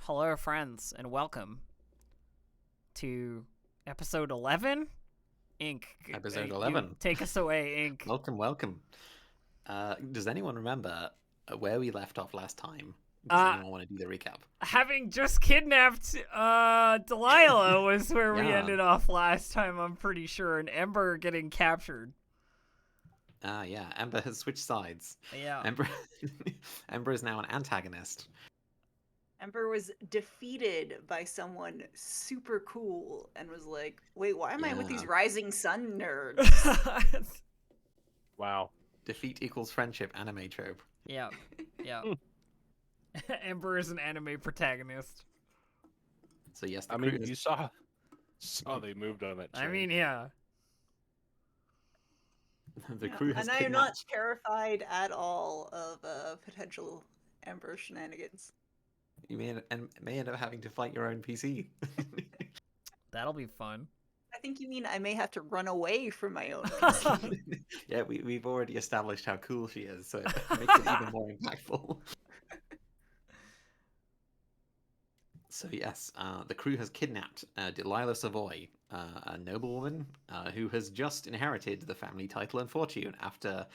Hello, friends, and welcome to episode 11. Ink, Episode you 11. take us away, Ink. Welcome. Does anyone remember where we left off last time? Does Uh, anyone want to do the recap? Having just kidnapped Delilah was where we Yeah. ended off last time, I'm pretty sure, and Ember getting captured. Yeah. Ember has switched sides. Yeah. Ember, Ember is now an antagonist. Ember was defeated by someone super cool and was like, wait, why am I with these Yeah. rising sun nerds? Wow. Defeat equals friendship. Anime trope. Yeah. Ember is an anime protagonist. So yes, the I crew mean, is... you saw they moved on that train. I mean, yeah. the crew has And I am not kidnapped. terrified at all of potential Ember shenanigans. You may end up having to fight your own PC. That'll be fun. I think you mean I may have to run away from my own PC. Yeah, we've already established how cool she is, so it makes it even more impactful. So yes, the crew has kidnapped Delilah Savoy, a noblewoman who has just inherited the family title and fortune after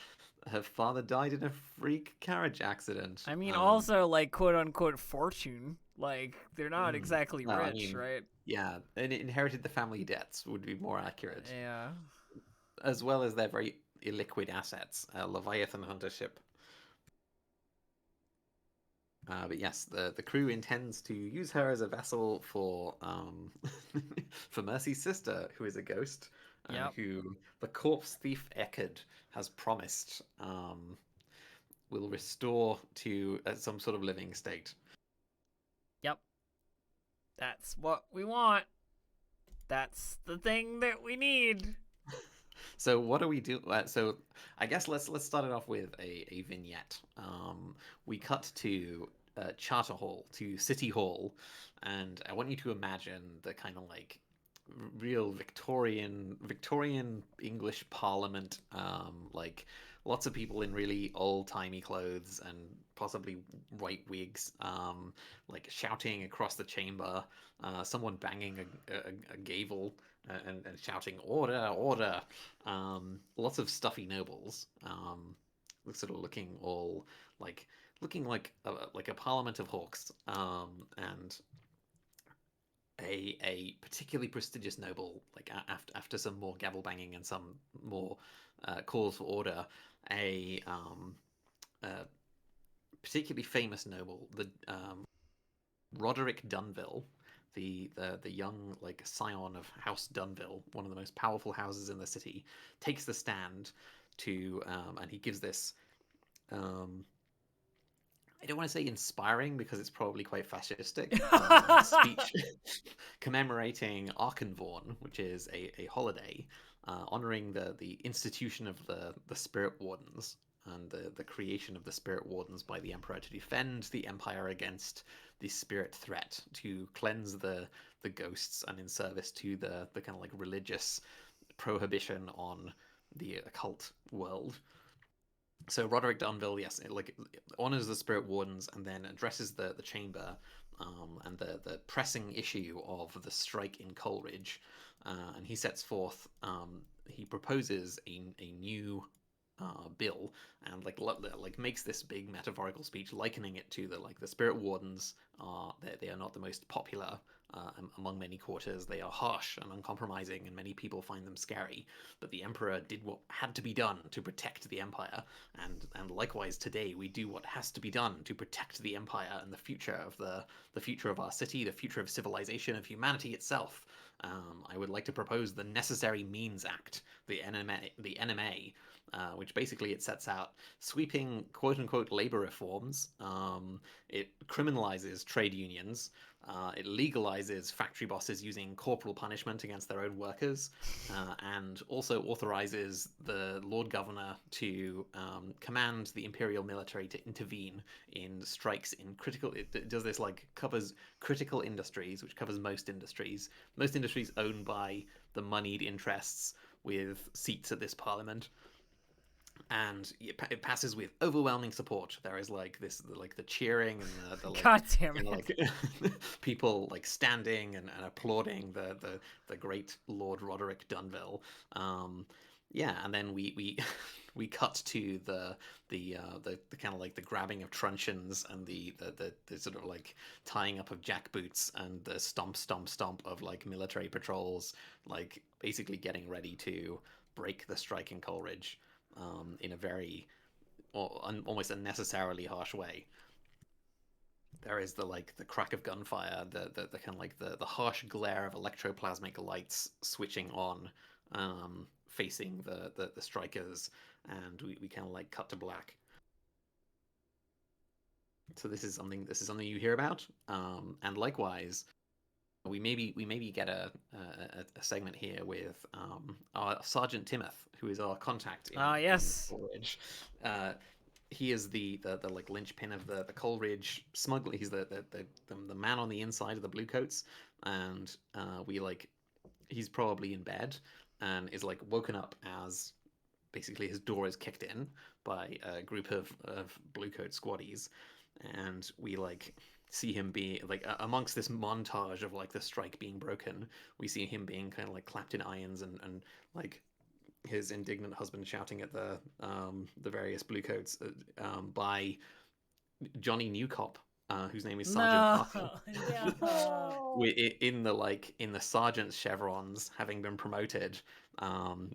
her father died in a freak carriage accident. I mean, also, like, quote-unquote fortune. Like, they're not exactly well, I rich, mean, right? Yeah, and it inherited the family debts would be more accurate, Yeah. as well as their very illiquid assets, Leviathan hunter ship. But yes, the crew intends to use her as a vessel for for Mercy's sister, who is a ghost, Yep. who the corpse thief Eckerd has promised will restore to some sort of living state. Yep. That's what we want. That's the thing that we need. So what do we do? So I guess let's start it off with a vignette. We cut to Charter Hall, to City Hall, and I want you to imagine the kind of like real Victorian English Parliament, like lots of people in really old timey clothes and possibly white wigs, like shouting across the chamber. Someone banging a gavel and shouting order, order. Lots of stuffy nobles, sort of looking all like like a parliament of hawks, and a particularly prestigious noble, like after some more gavel banging and some more calls for order, a particularly famous noble, the Roderick Dunville, the young like scion of House Dunville, one of the most powerful houses in the city, takes the stand to and he gives this I don't want to say inspiring because it's probably quite fascistic speech commemorating Arkenvorn, which is a holiday honoring the institution of the Spirit Wardens and the creation of the Spirit Wardens by the Emperor to defend the Empire against the spirit threat, to cleanse the ghosts, and in service to the kind of like religious prohibition on the occult world. So Roderick Dunville, yes, honors the Spirit Wardens and then addresses the chamber and the pressing issue of the strike in Coleridge, and he sets forth. He proposes a new bill and like makes this big metaphorical speech, likening it to the Spirit Wardens. They are not the most popular among many quarters. They are harsh and uncompromising, and many people find them scary. But the Emperor did what had to be done to protect the Empire, and likewise today we do what has to be done to protect the Empire and the future of the future of our city, the future of civilization, of humanity itself. I would like to propose the Necessary Means Act, the NMA, which basically it sets out sweeping quote-unquote labor reforms. It criminalizes trade unions. It legalizes factory bosses using corporal punishment against their own workers, and also authorizes the Lord Governor to command the imperial military to intervene in strikes in critical. It does this like covers critical industries, which covers most industries owned by the moneyed interests with seats at this parliament. and it passes with overwhelming support. There is like this, like the cheering and the like, God damn you know, it. like people like standing and applauding the great Lord Roderick Dunville. Yeah, and then we we cut to the kind of like the grabbing of truncheons and the sort of like tying up of jackboots and the stomp stomp stomp of like military patrols, like basically getting ready to break the strike in Coleridge in a very almost unnecessarily harsh way. There is the like the crack of gunfire, the kind of like the harsh glare of electroplasmic lights switching on, facing the strikers, and we kind of like cut to black. So this is something you hear about, and likewise, we maybe get a segment here with our Sergeant Timoth, who is our contact in Yes. Coleridge. He is the like linchpin of the Coleridge smuggler. He's the man on the inside of the Bluecoats, and he's probably in bed and is like woken up as basically his door is kicked in by a group of Bluecoat squaddies, and we like see him be like amongst this montage of like the strike being broken. We see him being kind of like clapped in irons and like his indignant husband shouting at the various Bluecoats by Johnny Newcop, whose name is Sergeant Parker. No. In the sergeant's chevrons, having been promoted,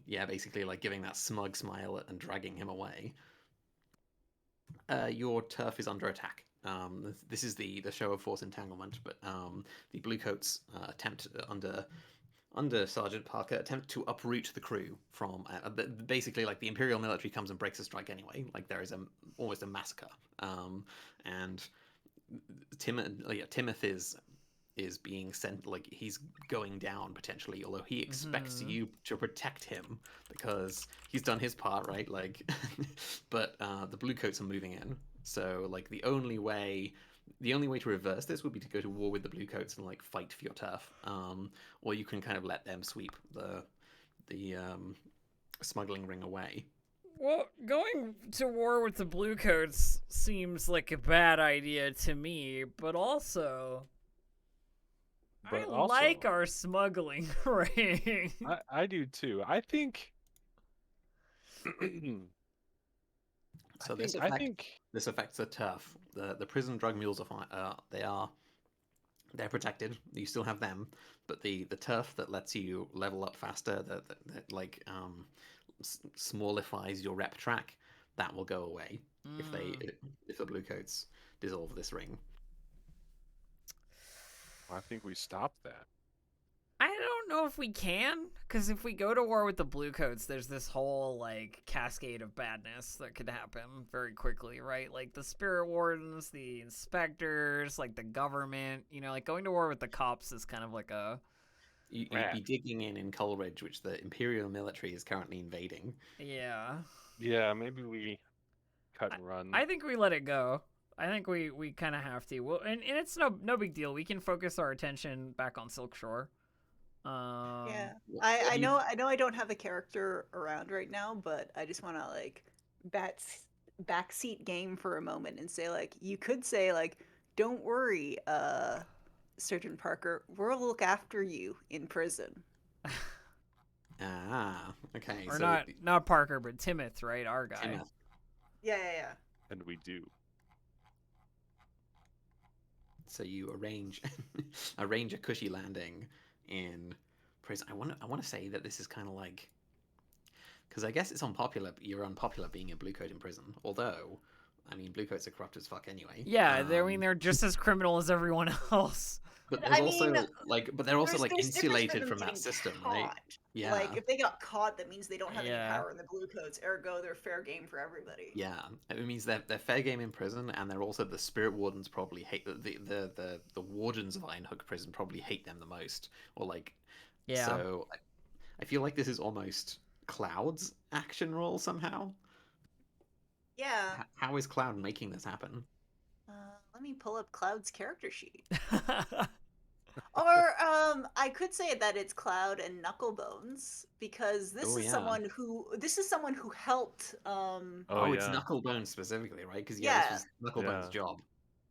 yeah, basically like giving that smug smile and dragging him away. Your turf is under attack. This is the show of force entanglement, but the Bluecoats attempt under Sergeant Parker attempt to uproot the crew from basically like the Imperial military comes and breaks the strike anyway. Like there is almost a massacre, and Timoth is being sent, like he's going down potentially, although he expects you to protect him because he's done his part, right? Like, but the Bluecoats are moving in, so like the only way to reverse this would be to go to war with the Bluecoats and like fight for your turf, or you can kind of let them sweep the smuggling ring away. Well, going to war with the Bluecoats seems like a bad idea to me, but also I like our smuggling ring. I do too. I think. So this affects the turf. The prison drug mules are they're protected. You still have them, but the turf that lets you level up faster, that like smallifies your rep track, that will go away if the Bluecoats dissolve this ring. I think we stop that. I don't know if we can, because if we go to war with the Bluecoats, there's this whole like cascade of badness that could happen very quickly, right? Like the Spirit Wardens, the inspectors, like the government. You know, like going to war with the cops is kind of like a. You'd be digging in Coleridge, which the Imperial military is currently invading. Yeah. Yeah, maybe we cut and run. I think we let it go. I think we kind of have to. Well, and it's no big deal. We can focus our attention back on Silkshore. Yeah, I know I don't have a character around right now, but I just want to like backseat game for a moment and say like you could say like, don't worry, Sergeant Parker, we'll look after you in prison. Okay. Or so not Parker, but Timoth, right? Our guy. Timoth. Yeah. And we do. So you arrange a cushy landing in prison. I want to say that this is kind of like, because I guess it's unpopular. You're unpopular being a Bluecoat in prison. Although, I mean, Bluecoats are corrupt as fuck anyway. Yeah, they're just as criminal as everyone else. But they're also like insulated from that system, right? Yeah. Like if they got caught, that means they don't have any power in the Bluecoats. Ergo, they're fair game for everybody. Yeah, it means they're fair game in prison, and they're also the Spirit Wardens probably hate the wardens of Ironhook Prison probably hate them the most, or like. Yeah. So I feel like this is almost Cloud's action role somehow. Yeah. How is Cloud making this happen? Let me pull up Cloud's character sheet. Or I could say that it's Cloud and Knucklebones because Oh yeah. this is someone who helped Oh It's yeah. Knucklebone specifically, right? Because yeah, this yeah. was Knucklebone's Yeah. job.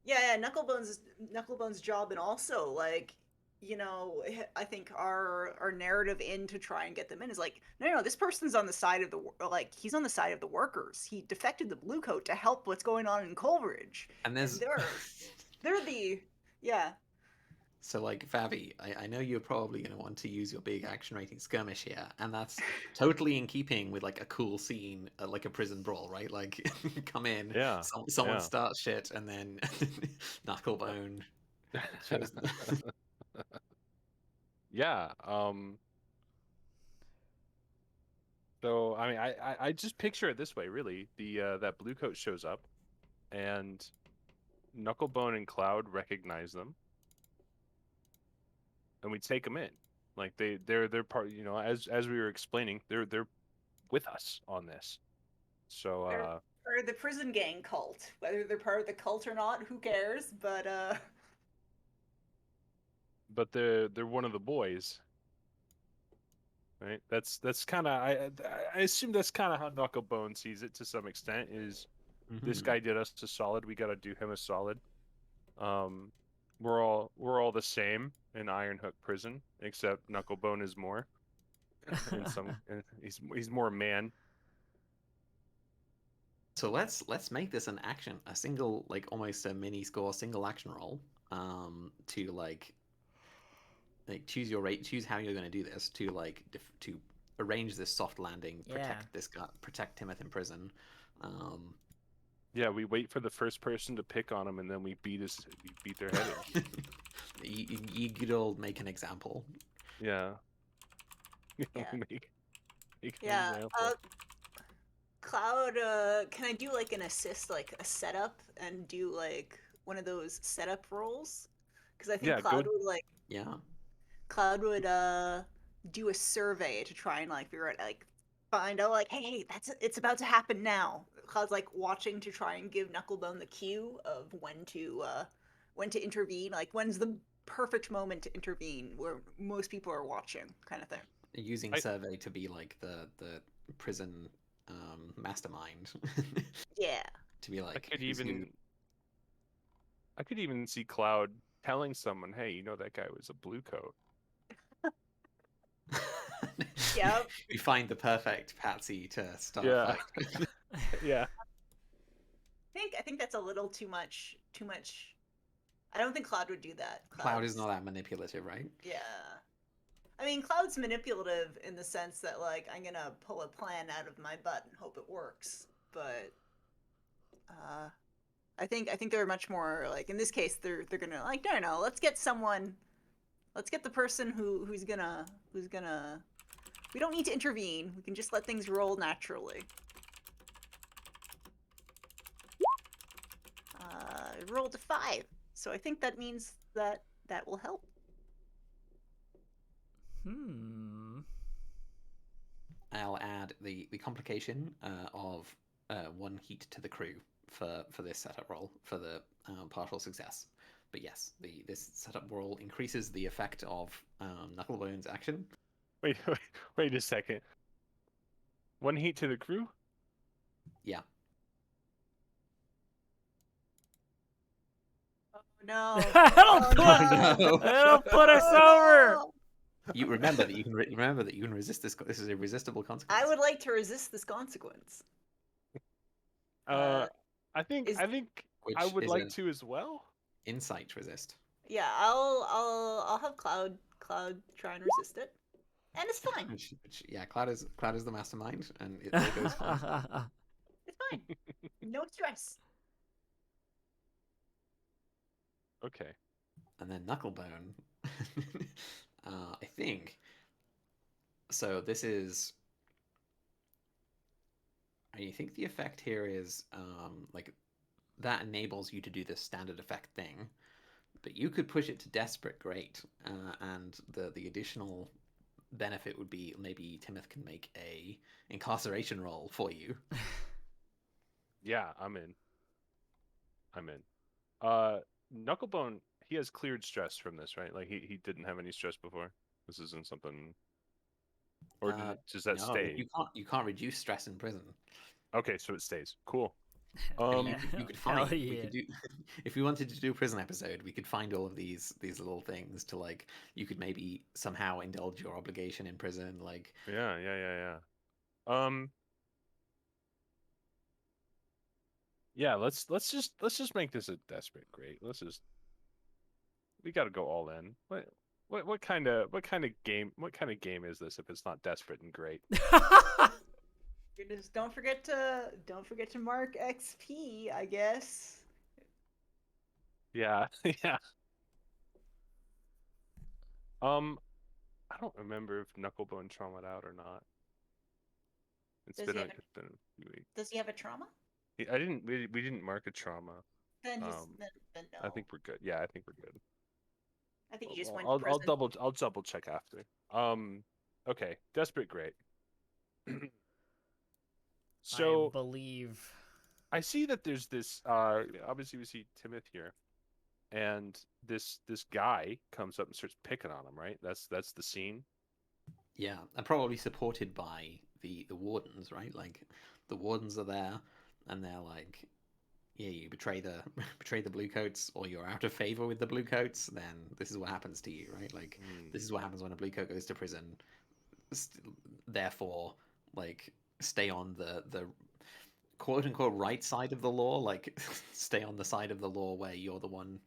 Yeah, Knucklebones' job, and also like I think our narrative in to try and get them in is like no, this person's on the side of like he's on the side of the workers. He defected the blue coat to help what's going on in Coleridge, And and there's they're the yeah. so like Fabi, I know you're probably going to want to use your big action rating skirmish here, and that's totally in keeping with like a cool scene, like a prison brawl, right? Like come in, Yeah. someone Yeah. starts shit, and then Knucklebone shows them. Yeah. So I mean, I just picture it this way, really. The that blue coat shows up, and Knucklebone and Cloud recognize them, and we take them in. Like they're part. You know, as we were explaining, they're with us on this. So They're part of the prison gang cult. Whether they're part of the cult or not, who cares? But but they're one of the boys, right? That's kind of I assume that's kind of how Knucklebone sees it to some extent. Is this Mhm. guy did us a solid? We got to do him a solid. Um, we're all the same in Ironhook prison, except Knucklebone is more. And he's more man. So let's make this an action, a single like almost a mini score single action roll, to choose your rate, choose how you're going to do this to to arrange this soft landing, Yeah. protect this guy, protect Timoth in prison. Um, Yeah, we wait for the first person to pick on him, and then we beat their head in. you good old make an example. Yeah. yeah, make an yeah. example. Cloud, can I do like an assist, like a setup, and do like one of those setup rolls? Because I think Yeah, good. Yeah. Cloud would do a survey to try and like figure out like find out like hey it's about to happen now. Cloud's like watching to try and give Knucklebone the cue of when to intervene, like when's the perfect moment to intervene where most people are watching, kind of thing. Using I survey to be like the prison mastermind. Yeah. To be I like could who's who. even I could even see Cloud telling someone, "Hey, you know that guy was a blue coat." Yep. You find the perfect patsy to start a Yeah. fight. Yeah. I think that's a little too much. Too much. I don't think Cloud would do that. Cloud is Cloud's not that manipulative, right? yeah. I mean, Cloud's manipulative in the sense that like I'm gonna pull a plan out of my butt and hope it works. But uh, I think they're much more like in this case they're gonna like no, let's get someone, let's get the person who's gonna. We don't need to intervene. We can just let things roll naturally. I rolled a 5, so I think that means that that will help. I'll add the complication of 1 heat to the crew for this setup roll for the partial success. But yes, this setup roll increases the effect of Knucklebone's action. Wait a second. 1 heat to the crew? Yeah. Oh no! It'll put us over. You remember that you can remember that you can resist this. This is a resistible consequence. I would like to resist this consequence. I think Is I think I Which would is like an to as well. insight resist. yeah, I'll have Cloud try and resist it, and it's fine. Yeah, Cloud is the mastermind, and it all goes fine. It's fine. No stress. Okay. And then Knucklebone, I think. So this is. I think the effect here is like that enables you to do this standard effect thing, but you could push it to desperate great, and the additional benefit would be maybe Timoth can make a incarceration roll for you. Yeah, I'm in. Knucklebone, he has cleared stress from this, right? Like he didn't have any stress before. This isn't something, or does that No, stay? you can't reduce stress in prison. Okay, so it stays. Cool. I mean, you could Hell find we yeah. could do if we wanted to do a prison episode, we could find all of these little things to like. You could maybe somehow indulge your obligation in prison, like. Yeah. Yeah, let's just make this a desperate great. We got to go all in. What kind of game is this if it's not desperate and great? You just don't forget to mark XP, I guess. Yeah, yeah. I don't remember if Knucklebone traumatized out or not. It's been a few weeks. Does he have a trauma? I didn't. We didn't mark a trauma. Then then no. I think we're good. Yeah, I think we're good. I think he just went to I'll prison. I'll double check after. Okay, desperate great. So I believe. I see that there's this. Obviously we see Timoth here, and this guy comes up and starts picking on him. Right. That's the scene. Yeah, and probably supported by the wardens, right? Like, the wardens are there, and they're like, yeah, you betray the betray the bluecoats, or you're out of favor with the bluecoats, then this is what happens to you, right? Like, this is what happens when a bluecoat goes to prison. Therefore, like, stay on the quote unquote right side of the law, like, stay on the side of the law where you're the one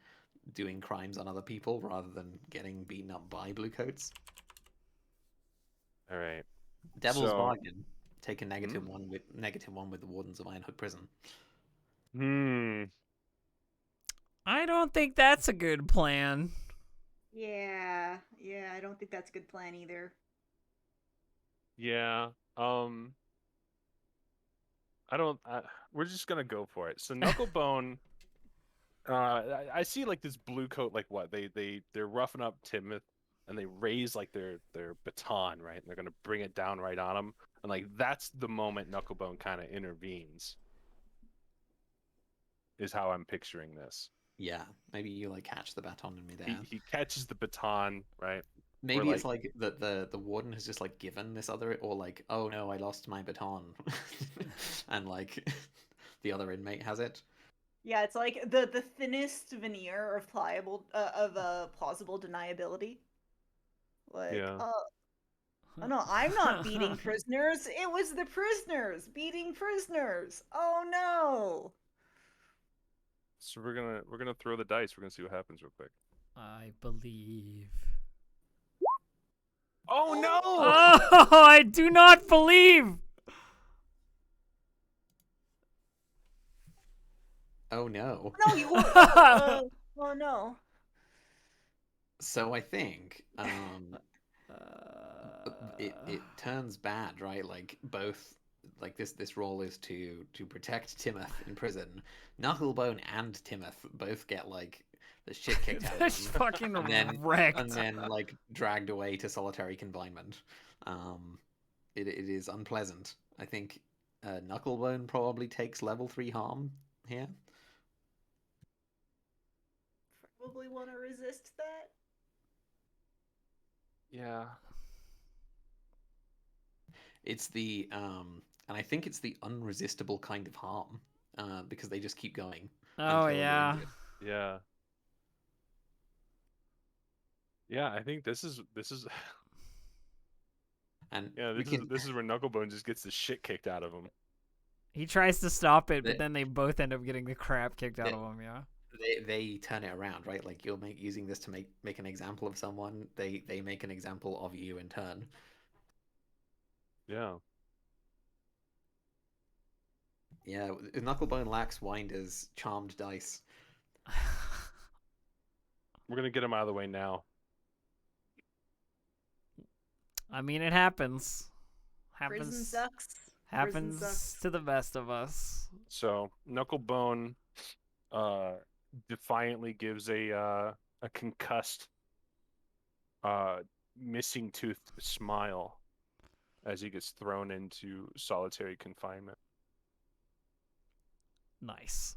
doing crimes on other people rather than getting beaten up by bluecoats. All right. Devil's bargain. Take a negative one with the wardens of Ironhook Prison. I don't think that's a good plan. Yeah, I don't think that's a good plan either. Yeah. We're just gonna go for it. So Knucklebone. I see like this blue coat. Like what they're roughing up Timoth, and they raise like their baton, right? And they're gonna bring it down right on him. And like that's the moment Knucklebone kind of intervenes. Is how I'm picturing this. Yeah, maybe you like catch the baton in midair. He catches the baton, right? Maybe it's like the warden has just like given this other, or like, oh no, I lost my baton, and like the other inmate has it. Yeah, it's like the thinnest veneer of plausible deniability. Like, Yeah. oh no, I'm not beating prisoners. It was the prisoners beating prisoners. Oh no. So we're gonna throw the dice. We're gonna see what happens real quick. I believe. Oh no! Oh, I do not believe. Oh no. No, you won't. Oh no. So I think it turns bad, right? Like both, like this role is to protect Timoth in prison. Knucklebone and Timoth both get like the shit kicked out of them, fucking wrecked, wrecked, and then like dragged away to solitary confinement. It is unpleasant. I think Knucklebone probably takes level 3 harm here. Probably want to resist that. Yeah. It's the and I think it's the unresistible kind of harm, because they just keep going. Oh yeah. Yeah. Yeah, I think this is and yeah, this is where Knucklebone just gets the shit kicked out of him. He tries to stop it, but then they both end up getting the crap kicked out of him. Yeah. They turn it around, right? Like you're using this to make an example of someone. They make an example of you in turn. Yeah. Yeah, Knucklebone lacks Winder's charmed dice. We're gonna get him out of the way now. I mean, it happens. Prison sucks. Happens Prison sucks. to the best of us. So Knucklebone defiantly gives a concussed missing tooth smile as he gets thrown into solitary confinement. Nice.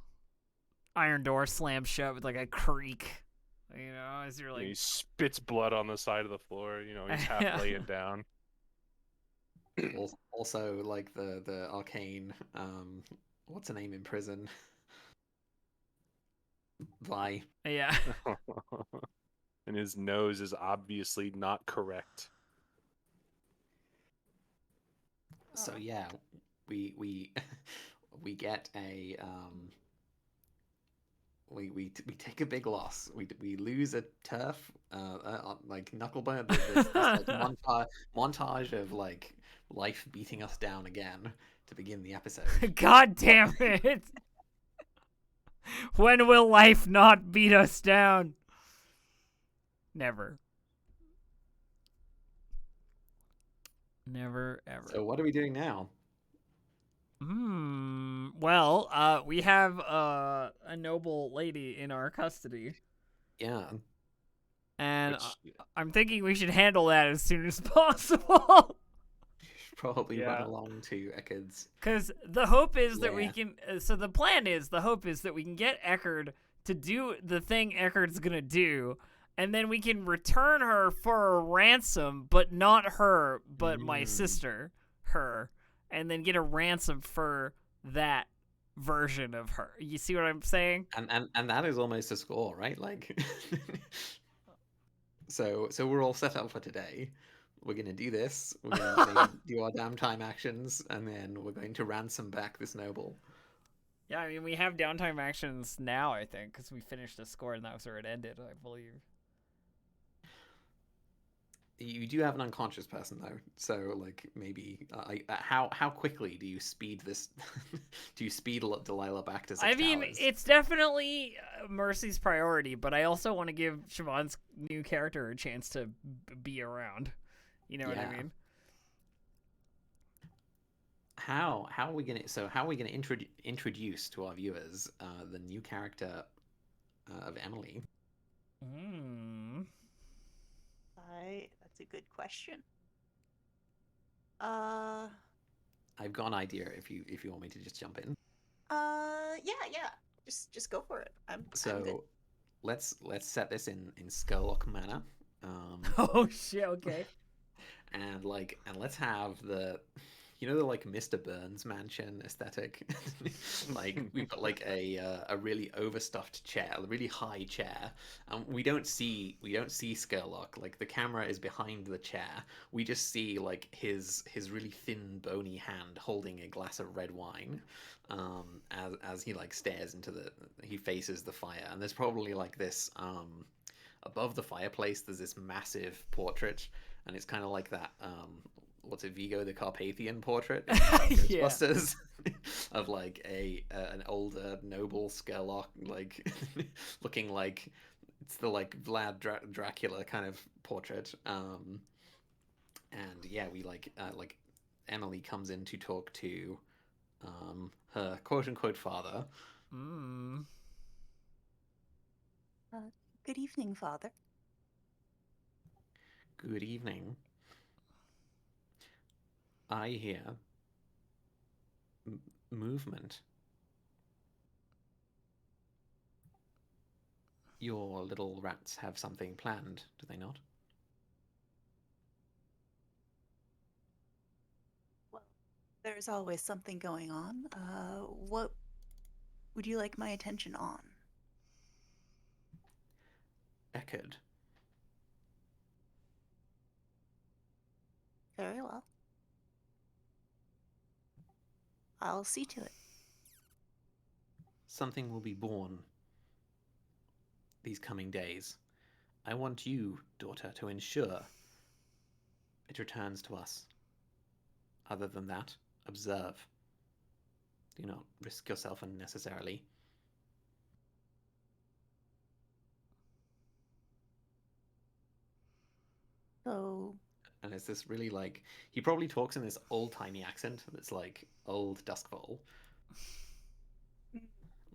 Iron door slams shut with like a creak. You know, as you're like He spits blood on the side of the floor. You know, he's half Yeah. laying down. Also, like the arcane, what's her name in prison? Vi. Yeah. And his nose is obviously not correct. So yeah, we we get a we take a big loss. We lose a turf, like Knucklebone. This like montage of like life beating us down again to begin the episode. God damn it. When will life not beat us down? Never. Never ever. So what are we doing now? Well, we have a noble lady in our custody, Yeah, and Which, I'm thinking we should handle that as soon as possible. probably run Yeah. along to Eckerd's. Because the hope is that we Lair. can. So the plan is, the hope is that we can get Eckerd to do the thing Eckerd's gonna do, and then we can return her for a ransom, but not her, but my sister, her, and then get a ransom for that version of her. You see what I'm saying? And that is almost a score, right? Like, so we're all set up for today. We're gonna do this. We're gonna maybe do our damn time actions, and then we're going to ransom back this noble. Yeah, I mean, we have downtime actions now, I think, because we finished the score and that was where it ended, I believe. You do have an unconscious person though, so like maybe how quickly do you speed this? Do you speed Delilah back to 6 I mean, towers? it's definitely Mercy's priority, but I also want to give Siobhan's new character a chance to be around. You know what I Yeah. mean? How are we gonna introduce to our viewers the new character of Emily? That's a good question. I've got an idea if you want me to just jump in. Yeah. Just go for it. I'm good. So let's set this in Skurlock manner. Oh shit! Okay. And let's have the the like Mr. Burns mansion aesthetic. Like we've got like a really overstuffed chair, a really high chair. We don't see Skurlock. Like the camera is behind the chair. We just see like his really thin bony hand holding a glass of red wine. As he like stares he faces the fire, and there's probably like this above the fireplace there's this massive portrait, and it's kind of like that what's it, Vigo the Carpathian portrait in Yeah. Ghostbusters of like an older noble Skurlock, like looking like it's the like Vlad Dracula kind of portrait. And yeah, we like Emily comes in to talk to her quote unquote father. Good evening, Father. Good evening. I hear movement. Your little rats have something planned, do they not? Well, there's always something going on. What would you like my attention on? Eckerd. Very well. I'll see to it. Something will be born these coming days. I want you, daughter, to ensure it returns to us. Other than that, observe. Do not risk yourself unnecessarily. So, And it's this really like he probably talks in this old-timey accent that's like old Duskfall.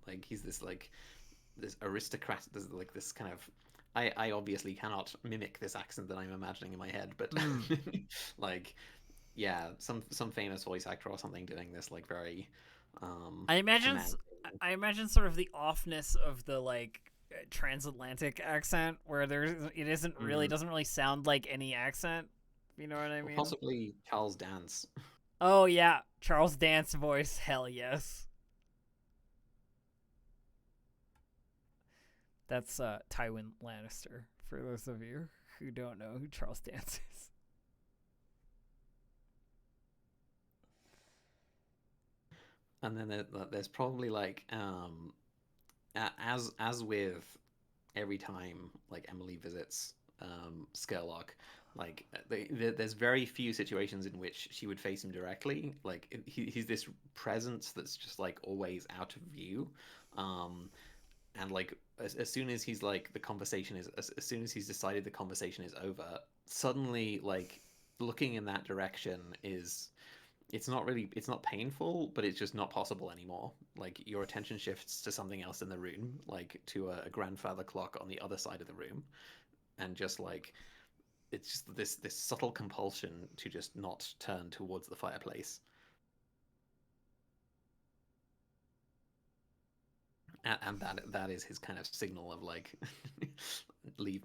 Like he's this like this aristocrat. There's like this kind of. I obviously cannot mimic this accent that I'm imagining in my head, but like, yeah, some famous voice actor or something doing this like very. I imagine sort of the offness of the like transatlantic accent where it isn't really doesn't really sound like any accent. You know what I mean? Possibly Charles Dance. Oh yeah, Charles Dance voice. Hell yes. That's Tywin Lannister. For those of you who don't know who Charles Dance is. And then there's probably like as with every time like Emily visits Skurlock, like there's very few situations in which she would face him directly. Like he's this presence that's just like always out of view, and like as soon as he's like the conversation is as soon as he's decided the conversation is over, suddenly like looking in that direction is it's not painful, but it's just not possible anymore. Like your attention shifts to something else in the room, like to a grandfather clock on the other side of the room, and just like it's just this subtle compulsion to just not turn towards the fireplace. And that is his kind of signal of like leave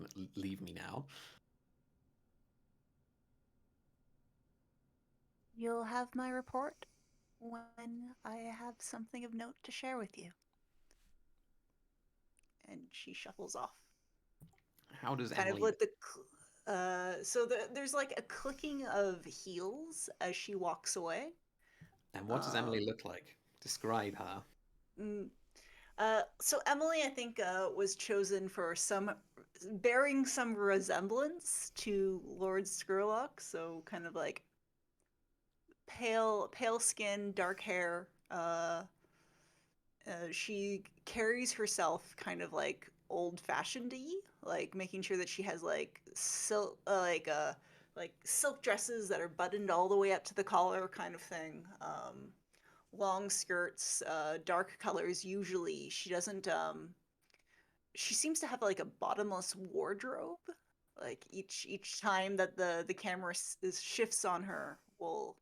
me now. You'll have my report when I have something of note to share with you. And she shuffles off. How does kind Emily... of with there's like a clicking of heels as she walks away. And what does Emily look like? Describe her. So Emily, I think, was chosen for bearing some resemblance to Lord Skurlock. So kind of like pale skin, dark hair. She carries herself kind of like old-fashioned-y, like making sure that she has like silk, like silk dresses that are buttoned all the way up to the collar, kind of thing. Long skirts, dark colors. Usually, she doesn't. She seems to have like a bottomless wardrobe. Like each time that the camera shifts on her, I'll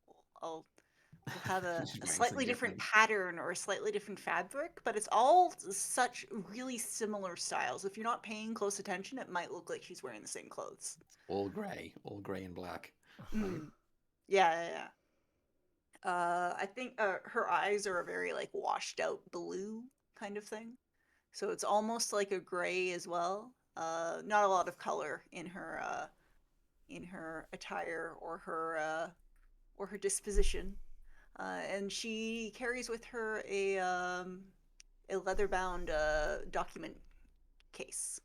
have a slightly different pattern or a slightly different fabric, but it's all such really similar styles. If you're not paying close attention, it might look like she's wearing the same clothes. All gray and black. Yeah. I think her eyes are a very like washed out blue kind of thing. So it's almost like a gray as well. Not a lot of color in her attire or her disposition. And she carries with her a leather-bound document case.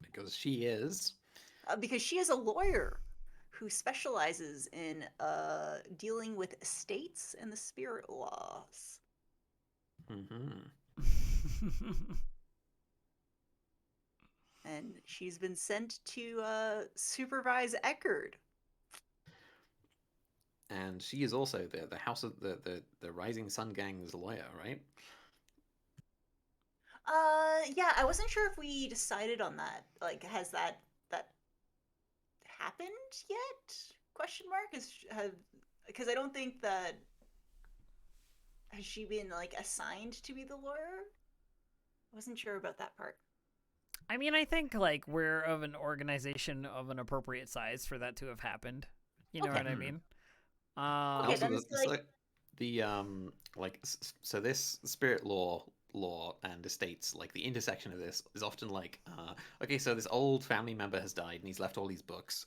Because she is a lawyer who specializes in dealing with estates and the spirit laws. And she's been sent to supervise Eckerd. And she is also the House of the Rising Sun Gang's lawyer, right? Yeah, I wasn't sure if we decided on that. Like, has that happened yet? Question mark? Because I don't think that has she been like assigned to be the lawyer? I wasn't sure about that part. I mean, I think like we're of an organization of an appropriate size for that to have happened. You know what I mean? Okay, then it's like so this spirit law and estates, like the intersection of this is often like okay, so this old family member has died and he's left all these books.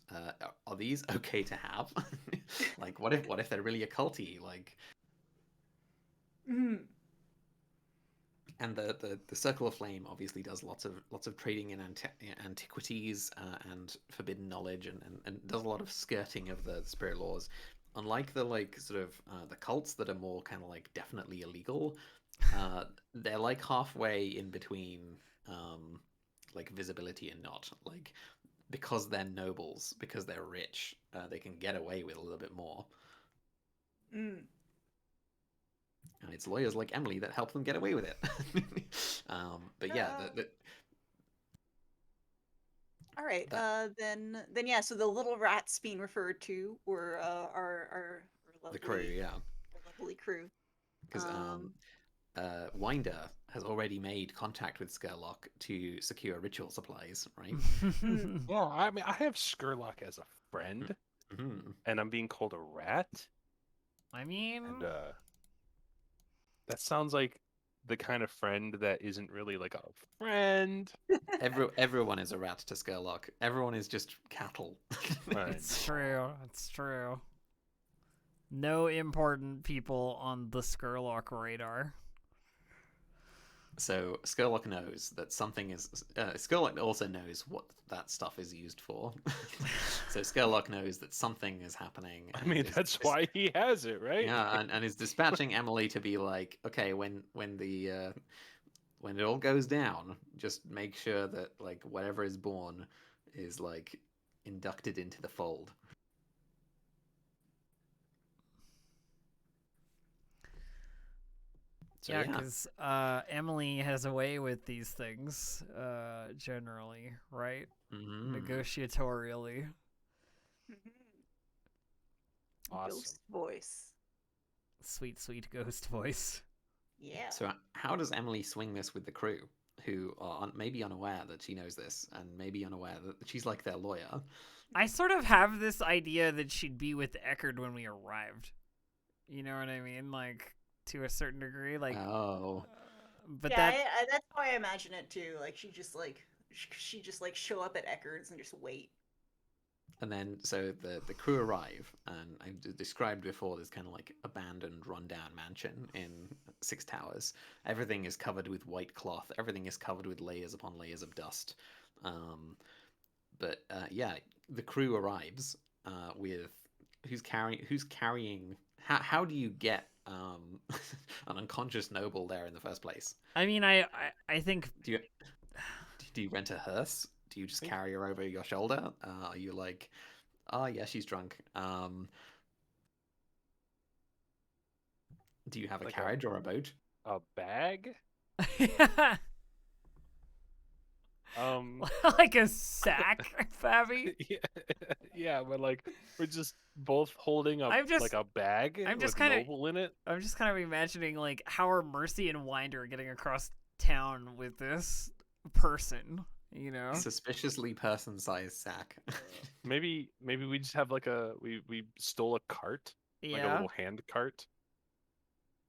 Are these okay to have? Like what if they're really occulty? Like and the Circle of Flame obviously does lots of trading in antiquities and forbidden knowledge and does a lot of skirting of the spirit laws. Unlike the like sort of the cults that are more kind of like definitely illegal, they're like halfway in between like visibility and not. Like because they're nobles, because they're rich, they can get away with a little bit more. And it's lawyers like Emily that help them get away with it. But yeah, all right. Then yeah. So the little rats being referred to were our lovely, the crew, yeah, our lovely crew. Because Winder has already made contact with Skurlock to secure ritual supplies, right? Well, I mean, I have Skurlock as a friend, Mm-hmm. and I'm being called a rat, I mean, and that sounds like the kind of friend that isn't really like a friend. Everyone is a rat to Skurlock. Everyone is just cattle. Right. it's true. It's true. No important people on the Skurlock radar. So Skurlock knows that something is. Skurlock also knows what that stuff is used for. So Skurlock knows that something is happening. I mean, that's why he has it, right? Yeah, and is dispatching Emily to be like, okay, when it all goes down, just make sure that like whatever is born is like inducted into the fold. So, yeah, because Emily has a way with these things, generally, right? Negotiatorially. Awesome. Ghost voice. Sweet, sweet ghost voice. Yeah. So how does Emily swing this with the crew, who are maybe unaware that she knows this, and maybe unaware that she's like their lawyer? I sort of have this idea that she'd be with Eckerd when we arrived. You know what I mean? Like, to a certain degree, like. Oh. But yeah, that's how I imagine it too. Like she just show up at Eckerd's and just wait. And then, so the crew arrive, and I described before this kind of like abandoned, rundown mansion in Six Towers. Everything is covered with white cloth. Everything is covered with layers upon layers of dust. But yeah, the crew arrives with who's carrying. How do you get an unconscious noble there in the first place? I mean, I think. Do you rent a hearse? Do you just carry her over your shoulder? Are you like, oh yeah, she's drunk. Do you have a Like carriage or a boat? A bag? Like a sack, Fabi? Yeah, but like we're just both holding like a bag with noble in it. I'm just kind of imagining like how are Mercy and Winder getting across town with this person, you know? Suspiciously person-sized sack. Maybe we just have like we stole a cart, like a little hand cart.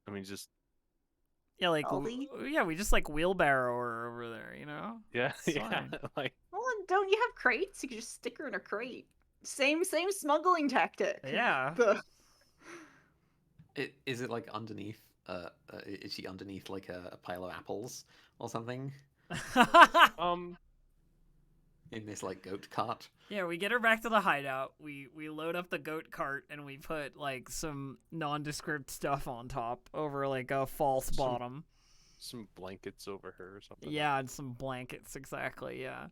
I mean, just yeah, like we just like wheelbarrow her over there, you know? Yeah, yeah. Like, well, don't you have crates? You can just stick her in a crate. Same smuggling tactic. Yeah. Is it like underneath? Is she underneath like a pile of apples or something? In this like goat cart. Yeah, we get her back to the hideout. We load up the goat cart and we put like some nondescript stuff on top over like a false bottom. Some blankets over her or something. Yeah, and some blankets, exactly. Yeah.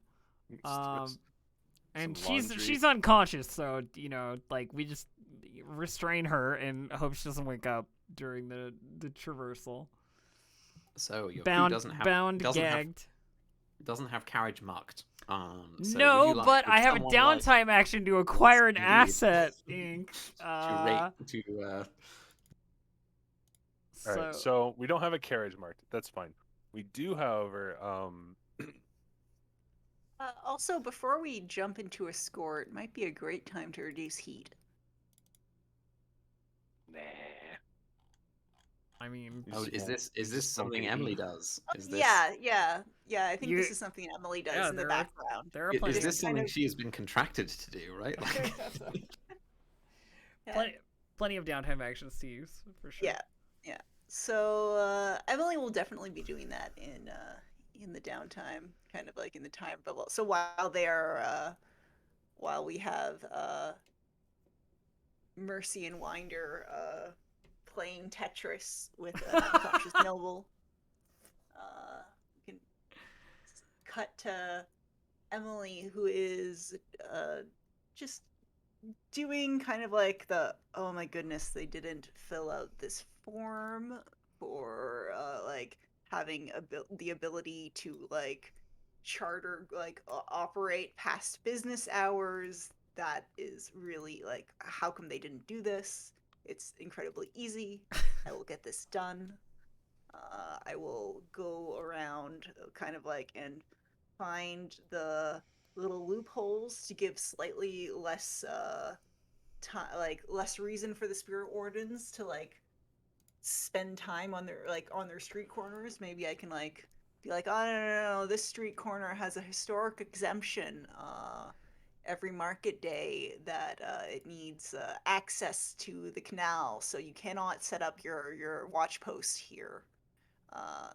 And laundry. she's unconscious, so you know, like we just restrain her and hope she doesn't wake up during the traversal. So your bound, crew doesn't have carriage marked. So no, like, but I have a downtime action to acquire an asset, Inc. All right, so we don't have a carriage marked. That's fine. We do, however, also, before we jump into a score, it might be a great time to reduce heat. Nah. I mean, is this something Emily does? Yeah. I think this is something Emily does in the background. Is this something she has been contracted to do? Right? Like... plenty of downtime actions to use for sure. Yeah. So Emily will definitely be doing that in the downtime, kind of like in the time bubble. So while we have Mercy and Winder playing Tetris with an unconscious noble, we can cut to Emily, who is just doing kind of like oh my goodness, they didn't fill out this form for like having the ability to like charter, like operate past business hours. That is really like, how come they didn't do this? It's incredibly easy. I will get this done. I will go around kind of like and find the little loopholes to give slightly less time, like less reason for the spirit wardens to like spend time on their street corners. Maybe I can like be like, oh no, this street corner has a historic exemption. Every market day that it needs access to the canal, so you cannot set up your watch post here.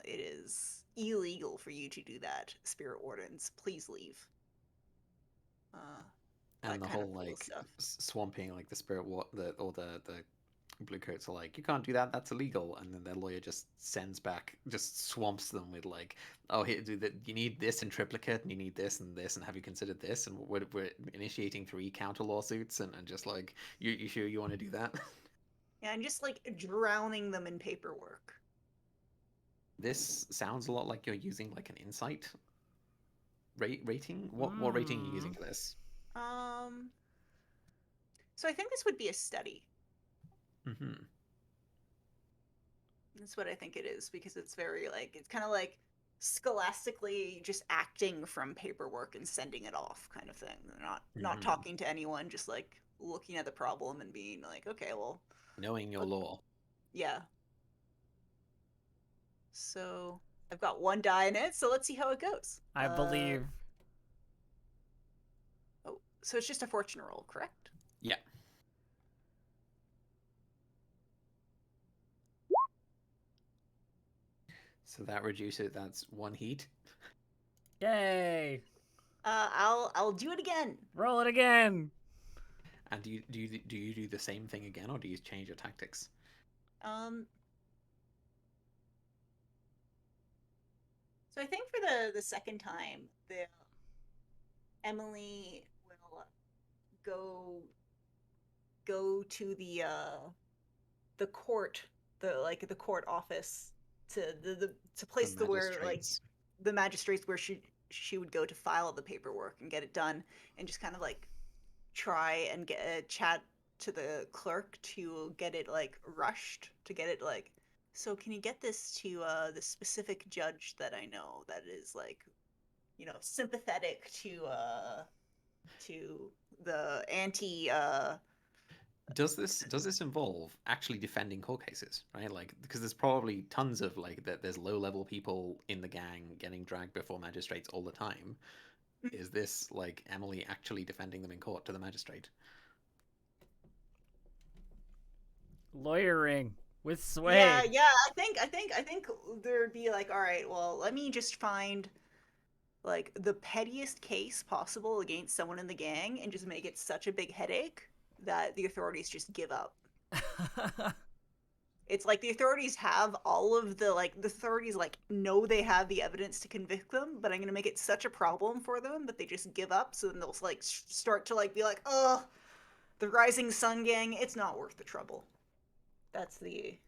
It is illegal for you to do that, spirit wardens. Please leave. And That the kind of whole cool like stuff. swamping, like the spirit what the bluecoats are like, you can't do that, that's illegal. And then their lawyer just sends back, just swamps them with like, oh, here, you need this in triplicate, and you need this and this, and have you considered this? And we're initiating 3 counter lawsuits, and just like, you sure you want to do that? Yeah, and just like drowning them in paperwork. This sounds a lot like you're using like an insight rating. What rating are you using for this? Um, so I think this would be a study. Mm-hmm. That's what I think it is, because it's very like, it's kind of like scholastically just acting from paperwork and sending it off kind of thing. They're not Mm-hmm. talking to anyone, just like looking at the problem and being like, okay, well, Knowing your law. yeah. So I've got 1 die in it, so let's see how it goes. I believe. Oh, so it's just a fortune roll, correct? Yeah. So that reduces, that's 1 heat. Yay! I'll do it again. Roll it again. And do you do the same thing again, or do you change your tactics? So I think for the second time, Emily will go to the court, the court office, to the place The where like magistrates. the magistrates where she would go to file the paperwork and get it done, and just kind of like try and get a chat to the clerk to get it like rushed, to get it like, so can you get this to the specific judge that I know that is like, sympathetic to the anti Does this involve actually defending court cases, right? Like, because there's probably tons of like that. There's low level people in the gang getting dragged before magistrates all the time. Is this like Emily actually defending them in court to the magistrate? Lawyering with sway. yeah, I think there'd be like, all right, well, let me just find like the pettiest case possible against someone in the gang and just make it such a big headache that the authorities just give up. It's like the authorities have all of the authorities like know they have the evidence to convict them, but I'm gonna make it such a problem for them that they just give up. So then they'll like start to like be like, oh, the Rising Sun gang, it's not worth the trouble. That's the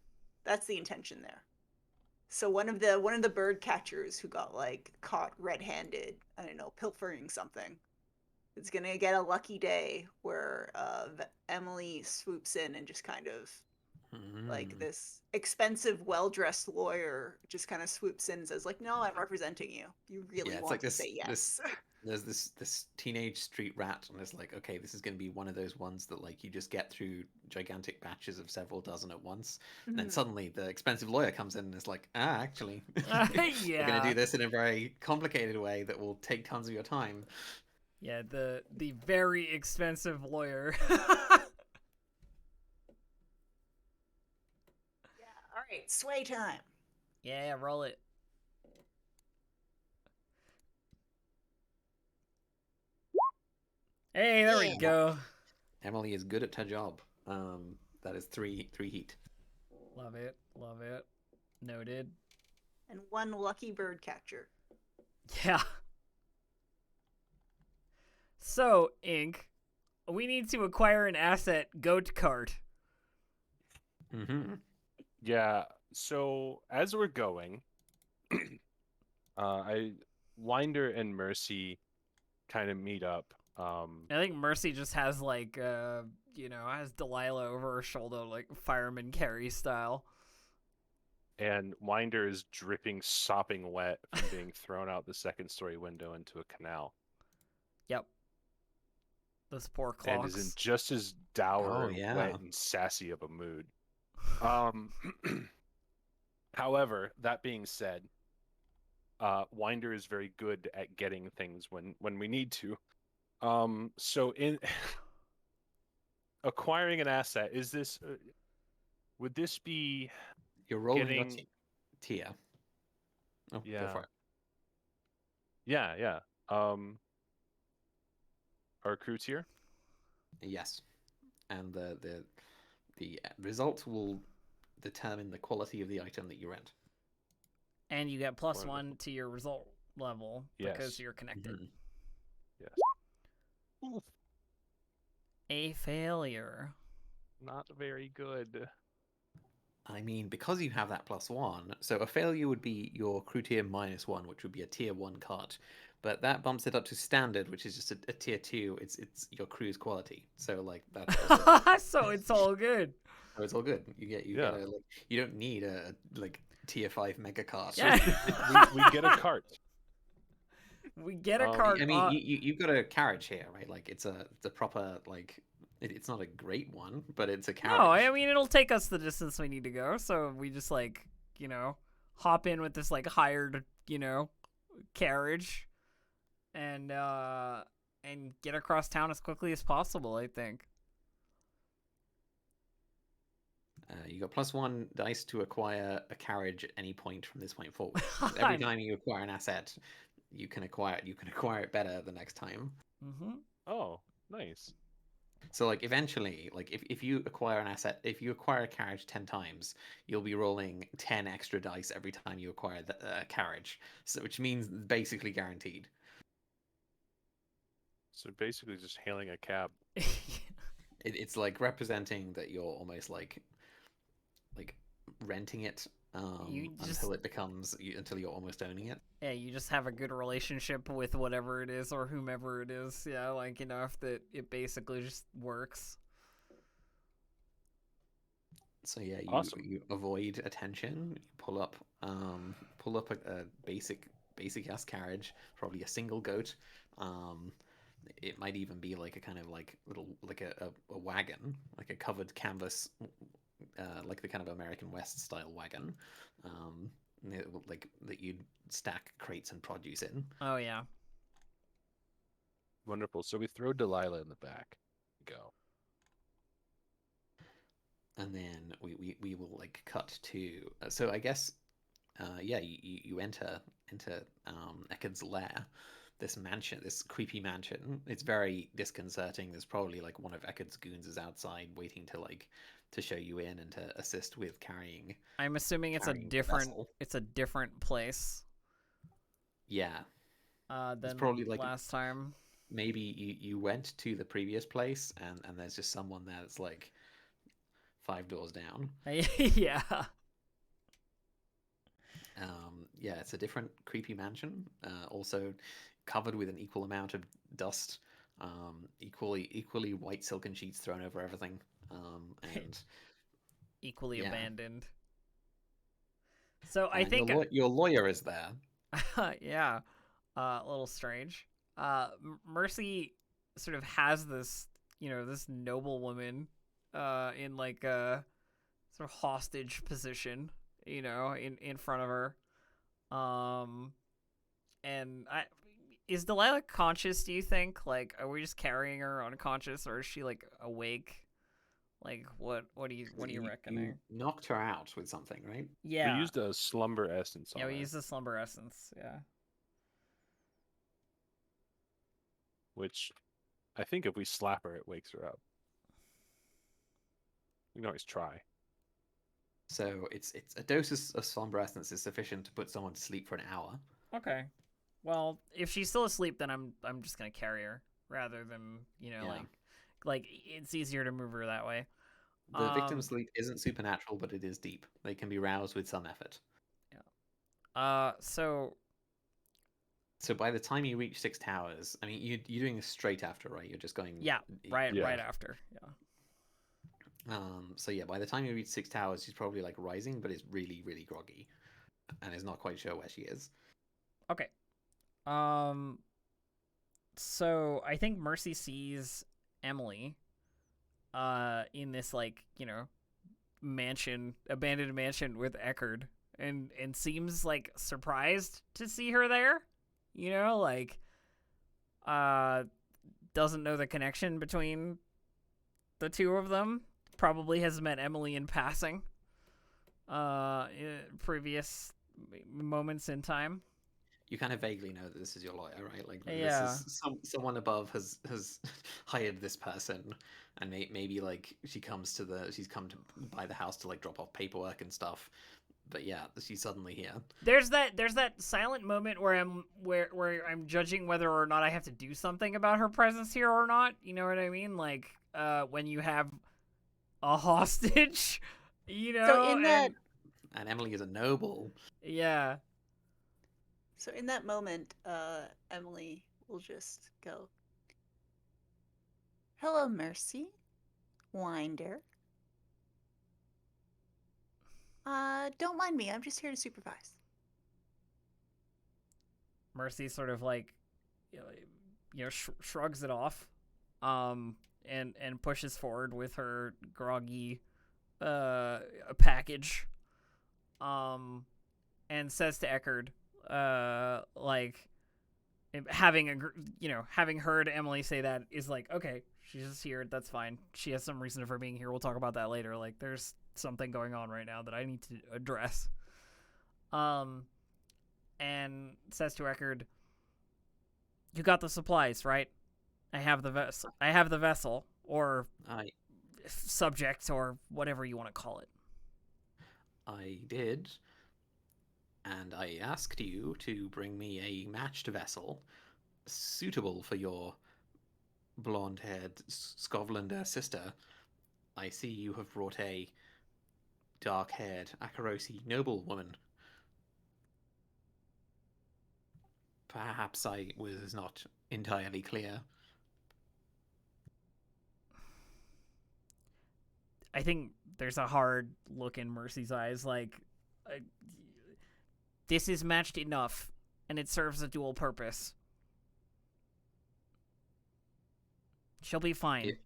intention there. So one of the bird catchers who got like caught red-handed, I don't know, pilfering something, is gonna get a lucky day where Emily swoops in and just kind of like this expensive, well-dressed lawyer just kind of swoops in and says like, "No, I'm representing you. You really Yeah, it's want like to say yes." there's this teenage street rat, and it's like, okay, this is going to be one of those ones that like you just get through gigantic batches of several dozen at once. And then suddenly the expensive lawyer comes in and is like, actually, we're going to do this in a very complicated way that will take tons of your time. Yeah, the very expensive lawyer. All right, sway time. Yeah, roll it. Hey, there we go. Emily is good at her job. That is 3 heat. Love it. Noted. And 1 lucky bird catcher. Yeah. So, Ink, we need to acquire an asset, goat cart. Mm-hmm. Yeah. So as we're going, Winder and Mercy kind of meet up. I think Mercy just has like has Delilah over her shoulder, like fireman Carey style. and Winder is dripping, sopping wet from being thrown out the second-story window into a canal. Yep. Those poor And is in clocks. just as dour Oh, and yeah. wet and sassy of a mood. However, that being said, Winder is very good at getting things when we need to. So in acquiring an asset, is this would this be You're rolling your getting tier. Oh, go for it. Yeah. Our crew tier? Yes, and the result will determine the quality of the item that you rent. And you get +1 Wonderful. to your result level because Yes. you're connected. Mhm. Yes. A failure. Not very good. I mean, because you have that +1, so a failure would be your crew tier -1, which would be a tier 1 card. But that bumps it up to standard, which is just a tier 2. It's your crew's quality. So like that's also So it's all good. so it's all good. You get Yeah. a, like, you don't need a like tier 5 mega card. Yeah. we get a cart. We get a I card. I mean, you've got a carriage here, right? Like it's a proper like it's not a great one, but it's a carriage. No, I mean it'll take us the distance we need to go, so we just like, hop in with this like hired, carriage and get across town as quickly as possible, I think. You got +1 dice to acquire a carriage at any point from this point forward. Every time you acquire an asset, you can acquire it better the next time. Mm-hmm. Oh, nice. So like eventually, like if you acquire an asset, if you acquire a carriage 10 times, you'll be rolling 10 extra dice every time you acquire the carriage. So which means basically guaranteed. So basically just hailing a cab. It's like representing that you're almost like renting it until it becomes until you're almost owning it. Yeah, you just have a good relationship with whatever it is or whomever it is. Yeah, like enough that it basically just works. So yeah, Awesome. you avoid attention. You pull up a basic ass carriage, probably a single goat. It might even be like a kind of like little like a wagon, like a covered canvas, like the kind of American West style wagon, like that you'd stack crates and produce in. Oh yeah. Wonderful. So we throw Delilah in the back. Go. And then we will like cut to. So I guess, yeah, you enter Eckerd's lair. This mansion, this creepy mansion. It's very disconcerting. There's probably like one of Eckerd's goons is outside waiting to show you in and to assist with carrying. I'm assuming it's a carrying the different vessel. it's a different place Yeah, than probably like last time. maybe you went to the previous place and there's just someone there that's like 5 doors down. Yeah. Yeah, it's a different creepy mansion. Also covered with an equal amount of dust. Equally white silken sheets thrown over everything. And Equally yeah. abandoned. So I And think your lawyer is there. yeah, a little strange. Mercy sort of has this, this noblewoman, in like a sort of hostage position, in front of her. And is Delilah conscious? Do you think? Like, are we just carrying her unconscious, or is she like awake? Like, what do you reckoning? You knocked her out with something, right? Yeah, We used a slumber essence on we her, used the slumber essence. Yeah. which I think if we slap her, it wakes her up. We can always try. So it's a dose of slumber essence is sufficient to put someone to sleep for an hour. Okay. Well, if she's still asleep, then I'm just gonna carry her rather than like it's easier to move her that way. The victim's sleep isn't supernatural, but it is deep. They can be roused with some effort. Yeah. So by the time you reach 6 towers, I mean you're doing this straight after, right? You're just going. Yeah. Right Yeah. after. Yeah. So yeah, by the time you reach Six Towers, she's probably like rising, but is really, really groggy, and is not quite sure where she is. Okay. So I think Mercy sees Emily in this, like, abandoned mansion with Eckerd, and seems like surprised to see her there. Like, doesn't know the connection between the two of them. Probably has met Emily in passing in previous moments in time. You kind of vaguely know that this is your lawyer, right? Like Yeah. this is someone above has hired this person, and maybe like she's come to buy the house to like drop off paperwork and stuff. But yeah, she's suddenly here. There's that silent moment where I'm judging whether or not I have to do something about her presence here or not. You know what I mean? Like when you have a hostage, So in that, and Emily is a noble. Yeah. So in that moment, Emily will just go, "Hello, Mercy. Winder. Don't mind me. I'm just here to supervise." Mercy sort of like, shrugs it off, and pushes forward with her groggy, package, and says to Eckerd, like, having heard Emily say that is like, okay, she's just here. That's fine. She has some reason for being here. We'll talk about that later. Like, there's something going on right now that I need to address. And says to Eckerd, "You got the supplies, right? I have the vessel, or subject, or whatever you want to call it." I did, and I asked you to bring me a matched vessel suitable for your blonde-haired Scovlander sister. I see you have brought a dark-haired Tycherosi noblewoman. Perhaps I was not entirely clear. I think there's a hard look in Mercy's eyes, like, this is matched enough, and it serves a dual purpose. She'll be fine.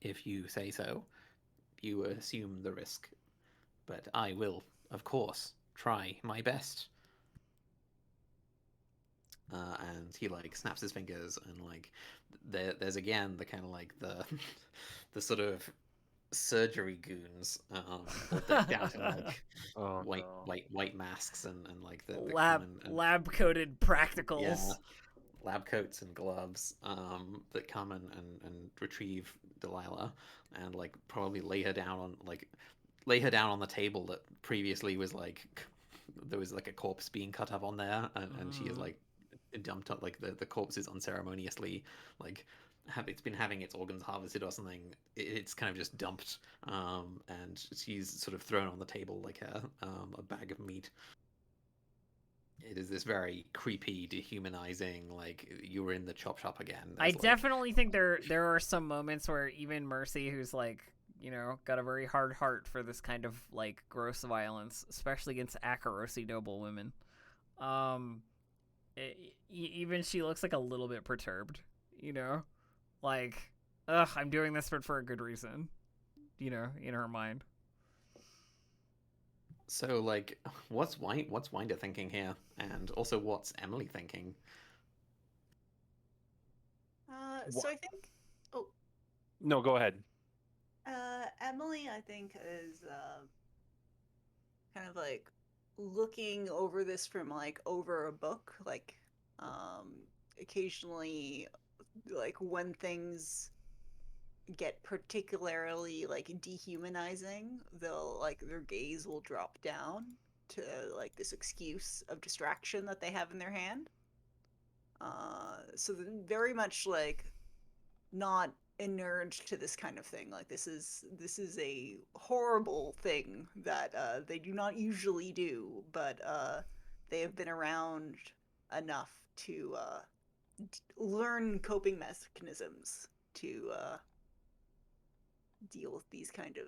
If you say so, you assume the risk. But I will, of course, try my best. And he like snaps his fingers, and like there's again the kind of like the sort of surgery goons decked out in like white masks and like the lab coated practicals. Yeah, lab coats and gloves that come and retrieve Delilah and like probably lay her down on the table that previously was like there was like a corpse being cut up on there, and she is like dumped up, like the corpse is unceremoniously like it's been having its organs harvested or something. It's kind of just dumped, and she's sort of thrown on the table like a bag of meat. It is this very creepy, dehumanizing, like you were in the chop shop again. I definitely think there are some moments where even Mercy, who's like, got a very hard heart for this kind of like gross violence, especially against Tycherosi noble women. Even she looks like a little bit perturbed, like, ugh, I'm doing this for a good reason, in her mind. So, like, what's Winder thinking here, and also what's Emily thinking? So I think. Oh. No, go ahead. Emily, I think, is kind of like looking over this from like over a book, like occasionally, like when things get particularly like dehumanizing, they'll like their gaze will drop down to like this excuse of distraction that they have in their hand. So very much like not inured to this kind of thing. Like this is a horrible thing that they do not usually do, but they have been around enough to learn coping mechanisms to deal with these kind of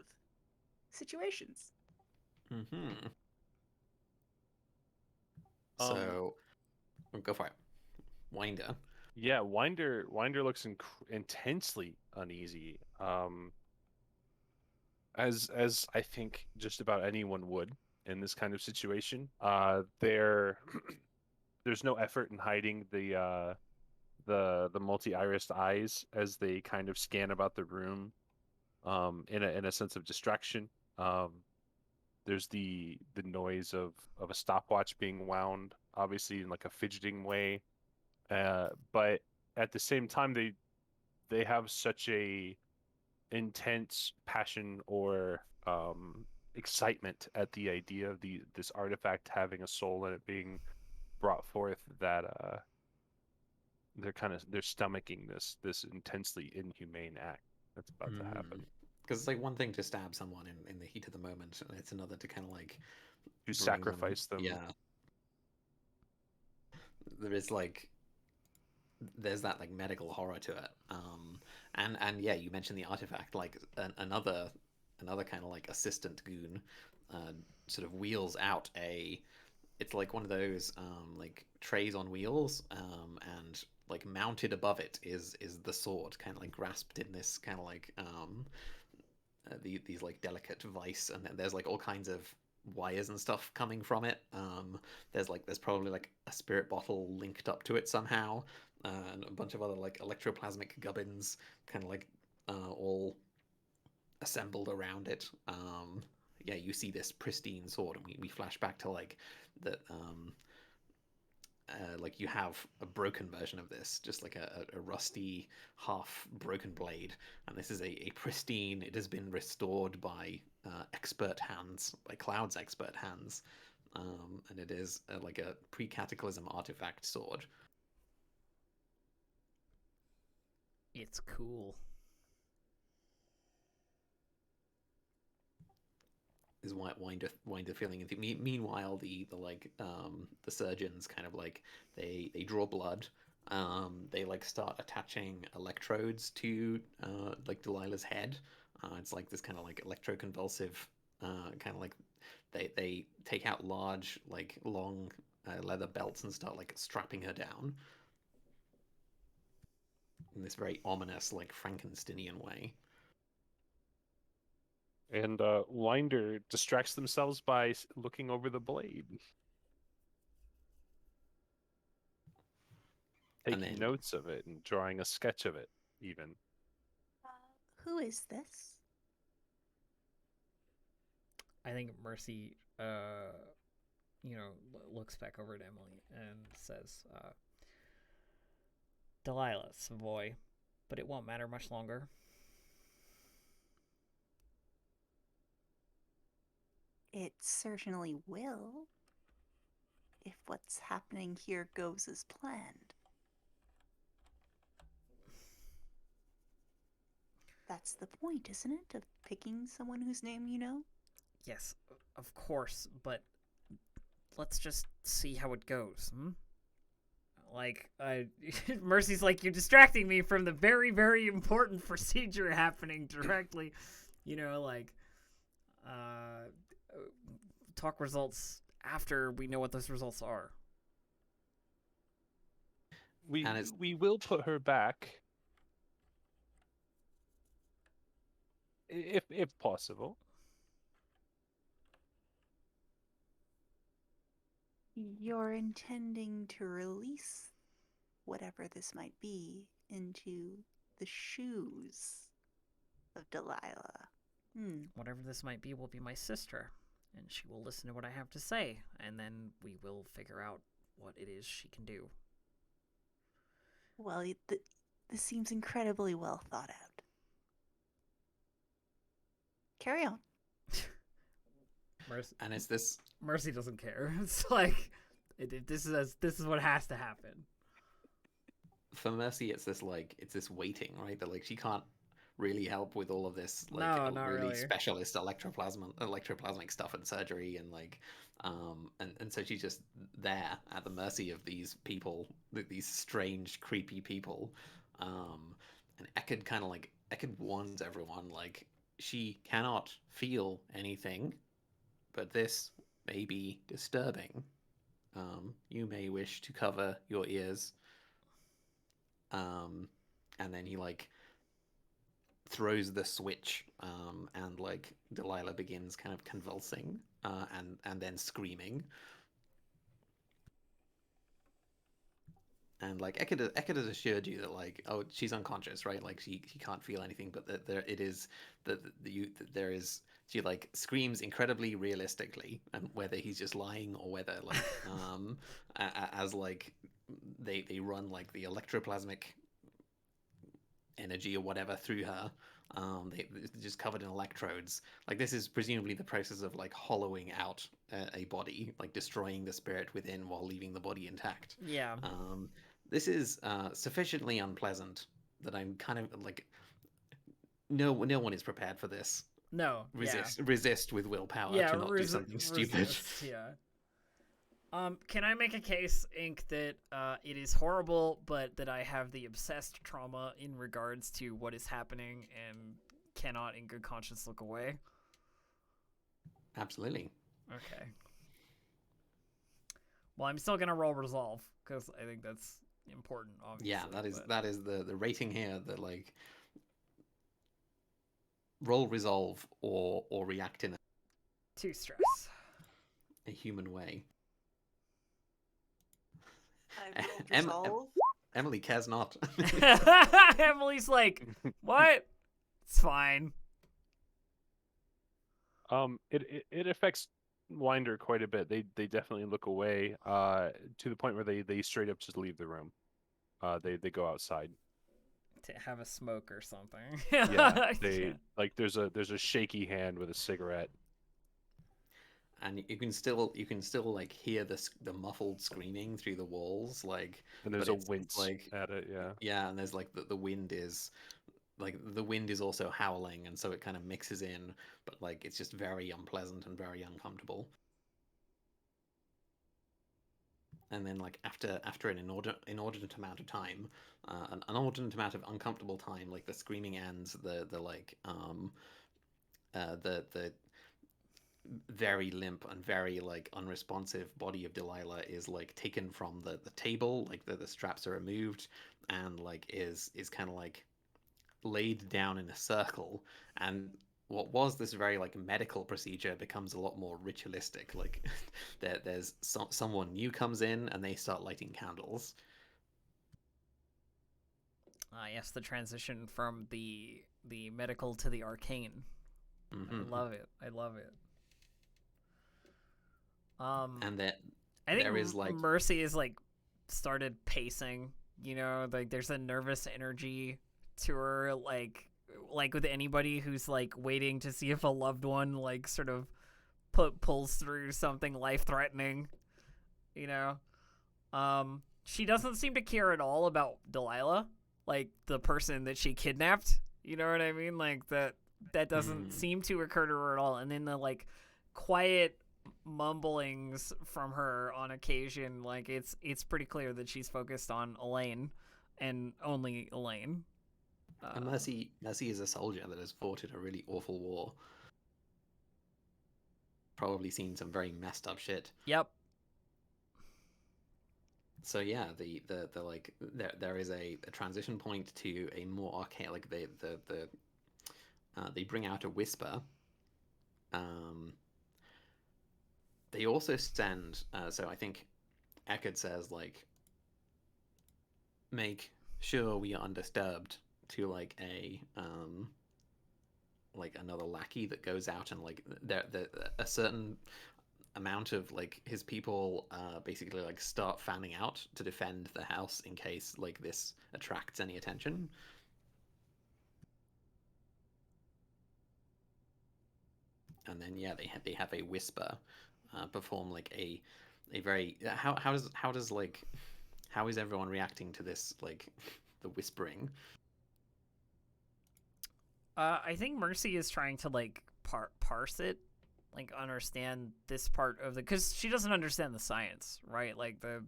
situations. Mm-hmm. So, go for it. Winder. Yeah, Winder looks intensely uneasy. As I think just about anyone would in this kind of situation. There's no effort in hiding the multi-irised eyes as they kind of scan about the room, in a sense of distraction. There's the noise of a stopwatch being wound, obviously in like a fidgeting way. But at the same time, they have such a intense passion or excitement at the idea of this artifact having a soul and it being brought forth that they're stomaching this intensely inhumane act that's about to happen. Because it's like one thing to stab someone in the heat of the moment, and it's another to kind of like To sacrifice them. Yeah. There is like there's that like medical horror to it. And yeah, you mentioned the artifact, like another kind of like assistant goon sort of wheels out it's like one of those like trays on wheels, and like mounted above it is the sword, kind of like grasped in this kind of like these like delicate vice, and then there's like all kinds of wires and stuff coming from it. There's probably like a spirit bottle linked up to it somehow, and a bunch of other like electroplasmic gubbins kind of like all assembled around it. Yeah, you see this pristine sword, and we flash back to like that. Like you have a broken version of this, just like a rusty, half broken blade, and this is a pristine. It has been restored by expert hands, by Cloud's expert hands, and it is like a pre-cataclysm artifact sword. It's cool. Is Winder feeling anything? Meanwhile, the like the surgeons kind of like they draw blood. They like start attaching electrodes to like Delilah's head. It's like this kind of like electroconvulsive kind of like they take out large like long leather belts and start like strapping her down in this very ominous like Frankensteinian way. And Winder distracts themselves by looking over the blade, taking notes of it and drawing a sketch of it, even. Who is this? I think Mercy, looks back over at Emily and says, Delilah, Savoy, but it won't matter much longer. It certainly will, if what's happening here goes as planned. That's the point, isn't it? Of picking someone whose name you know? Yes, of course, but let's just see how it goes, Like, Mercy's like, you're distracting me from the very, very important procedure happening directly. Talk results after we know what those results are. We will put her back if possible. You're intending to release whatever this might be into the shoes of Delilah. Whatever this might be will be my sister, and she will listen to what I have to say, and then we will figure out what it is she can do. Well, this seems incredibly well thought out. Carry on. Mercy, and it's this. Mercy doesn't care. It's like this is what has to happen. For Mercy, it's this waiting, right? That like she can't really help with all of this like really specialist electroplasmic stuff and surgery and like and so she's just there at the mercy of these people, these strange, creepy people. And Eckerd warns everyone like she cannot feel anything, but this may be disturbing. You may wish to cover your ears. And then he like throws the switch, and like Delilah begins kind of convulsing, and then screaming. And like Eckerd has assured you that like, oh, she's unconscious, right? Like she can't feel anything, but that there it is that there is, she like screams incredibly realistically, and whether he's just lying or whether like as like they run like the electroplasmic energy or whatever through her, they're just covered in electrodes. Like this is presumably the process of like hollowing out a body, like destroying the spirit within while leaving the body intact. Yeah. This is sufficiently unpleasant that I'm kind of like, no one is prepared for this. No. Resist with willpower to not do something stupid. Resist, yeah. Can I make a case, Ink, that it is horrible, but that I have the obsessed trauma in regards to what is happening and cannot in good conscience look away? Absolutely. Okay. Well, I'm still gonna roll resolve because I think that's important. Obviously. Yeah, that is the rating here. That like roll resolve or react in 2 stress. a human way. I rolled resolve. Emily cares not. Emily's like, what? It's fine. It affects Winder quite a bit. They definitely look away, to the point where they straight up just leave the room. They go outside to have a smoke or something. Yeah, like there's a shaky hand with a cigarette. And you can still like hear the muffled screaming through the walls, like. And there's a wince like at it, yeah. Yeah, and there's like the wind is. Like the wind is also howling, and so it kind of mixes in, but like it's just very unpleasant and very uncomfortable. And then like after an inordinate amount of time, an inordinate amount of uncomfortable time, like the screaming ends, the very limp and very like unresponsive body of Delilah is like taken from the table, like the straps are removed, and like is kind of like laid down in a circle, and what was this very like medical procedure becomes a lot more ritualistic. Like there's someone new comes in and they start lighting candles. Yes, the transition from the medical to the arcane. Mm-hmm. I love it. And that I think there is like Mercy is like started pacing. You know, like there's a nervous energy to her, like with anybody who's like waiting to see if a loved one like sort of pulls through something life-threatening, you know. She doesn't seem to care at all about Delilah, like the person that she kidnapped, you know what I mean? Like that doesn't seem to occur to her at all. And then the like quiet mumblings from her on occasion, like it's pretty clear that she's focused on Elaine and only Elaine. And Mercy is a soldier that has fought in a really awful war. Probably seen some very messed up shit. Yep. So yeah, the like there is a transition point to a more arcane, like they bring out a whisper. They also send so I think Eckerd says like, make sure we are undisturbed, to like another lackey that goes out, and like a certain amount of like his people basically like start fanning out to defend the house in case like this attracts any attention. And then yeah, they have a whisper perform like a very how is everyone reacting to this, like the whispering? I think Mercy is trying to like parse it, like understand this part of because she doesn't understand the science, right? Like the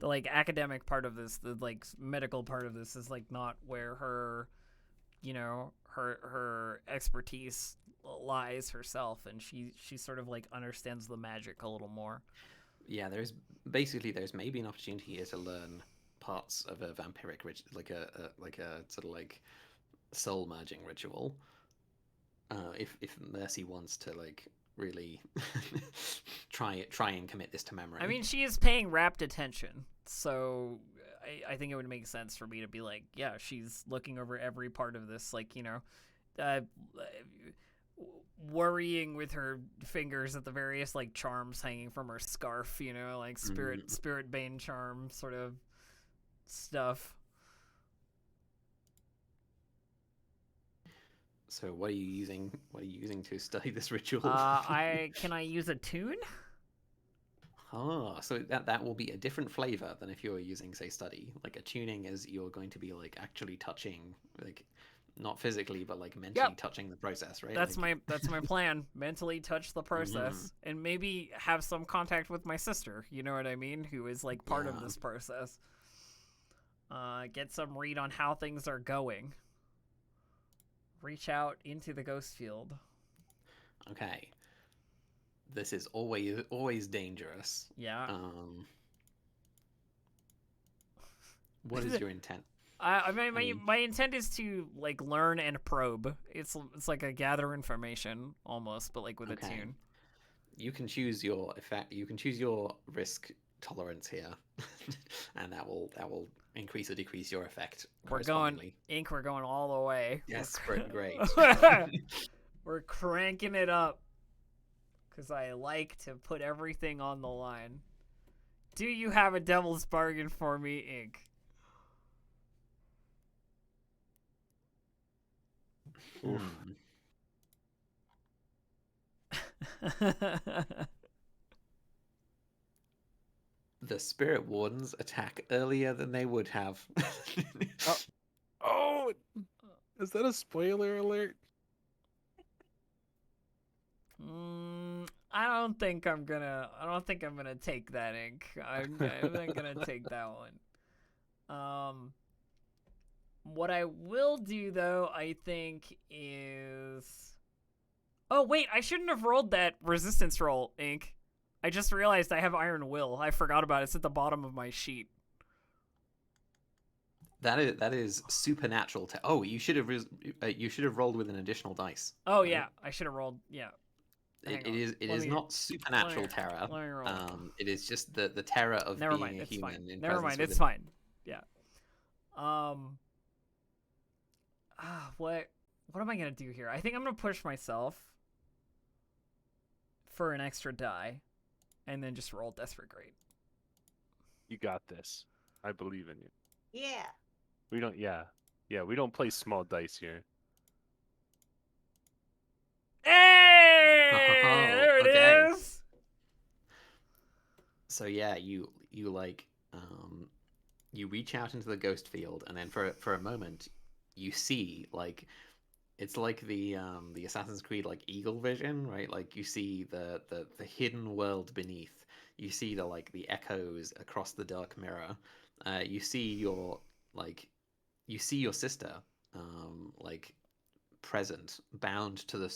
like academic part of this, the like medical part of this is like not where her her expertise lies herself, and she sort of like understands the magic a little more. Yeah, there's maybe an opportunity here to learn parts of a vampiric like a sort of like soul merging ritual. If Mercy wants to like really try and commit this to memory. I mean, she is paying rapt attention, so I think it would make sense for me to be like, yeah, she's looking over every part of this, like, worrying with her fingers at the various like charms hanging from her scarf, like spirit bane charm sort of stuff. So what are you using? What are you using to study this ritual? Can I use a tune? Oh, so that will be a different flavor than if you were using, say, study. Like a tuning is you're going to be like actually touching, like not physically, but like mentally touching the process, right? That's like... that's my plan. Mentally touch the process and maybe have some contact with my sister. You know what I mean? Who is like part of this process. Get some read on how things are going. Reach out into the ghost field. Okay. This is always dangerous. Yeah. What is your intent? My intent is to like learn and probe. It's like a gather information almost, but like with a tune. You can choose your effect. You can choose your risk tolerance here, and that will increase or decrease your effect. We're going all the way. Yes, great. We're cranking it up because I like to put everything on the line. Do you have a devil's bargain for me, Ink? The spirit wardens attack earlier than they would have. Oh, is that a spoiler alert? I don't think I'm gonna take that, Ink. I'm not gonna take that one. What I will do though, I think, is... Oh wait, I shouldn't have rolled that resistance roll, Ink. I just realized I have Iron Will. I forgot about it. It's at the bottom of my sheet. That is supernatural. Oh, you should have rolled with an additional dice. Oh right? Yeah, I should have rolled. Yeah. It is not supernatural terror. Let me roll. It is just the terror of being a human. Fine. Never mind, it's fine. Yeah. What am I gonna do here? I think I'm gonna push myself for an extra die, and then just roll Desperate Great. You got this. I believe in you. Yeah. We don't play small dice here. Hey! There it is! So yeah, you like you reach out into the ghost field, and then for a moment you see like it's like the Assassin's Creed like eagle vision, right? Like you see the hidden world beneath. You see the echoes across the dark mirror. You see your sister like present, bound to the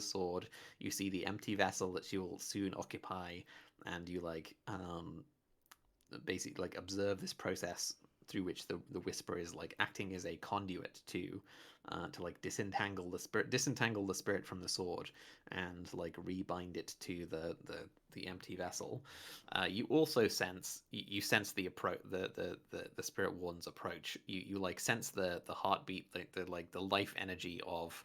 sword. You see the empty vessel that she will soon occupy, and you basically like observe this process through which the whisper is like acting as a conduit to like disentangle the spirit from the sword and like rebind it to the empty vessel. You also sense the spirit warden's approach. You like sense the heartbeat, the life energy of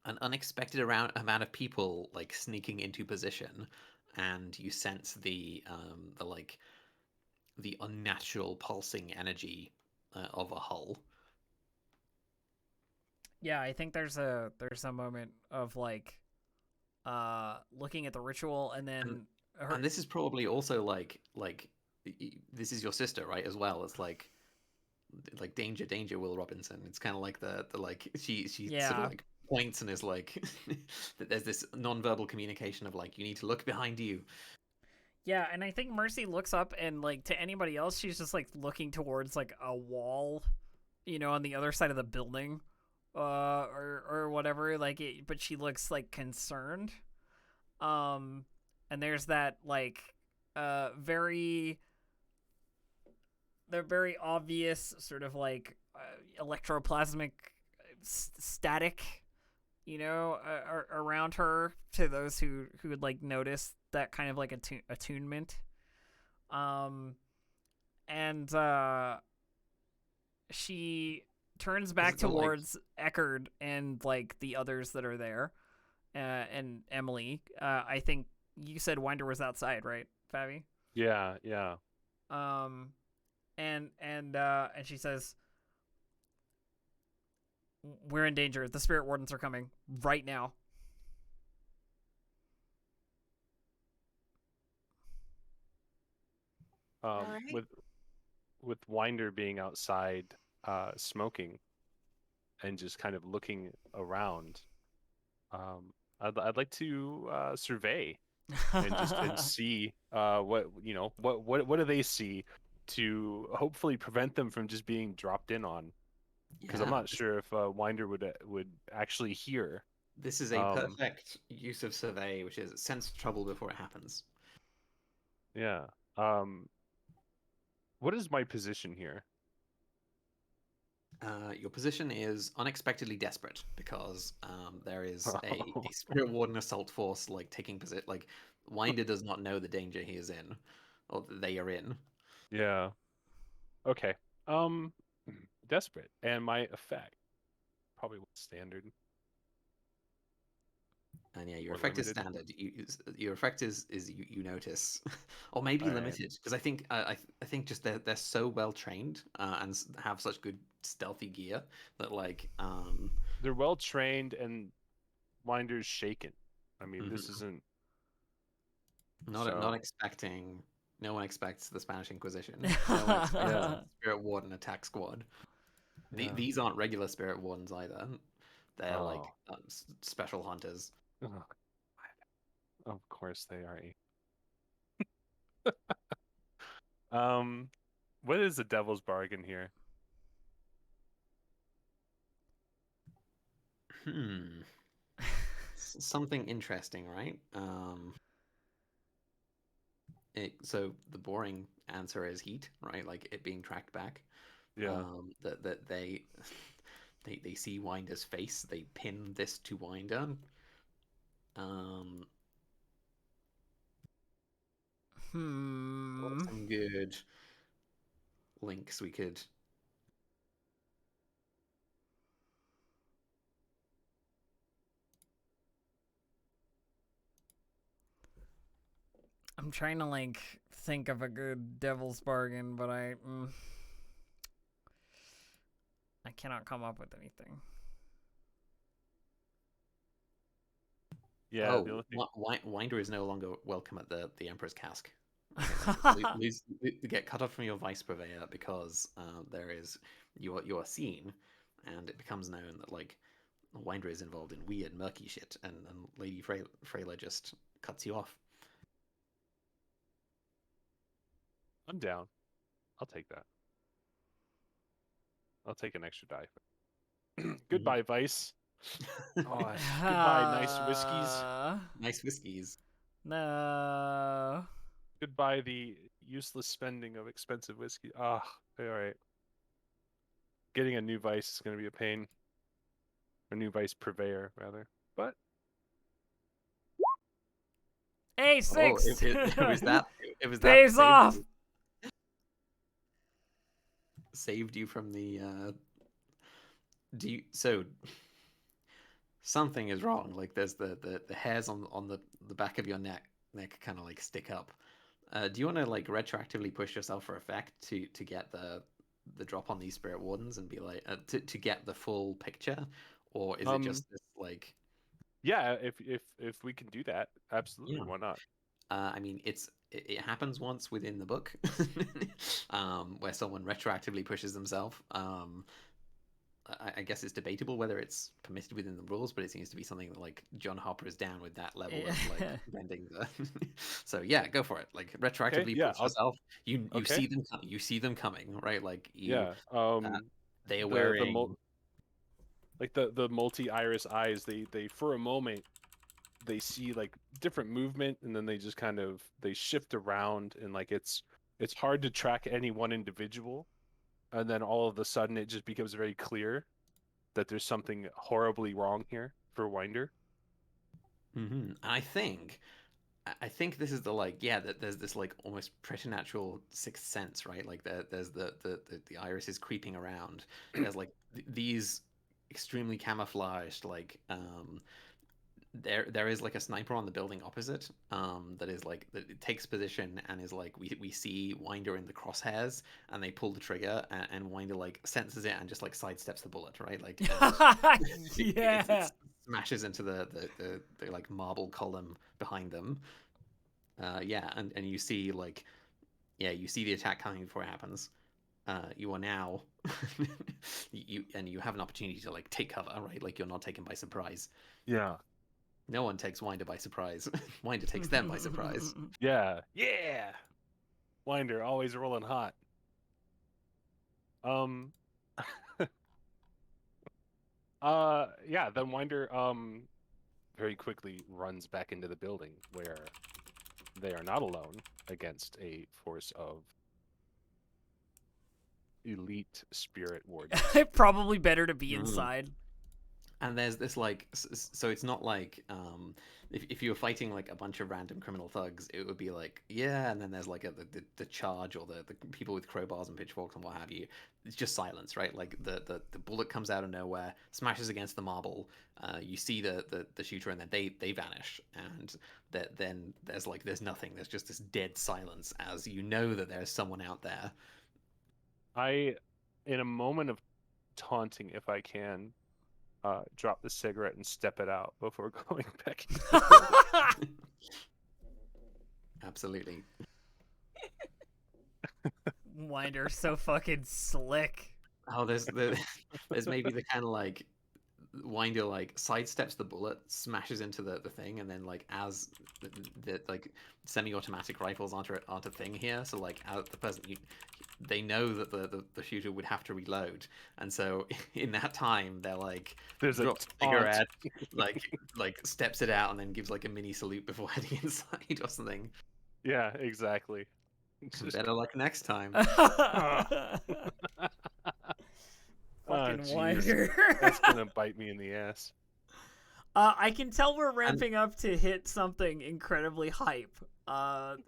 an unexpected amount of people like sneaking into position, and you sense the unnatural pulsing energy of a hull. Yeah, I think there's a moment of like looking at the ritual, and then and this is probably also like this is your sister, right, as well. It's like danger, Will Robinson. It's kind of like the she sort of like points and is like that there's this non-verbal communication of like you need to look behind you. Yeah, and I think Mercy looks up, and like to anybody else, she's just like looking towards like a wall, on the other side of the building, or whatever. Like, but she looks like concerned. And there's that like very obvious sort of like electroplasmic static, around her, to those who would like notice that kind of like attunement. And she turns back towards Eckerd and like the others that are there, and Emily. I think you said Winder was outside, right, Fabi? Yeah. And she says, "We're in danger. The spirit wardens are coming right now." Alright. With Winder being outside, smoking, and just kind of looking around, I'd like to survey and see what do they see to hopefully prevent them from just being dropped in on. Because I'm not sure if Winder would actually hear. This is a perfect use of survey, which is sense trouble before it happens. Yeah. What is my position here? Your position is unexpectedly desperate because there is a spirit warden assault force like taking position. Like Winder does not know the danger he is in, or that they are in. Yeah. Okay. Desperate, and my effect probably standard. And yeah, your Or effect is limited. standard. Your effect is you notice, or maybe All right. limited, because I think just they're so well trained and have such good stealthy gear that like They're well trained, and Winder's shaken. I mean, this isn't not expecting. No one expects the Spanish Inquisition. No one expects the Spirit Warden attack squad. Yeah. These aren't regular Spirit Wardens either. They're like Oh. special hunters. Oh, of course they are. What is the devil's bargain here? Something interesting, right? So the boring answer is heat, right? Like it being tracked back. Yeah. That they they see Winder's face. They pin this to Winder. What are some good links we could? I'm trying to like think of a good devil's bargain, but I cannot come up with anything. Yeah. The only thing... Winder is no longer welcome at the Emperor's Cask. You get cut off from your vice purveyor because you are seen, and it becomes known that like Winder is involved in weird murky shit, and Lady Freyla just cuts you off. I'm down. I'll take that. I'll take an extra die. Goodbye, Vice. Oh, goodbye, nice whiskeys. Nice whiskeys. No. Goodbye, the useless spending of expensive whiskey. Ah, all right. Getting a new Vice is going to be a pain. A new Vice purveyor, rather. But hey, six. Oh, it was that. It was that. Pays off. Saved you from the. So something is wrong. Like there's the hairs on the back of your neck kind of like stick up. Do you want to like retroactively push yourself for effect to get the drop on these spirit wardens and be like to get the full picture, or is it just this like? Yeah, if we can do that, absolutely. Yeah. Why not? I mean, it happens once within the book, where someone retroactively pushes themselves. I guess it's debatable whether it's permitted within the rules, but it seems to be something that like John Harper is down with that level of like bending the. So yeah, go for it. Like retroactively push yourself. You see them coming, right? Like you. Yeah. They are wearing the multi-iris eyes. They for a moment they see like different movement, and then they just kind of they shift around, and like it's hard to track any one individual, and then all of a sudden it just becomes very clear that there's something horribly wrong here for Winder. And I think this is the that there's this like almost preternatural sixth sense, right? Like there's the iris is creeping around. There's like these extremely camouflaged there is like a sniper on the building opposite that is like that it takes position and is like we see Winder in the crosshairs, and they pull the trigger, and Winder like senses it and just like sidesteps the bullet, right? Like it smashes into the like marble column behind them. And you see you see the attack coming before it happens. You are now you have an opportunity to like take cover, right? Like you're not taken by surprise. Yeah. No one takes Winder by surprise. Winder takes them by surprise. Yeah. Winder always rolling hot. Then Winder very quickly runs back into the building where they are not alone against a force of elite spirit wardens. Probably better to be inside. And there's this like, so it's not like if you were fighting like a bunch of random criminal thugs, it would be like, and then there's like the charge or the people with crowbars and pitchforks and what have you. It's just silence, right? Like the bullet comes out of nowhere, smashes against the marble. You see the shooter, and then they vanish, and then there's nothing. There's just this dead silence as you know that there's someone out there. In a moment of taunting, if I can, drop the cigarette and step it out before going back into the building. Absolutely. Winder so fucking slick. Oh, there's maybe the kind of like Winder like sidesteps the bullet, smashes into the thing, and then like as the like semi-automatic rifles aren't a thing here, so like as the person they know that the shooter would have to reload, and so in that time they're like there's drops a cigarette, like steps it out, and then gives like a mini salute before heading inside or something. Yeah, exactly. Better luck next time. Fucking Winder. That's gonna bite me in the ass. I can tell we're ramping up to hit something incredibly hype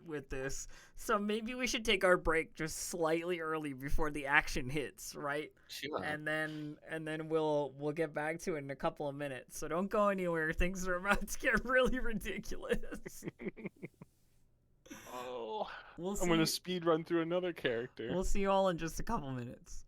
with this, so maybe we should take our break just slightly early before the action hits, right? Sure. And then we'll get back to it in a couple of minutes. So don't go anywhere. Things are about to get really ridiculous. Oh, I'm gonna speed run through another character. We'll see you all in just a couple minutes.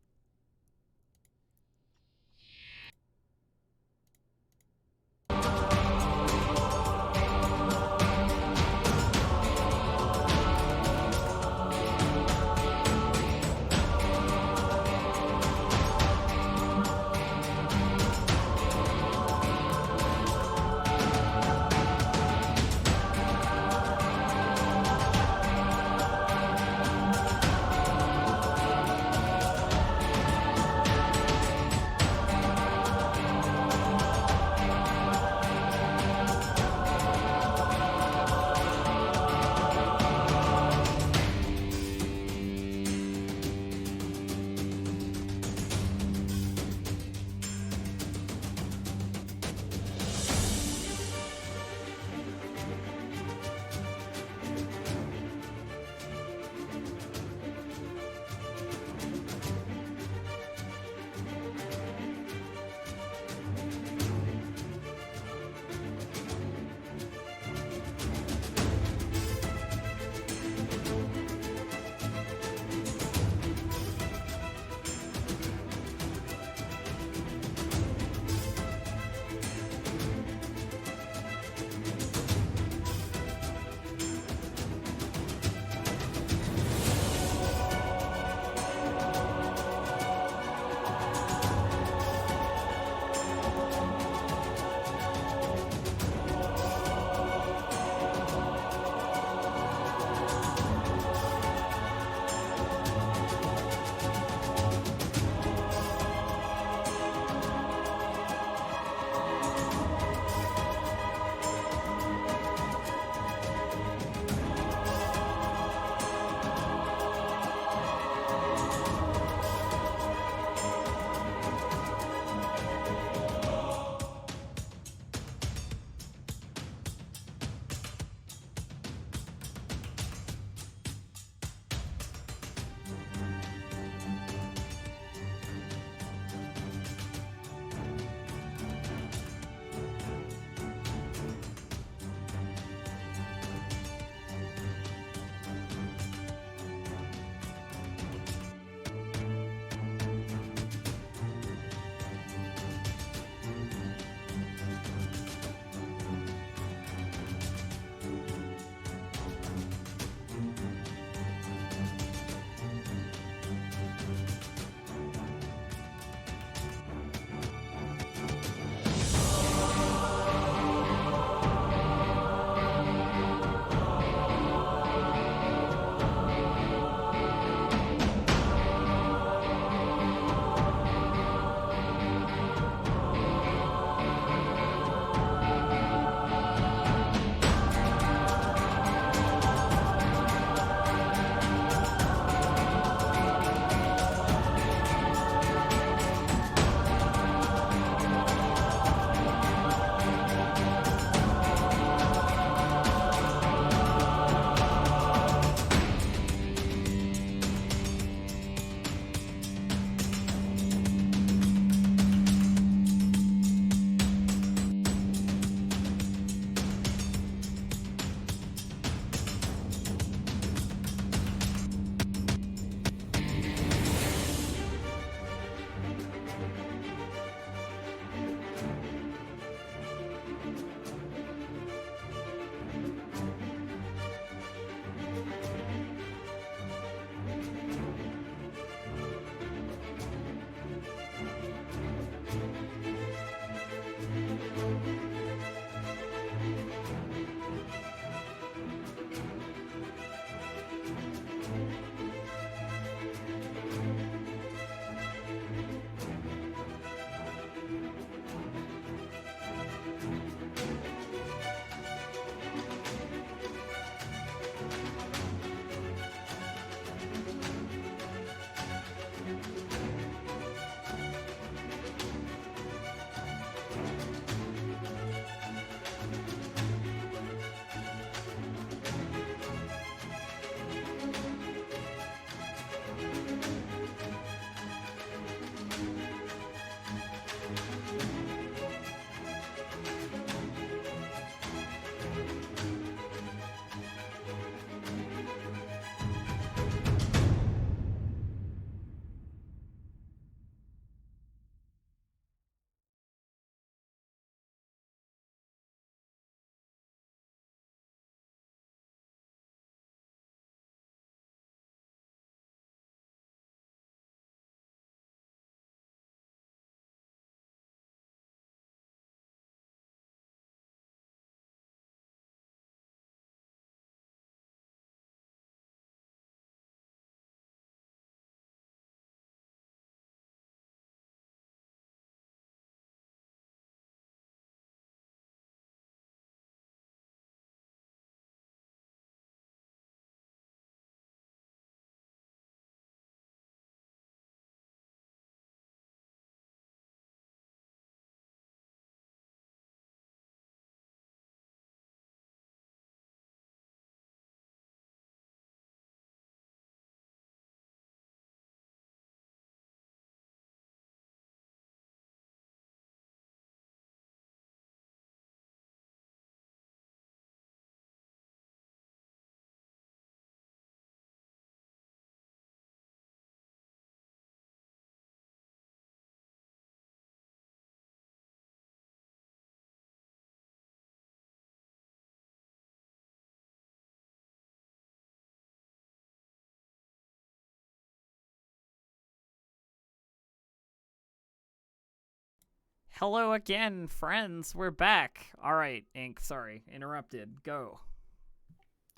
Hello again, friends. We're back. All right, Ink. Sorry, interrupted. Go.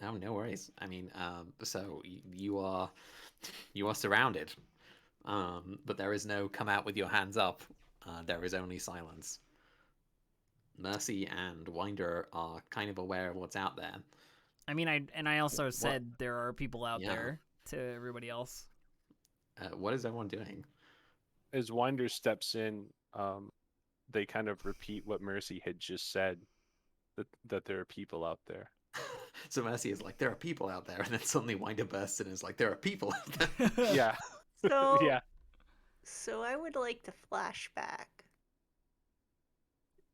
Oh, no worries. I mean, so you are surrounded, but there is no come out with your hands up. There is only silence. Mercy and Winder are kind of aware of what's out there. I mean, I also said there are people out there to everybody else. What is everyone doing? As Winder steps in, they kind of repeat what Mercy had just said, that there are people out there. So Mercy is like, there are people out there, and then suddenly Winder bursts in and is like, there are people out there. Yeah. So Yeah. So I would like to flash back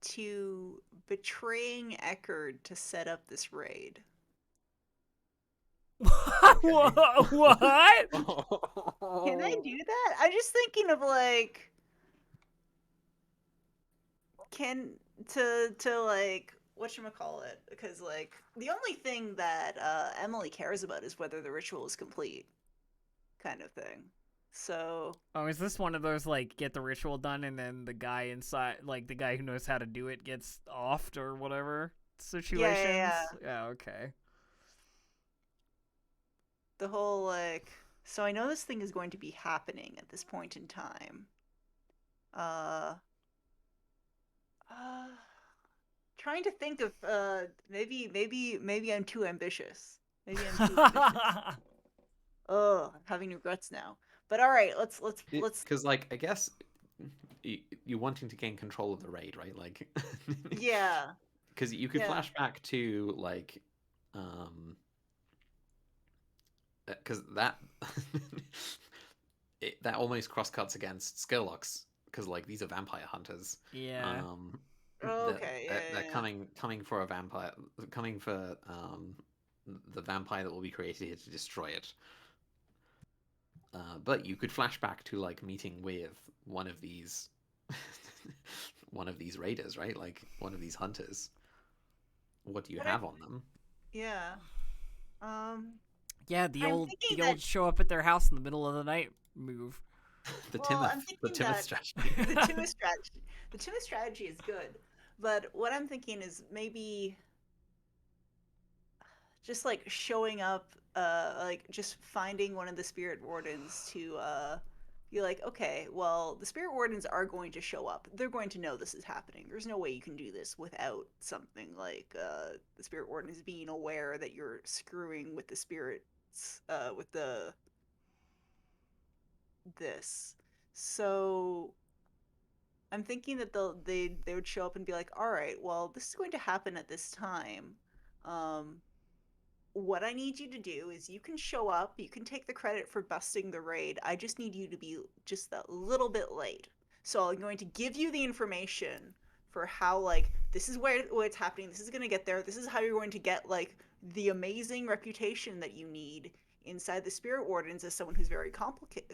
to betraying Eckerd to set up this raid. What? Can I do that? I'm just thinking of like like whatchamacallit, because like the only thing that Emily cares about is whether the ritual is complete kind of thing. So Oh, is this one of those like get the ritual done and then the guy inside, like the guy who knows how to do it, gets offed or whatever situations? Yeah, okay. the whole like, so I know this thing is going to be happening at this point in time. Trying to think of maybe I'm too ambitious. Maybe I'm too ambitious. Oh, I'm having regrets now. But all right, let's Because like I guess you're wanting to gain control of the raid, right? Like yeah. Because you could flash back to like because that that almost cross-cuts against Skirlocks, because like these are vampire hunters. Yeah. Okay. They're coming for a vampire, coming for the vampire that will be created here to destroy it. But you could flash back to like meeting with one of these one of these raiders, right? Like one of these hunters. What do you have on them? Yeah. Yeah, the old show up at their house in the middle of the night move. The Timoth strategy. The Timoth strategy is good, but what I'm thinking is maybe just like showing up, like just finding one of the spirit wardens to be like, okay, well, the spirit wardens are going to show up. They're going to know this is happening. There's no way you can do this without something like the spirit wardens being aware that you're screwing with the spirits, with this. So I'm thinking that they would show up and be like, all right, well, this is going to happen at this time. What I need you to do is you can show up, you can take the credit for busting the raid. I just need you to be just a little bit late. So I'm going to give you the information for how, like, this is where it's happening, this is going to get there, this is how you're going to get, like, the amazing reputation that you need inside the Spirit Wardens as someone who's very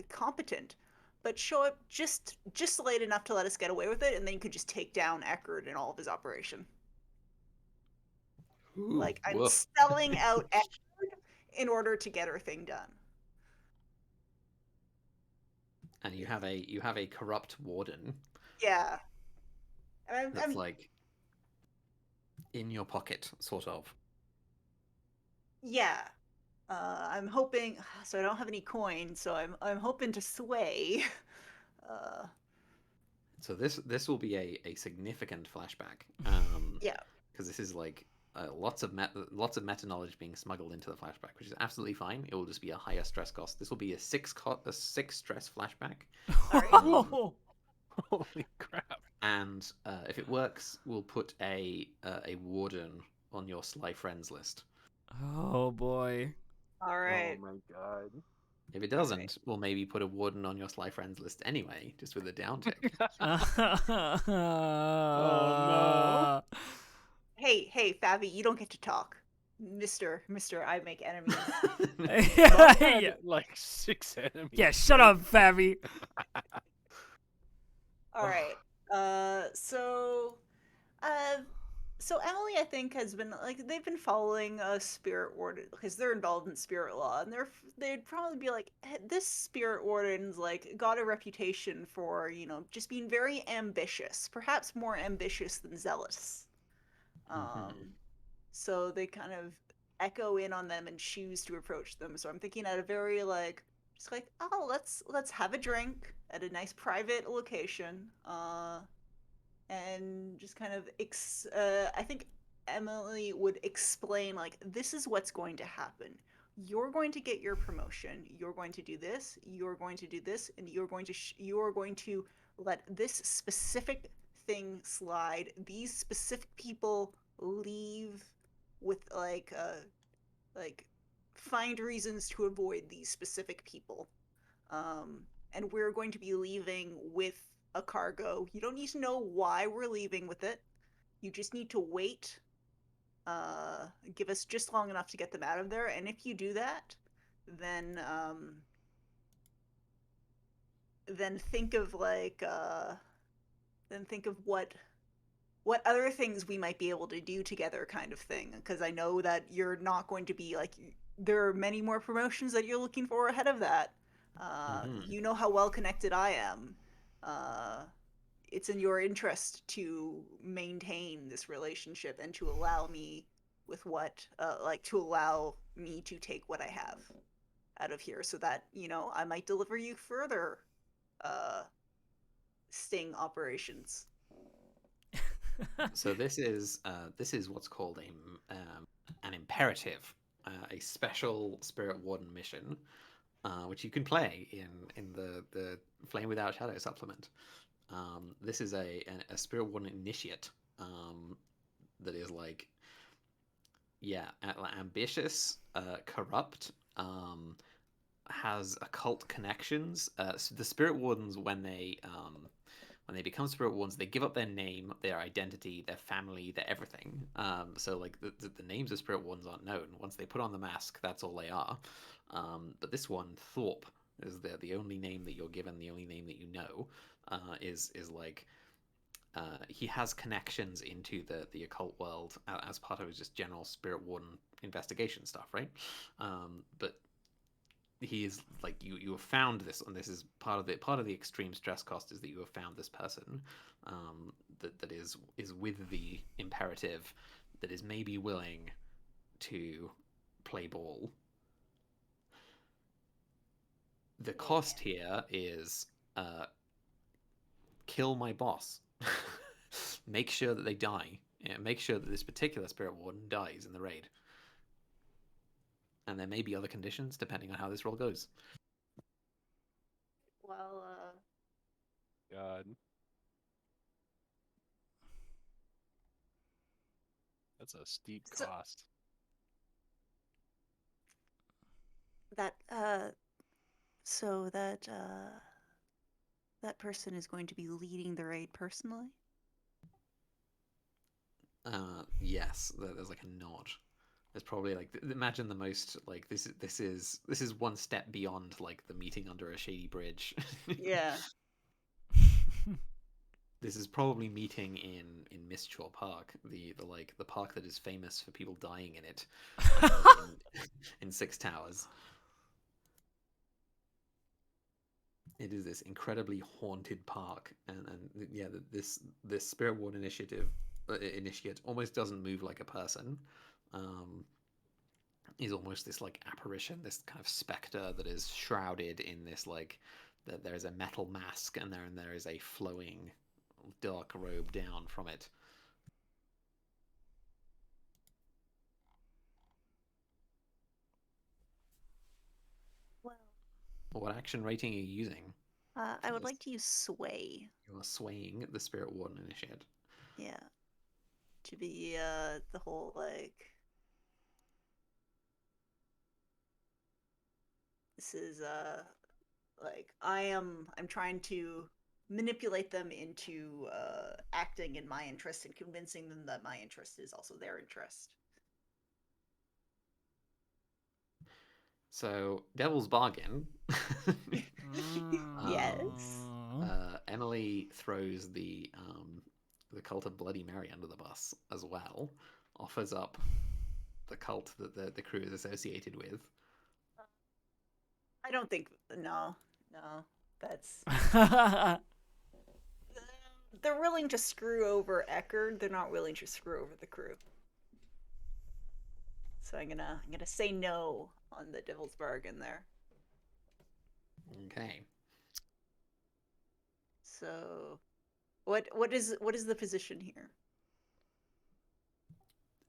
competent. But show up just late enough to let us get away with it, and then you could just take down Eckerd and all of his operation. Ooh, like I'm woof. selling out Eckerd in order to get her thing done. And you have a corrupt warden. Yeah. That's like in your pocket, sort of. Yeah. I'm hoping. So I don't have any coin, so I'm hoping to sway. So this will be a significant flashback. Yeah. Because this is like lots of meta knowledge being smuggled into the flashback, which is absolutely fine. It will just be a higher stress cost. This will be a 6 stress flashback. All right. Holy crap! And if it works, we'll put a warden on your Sly Friends list. Oh boy. All right. Oh my god. If it doesn't, we'll maybe put a warden on your Sly Friends list anyway, just with a downtick. Oh no. Hey, Fabi, you don't get to talk. Mister, I make enemies. Yeah. Like 6 enemies. Yeah, shut up, Fabi. All right. So So Emily, I think, has been like they've been following a spirit warden because they're involved in spirit law, and they'd probably be like, this spirit warden's like got a reputation for just being very ambitious, perhaps more ambitious than zealous. Um, so they kind of echo in on them and choose to approach them. So I'm thinking at a very like just like, oh, let's have a drink at a nice private location. And just kind of I think Emily would explain like this is what's going to happen. You're going to get your promotion. You're going to do this. You're going to do this, and you're going to let this specific thing slide. These specific people leave with like find reasons to avoid these specific people. And we're going to be leaving with a cargo. You don't need to know why we're leaving with it. You just need to wait. Give us just long enough to get them out of there. And if you do that, then then think of then think of what other things we might be able to do together, kind of thing. Because I know that you're not going to be like there are many more promotions that you're looking for ahead of that. You know how well connected I am. Uh, it's in your interest to maintain this relationship and to allow me with to allow me to take what I have out of here so that, I might deliver you further uh, sting operations. So this is what's called an imperative, a special spirit warden mission, which you can play in the Flame Without Shadow supplement. This is a spirit warden initiate that is like, yeah, ambitious, corrupt, has occult connections. So the spirit wardens, when they become spirit wardens, they give up their name, their identity, their family, their everything. So like the names of spirit wardens aren't known. Once they put on the mask, that's all they are. But this one, Thorpe, is the only name that you're given, the only name that you know, is like he has connections into the occult world as part of his just general spirit warden investigation stuff, right? But he is like you have found this, and this is part of the extreme stress cost is that you have found this person that is with the imperative, that is maybe willing to play ball. The cost here is kill my boss. Make sure that they die. Yeah, make sure that this particular spirit warden dies in the raid. And there may be other conditions depending on how this roll goes. Well, God. That's a steep cost. So that person is going to be leading the raid personally? Yes, there's like a nod. There's probably like, imagine the most like this is one step beyond like the meeting under a shady bridge. Yeah. This is probably meeting in Mistshore Park, the park that is famous for people dying in it, in Six Towers. It is this incredibly haunted park, and yeah, this Spirit Ward initiate almost doesn't move like a person. Is almost this like apparition, this kind of specter that is shrouded in this like that there is a metal mask, and there is a flowing dark robe down from it. Well, what action rating are you using? I would like to use sway. You are swaying the Spirit Warden initiate. Yeah. To be the whole like this is like I'm trying to manipulate them into acting in my interest and convincing them that my interest is also their interest. So, Devil's Bargain. Yes. Emily throws the the cult of Bloody Mary under the bus as well, offers up the cult that the crew is associated with. I don't think. No. That's. They're willing to screw over Eckerd. They're not willing to screw over the crew. So I'm gonna say no on the devil's bargain there. Okay. So, what is the position here?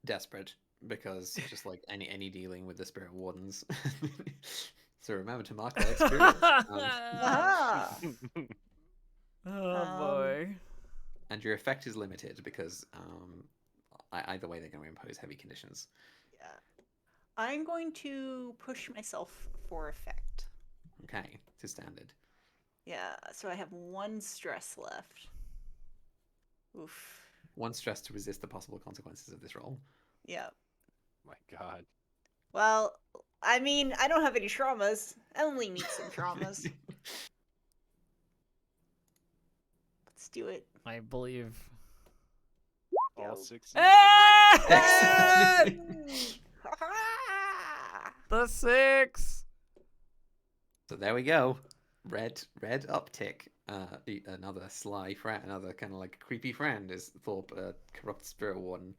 Desperate, because just like any dealing with the spirit wardens. So remember to mark that experience. Oh boy. And your effect is limited because either way they're going to impose heavy conditions. Yeah. I'm going to push myself for effect. Okay, to standard. Yeah, so I have 1 stress left. Oof. 1 stress to resist the possible consequences of this roll. Yeah. My God. Well, I mean, I don't have any traumas. Emily needs some traumas. Let's do it. I believe. All Go. 6. The 6. So there we go. Red uptick. Another sly friend, another kind of like creepy friend is Thorpe, corrupt spirit warden.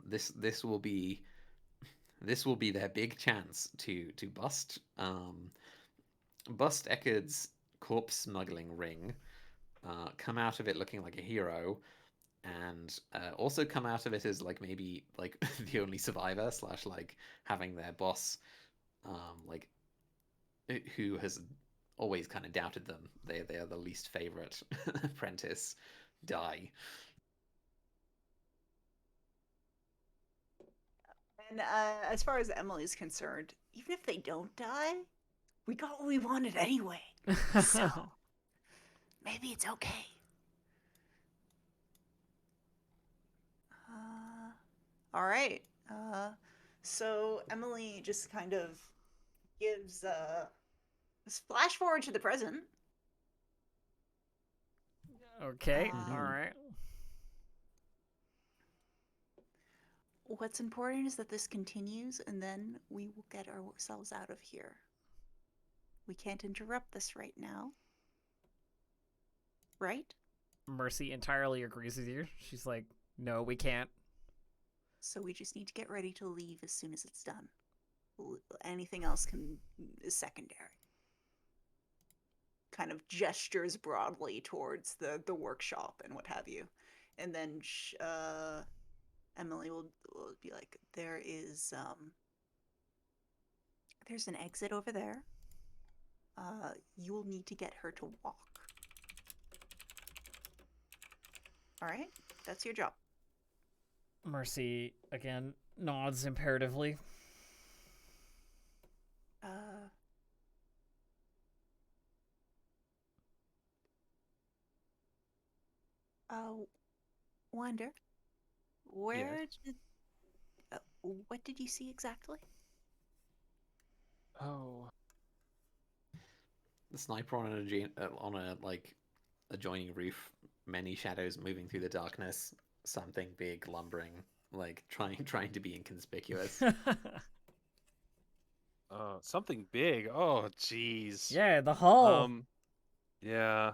This will be their big chance to bust Eckerd's corpse smuggling ring, come out of it looking like a hero, and also come out of it as like maybe like the only survivor / like having their boss like who has always kind of doubted them. They are the least favorite apprentice die. And as far as Emily's concerned, even if they don't die, we got what we wanted anyway. So maybe it's okay. All right. So Emily just kind of gives flash forward to the present. Okay. Mhm. All right. What's important is that this continues, and then we will get ourselves out of here. We can't interrupt this right now. Right? Mercy entirely agrees with you. She's like, no, we can't. So we just need to get ready to leave as soon as it's done. Anything else is secondary. Kind of gestures broadly towards the workshop and what have you. And then Emily will be like, there's an exit over there. You'll need to get her to walk. All right? That's your job. Mercy, again, nods imperatively. Wonder, where Yes. did... what did you see exactly? Oh. The sniper on a like adjoining roof, many shadows moving through the darkness, something big lumbering, like trying to be inconspicuous. Something big. Oh, jeez. Yeah, the hull. Yeah.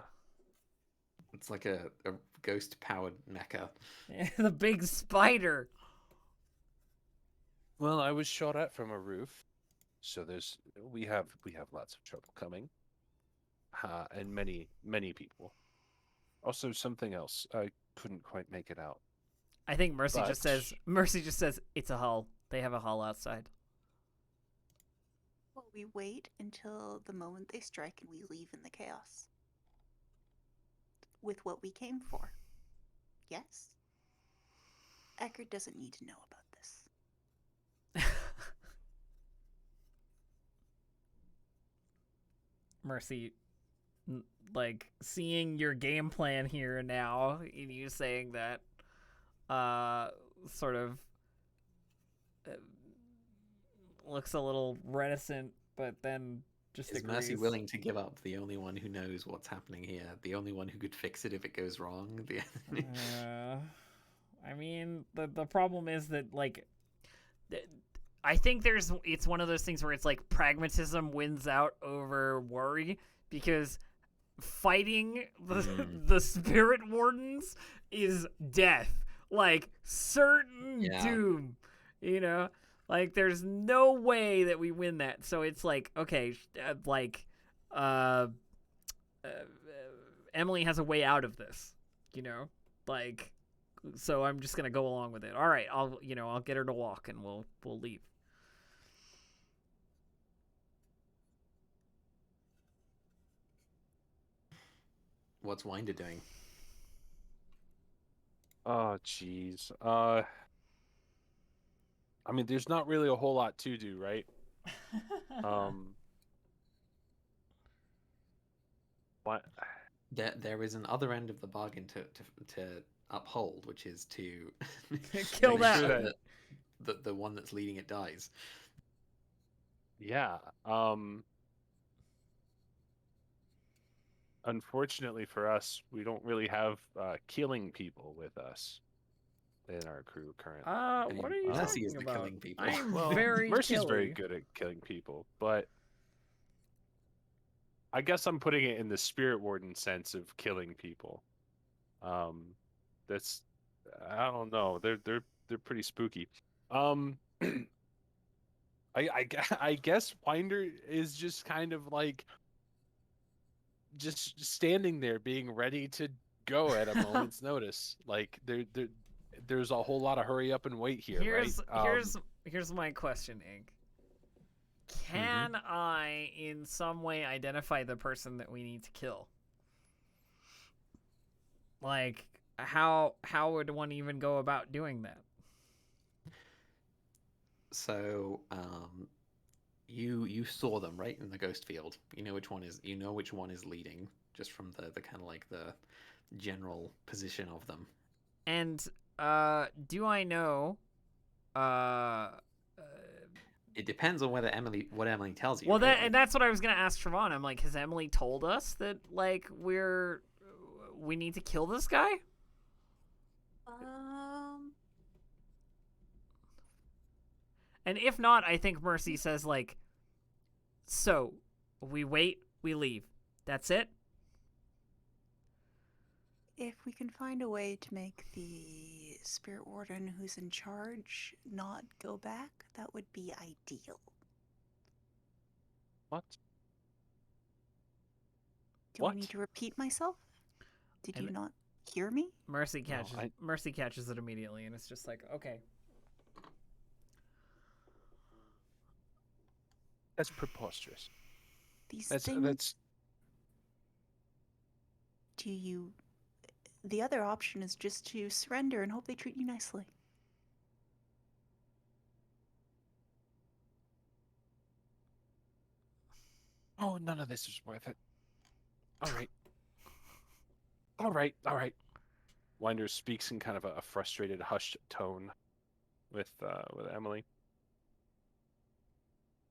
It's like a ghost powered mecha. The big spider. Well, I was shot at from a roof, so we have lots of trouble coming, and many people. Also, something else. I couldn't quite make it out. I think Mercy But- just says it's a hull. They have a hull outside. Well, we wait until the moment they strike and we leave in the chaos. With what we came for. Yes? Eckerd doesn't need to know about this. Mercy, like, seeing your game plan here now, and you saying that, sort of looks a little reticent, but then just Is agrees. Mercy willing to give up the only one who knows what's happening here? The only one who could fix it if it goes wrong? I mean, the problem is that, like, I think it's one of those things where it's like pragmatism wins out over worry, because fighting the spirit wardens is death, like certain doom, you know? Like, there's no way that we win that. So it's like, okay, Emily has a way out of this, you know? Like, so I'm just gonna go along with it. All right, I'll get her to walk and we'll leave. What's Winder doing? Oh, jeez. I mean, there's not really a whole lot to do, right? What? There is an other end of the bargain to uphold, which is to kill make sure that. that the one that's leading it dies. Yeah. Unfortunately for us, we don't really have killing people with us in our crew currently. What are you Mercy talking is the about? killing people. I'm Well, very Mercy's very killy. good at killing people, but I guess I'm putting it in the spirit warden sense of killing people. That's, I don't know. They're pretty spooky. I guess Winder is just kind of like just standing there, being ready to go at a moment's notice. Like there's a whole lot of hurry up and wait here, right? Here's my question, Ink. Can I, in some way, identify the person that we need to kill? Like, how would one even go about doing that? So, you saw them right in the ghost field. You know which one is leading, just from the kind of like the general position of them. And do I know? It depends on what Emily tells you. Well, right? and that's what I was gonna ask Siobhan. I'm like, has Emily told us that, like, we need to kill this guy? And if not, I think Mercy says, like, so we wait, we leave. That's it? If we can find a way to make the spirit warden who's in charge not go back, that would be ideal. What? Do I need to repeat myself? Did you not hear me? Mercy catches it immediately, and it's just like, okay. That's preposterous. These things. That's. The other option is just to surrender and hope they treat you nicely. Oh, none of this is worth it. All right. Winder speaks in kind of a frustrated, hushed tone with Emily,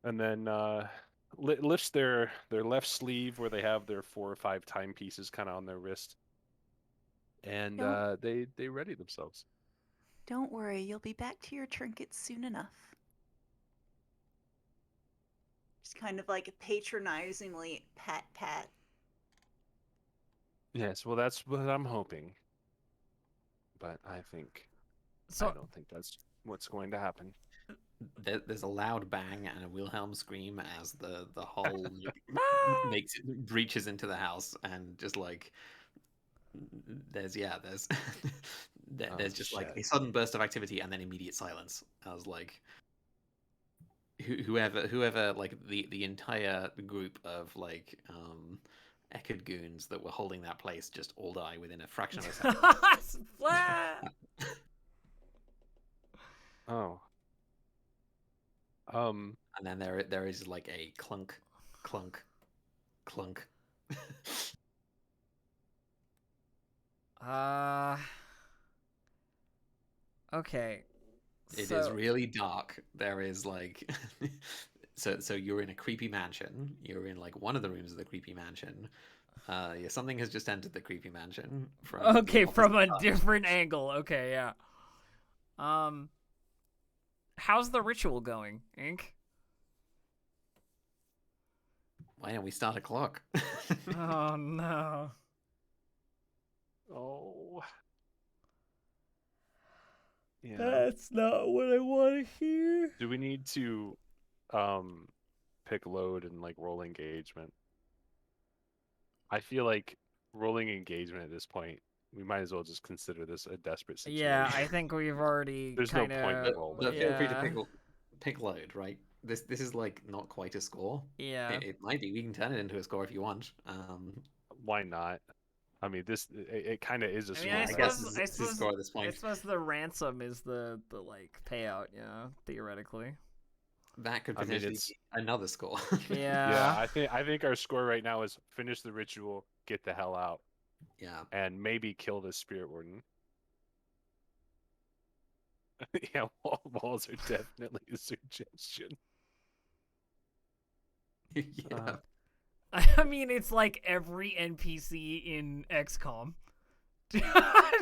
and then lifts their left sleeve where they have their 4 or 5 timepieces kind of on their wrist, and they ready themselves. Don't worry, you'll be back to your trinkets soon enough. Just kind of like patronizingly pat. Yes, well, that's what I'm hoping. But I don't think that's what's going to happen. There's a loud bang and a Wilhelm scream as the hull breaches into the house, and just like there's just like a sudden burst of activity and then immediate silence. I was like, whoever like the entire group of like Eckerd goons that were holding that place just all die within a fraction of a second. Oh. And then there is like a clunk, clunk, clunk. Okay. It is really dark. There is like So you're in a creepy mansion. You're in like one of the rooms of the creepy mansion. Yeah, something has just entered the creepy mansion from Okay, the from a opposite side. different angle. Okay, yeah. How's the ritual going, Ink? Why don't we start a clock? Oh no. Oh. Yeah. That's not what I want to hear. Do we need to pick load and like roll engagement? I feel like rolling engagement at this point, we might as well just consider this a desperate situation. Yeah, I think we've already There's no kind point of. in rolling. But feel free to Yeah. pick load, right? This is like not quite a score. Yeah. It might be. We can turn it into a score if you want. Why not? I mean, it kind of is a I score. mean, I I guess suppose, it's a score at this I point. suppose the ransom is the like payout, you know, theoretically. That could I mean, potentially it's- be another score. Yeah. Yeah, I think our score right now is finish the ritual, get the hell out, Yeah. and maybe kill the spirit warden. Yeah, walls are definitely a suggestion. Yeah. I mean, it's like every NPC in XCOM.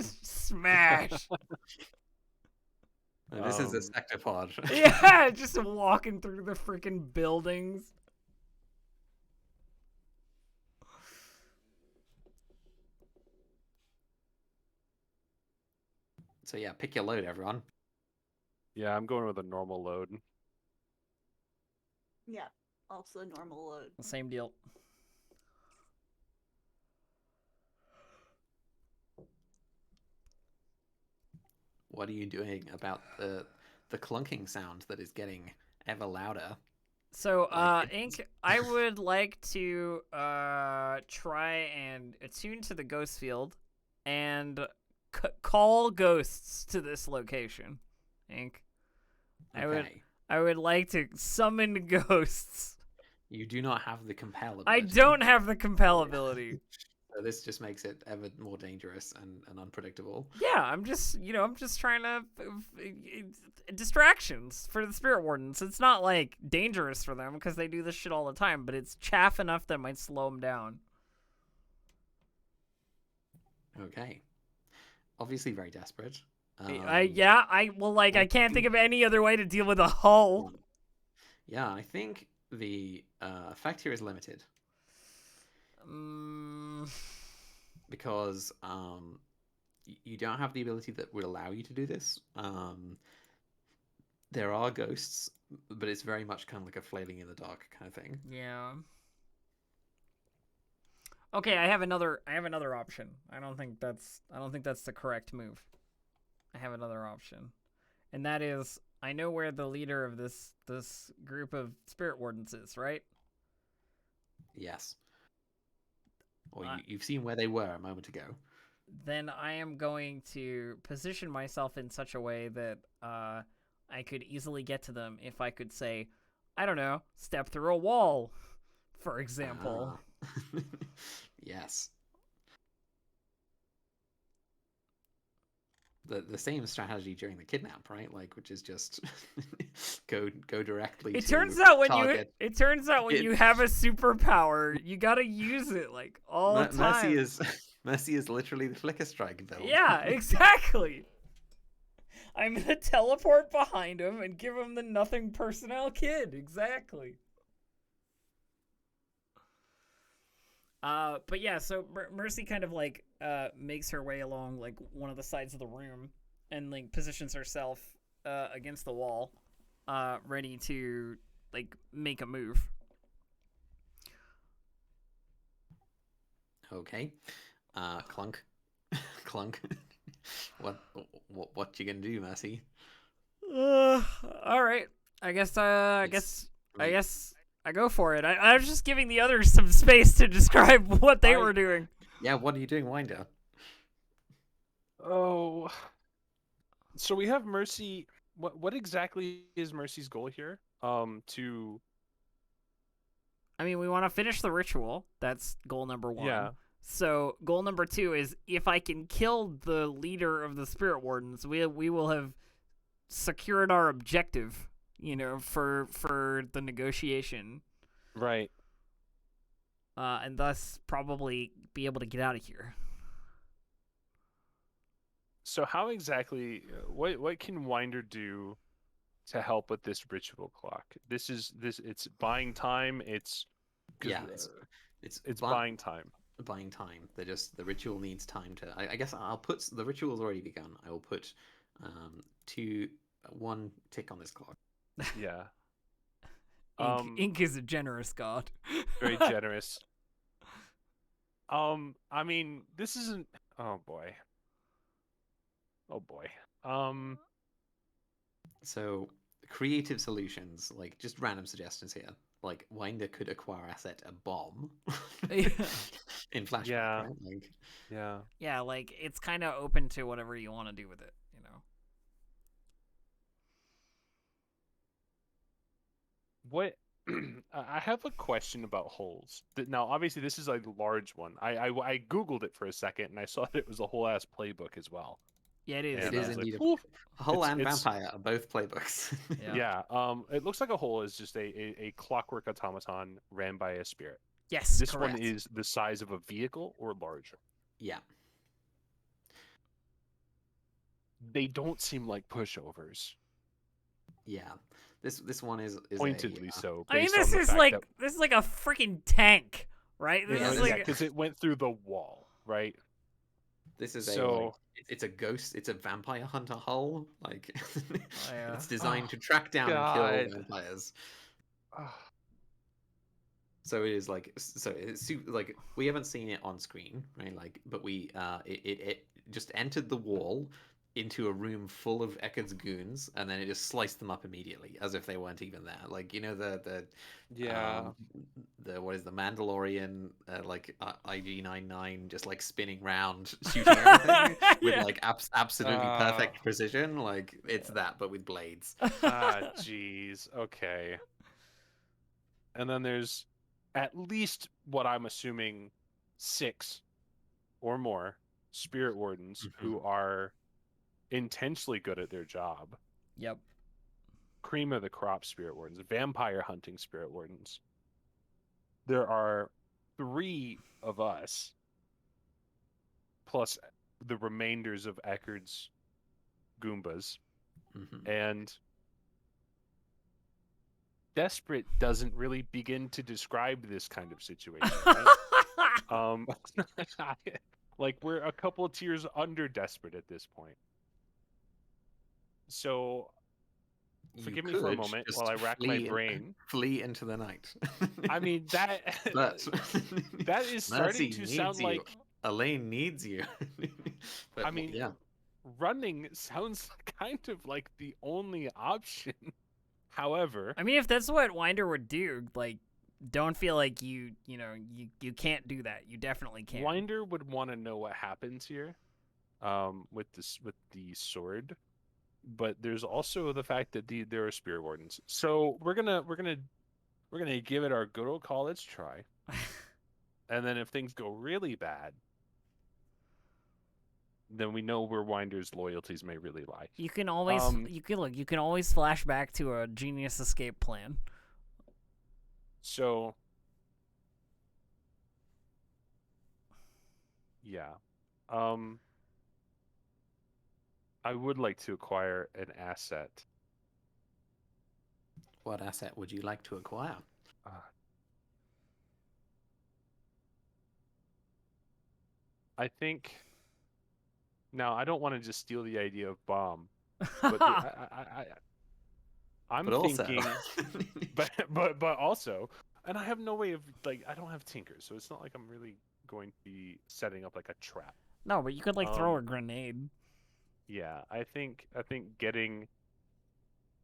Smash. This is a sectopod. Yeah, just walking through the freaking buildings. So yeah, pick your load, everyone. Yeah, I'm going with a normal load. Yeah. Also normal load. Same deal. What are you doing about the clunking sound that is getting ever louder? So, Like, Ink, I would like to try and attune to the ghost field and call ghosts to this location. Ink, Okay. I would like to summon ghosts. You do not have the compel ability. I don't have the compel ability. So this just makes it ever more dangerous and unpredictable. Yeah, I'm just trying to distractions for the spirit wardens. It's not like dangerous for them because they do this shit all the time, but it's chaff enough that might slow them down. Okay. Obviously very desperate. I can't think of any other way to deal with a hull. Yeah, I think the effect here is limited because you don't have the ability that would allow you to do this. There are ghosts, but it's very much kind of like a flailing in the dark kind of thing. Yeah. Okay, I have another option. I don't think that's the correct move. I have another option. And that is, I know where the leader of this group of spirit wardens is, right? Yes. Or you've seen where they were a moment ago. Then I am going to position myself in such a way that I could easily get to them if I could say, I don't know, step through a wall, for example. Yes. The same strategy during the kidnap, right? Like, which is just go directly. It to turns out when target. you have a superpower, you gotta use it like all the time. Mercy is literally the flicker strike build. Yeah, exactly. I'm gonna teleport behind him and give him the nothing personnel kid. Exactly. But yeah, so Mercy kind of like makes her way along like one of the sides of the room and like positions herself against the wall, ready to like make a move. Okay. Clunk. Clunk. What you gonna do, Mercy? All right. I guess I go for it. I was just giving the others some space to describe what they were doing. Yeah, what are you doing, Winder? Oh, so we have Mercy. What exactly is Mercy's goal here? To. I mean, we want to finish the ritual. That's goal number 1. Yeah. So goal number 2 is if I can kill the leader of the spirit wardens, we will have secured our objective. for the negotiation. Right. And thus probably be able to get out of here. So how exactly, what can Winder do to help with this ritual clock? It's buying time. It's buying time. Buying time. The ritual needs time to. I guess I'll put the ritual's already begun. I will put one tick on this clock. Yeah. Ink is a generous god. Very generous. I mean, this isn't. Oh boy. So creative solutions, like just random suggestions here. Like Winder could acquire asset a bomb in flashback, Yeah. right? Like, yeah, like it's kind of open to whatever you want to do with it, What? I have a question about holes. Now, obviously, this is a large one. I googled it for a second and I saw that it was a whole ass playbook as well. Yeah, it is. it is indeed. Like, a hole and vampire are both playbooks. Yeah. It looks like a hole is just a clockwork automaton ran by a spirit. Yes, This correct. one is the size of a vehicle or larger. Yeah. They don't seem like pushovers. Yeah. This one is Pointedly so. I mean, based on this the fact is like a freaking tank, right? This is like because it went through the wall, right? This is So it's a ghost. It's a vampire hunter hull. Like yeah. it's designed to track down God. and kill vampires. So it is like like we haven't seen it on screen, right? Like, but we it just entered the wall into a room full of Eckerd's goons, and then it just sliced them up immediately as if they weren't even there. Like the what is the Mandalorian like IG-99 just like spinning round shooting everything with like absolutely perfect precision. Like it's that, but with blades. Jeez. Okay. And then there's at least what I'm assuming 6 or more spirit wardens who are intensely good at their job. Yep. Cream of the crop spirit wardens, vampire hunting spirit wardens. There are 3 of us, plus the remainders of Eckerd's Goombas, and desperate doesn't really begin to describe this kind of situation. Right? Like we're a couple of tiers under desperate at this point. So forgive me for a moment while I rack my brain. Flee into the night. I mean that is starting to sound like Elaine needs you. But, I mean, running sounds kind of like the only option. However, I mean, if that's what Winder would do, like, don't feel like you can't do that. You definitely can. Winder would want to know what happens here, with the sword, but there's also the fact that there are spirit wardens. So we're gonna give it our good old college try, and then if things go really bad, then we know where Winder's loyalties may really lie. You can always you can always flash back to a genius escape plan. So yeah. I would like to acquire an asset. What asset would you like to acquire? I think. Now, I don't want to just steal the idea of bomb, but I'm thinking, but also, and I have no way of I don't have Tinker, so it's not like I'm really going to be setting up like a trap. No, but you could throw a grenade. Yeah, I think getting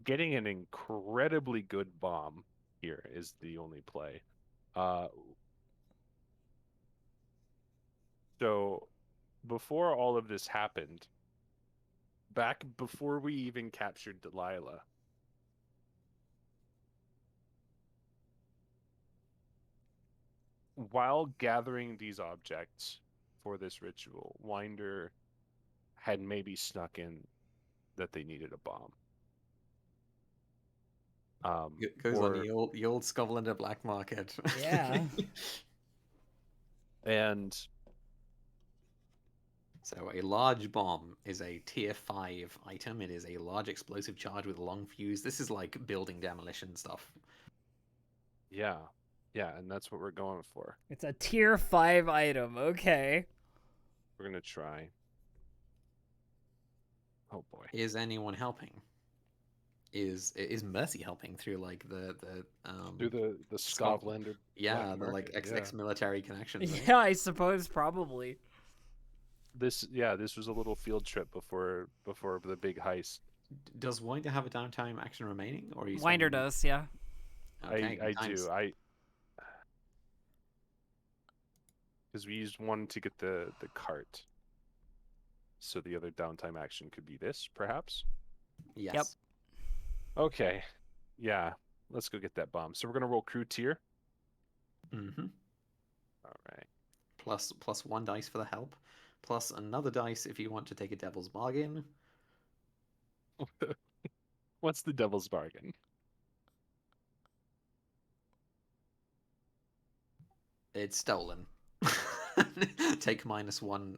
an incredibly good bomb here is the only play. So before all of this happened, back before we even captured Delilah, while gathering these objects for this ritual, Winder had maybe snuck in that they needed a bomb. It goes on the old Scotland black market. Yeah. And so a large bomb is a tier 5 item. It is a large explosive charge with a long fuse. This is like building demolition stuff. yeah, and that's what we're going for. It's a tier 5 item. Okay. We're gonna try. Oh boy. Is anyone helping? Is Mercy helping through like the Through the Scotland or the black like market, ex-military connections? Right? Yeah, I suppose probably. This was a little field trip before the big heist. Does Winder have a downtime action remaining, or are you Winder spending- does, yeah. Okay, I times- do. Because we used one to get the cart. So the other downtime action could be this, perhaps? Yes. Yep. Okay. Yeah. Let's go get that bomb. So we're gonna roll crew tier. Mm-hmm. All right. Plus 1 dice for the help. Plus another dice if you want to take a devil's bargain. What's the devil's bargain? It's stolen. Take -1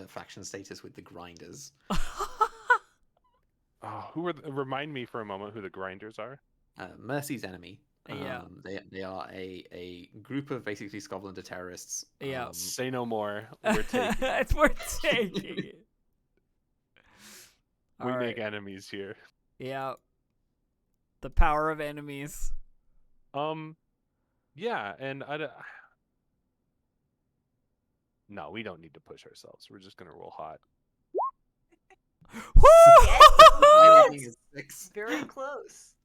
faction status with the grinders. Oh, remind me for a moment who the grinders are. Mercy's enemy. Yeah. They are a group of basically Scotlander terrorists. Yeah. Say no more. We're taking. It's worth taking it. We All make right. enemies here. Yeah. The power of enemies. Yeah, and no, we don't need to push ourselves. We're just gonna roll hot. My rating is 6. Very close.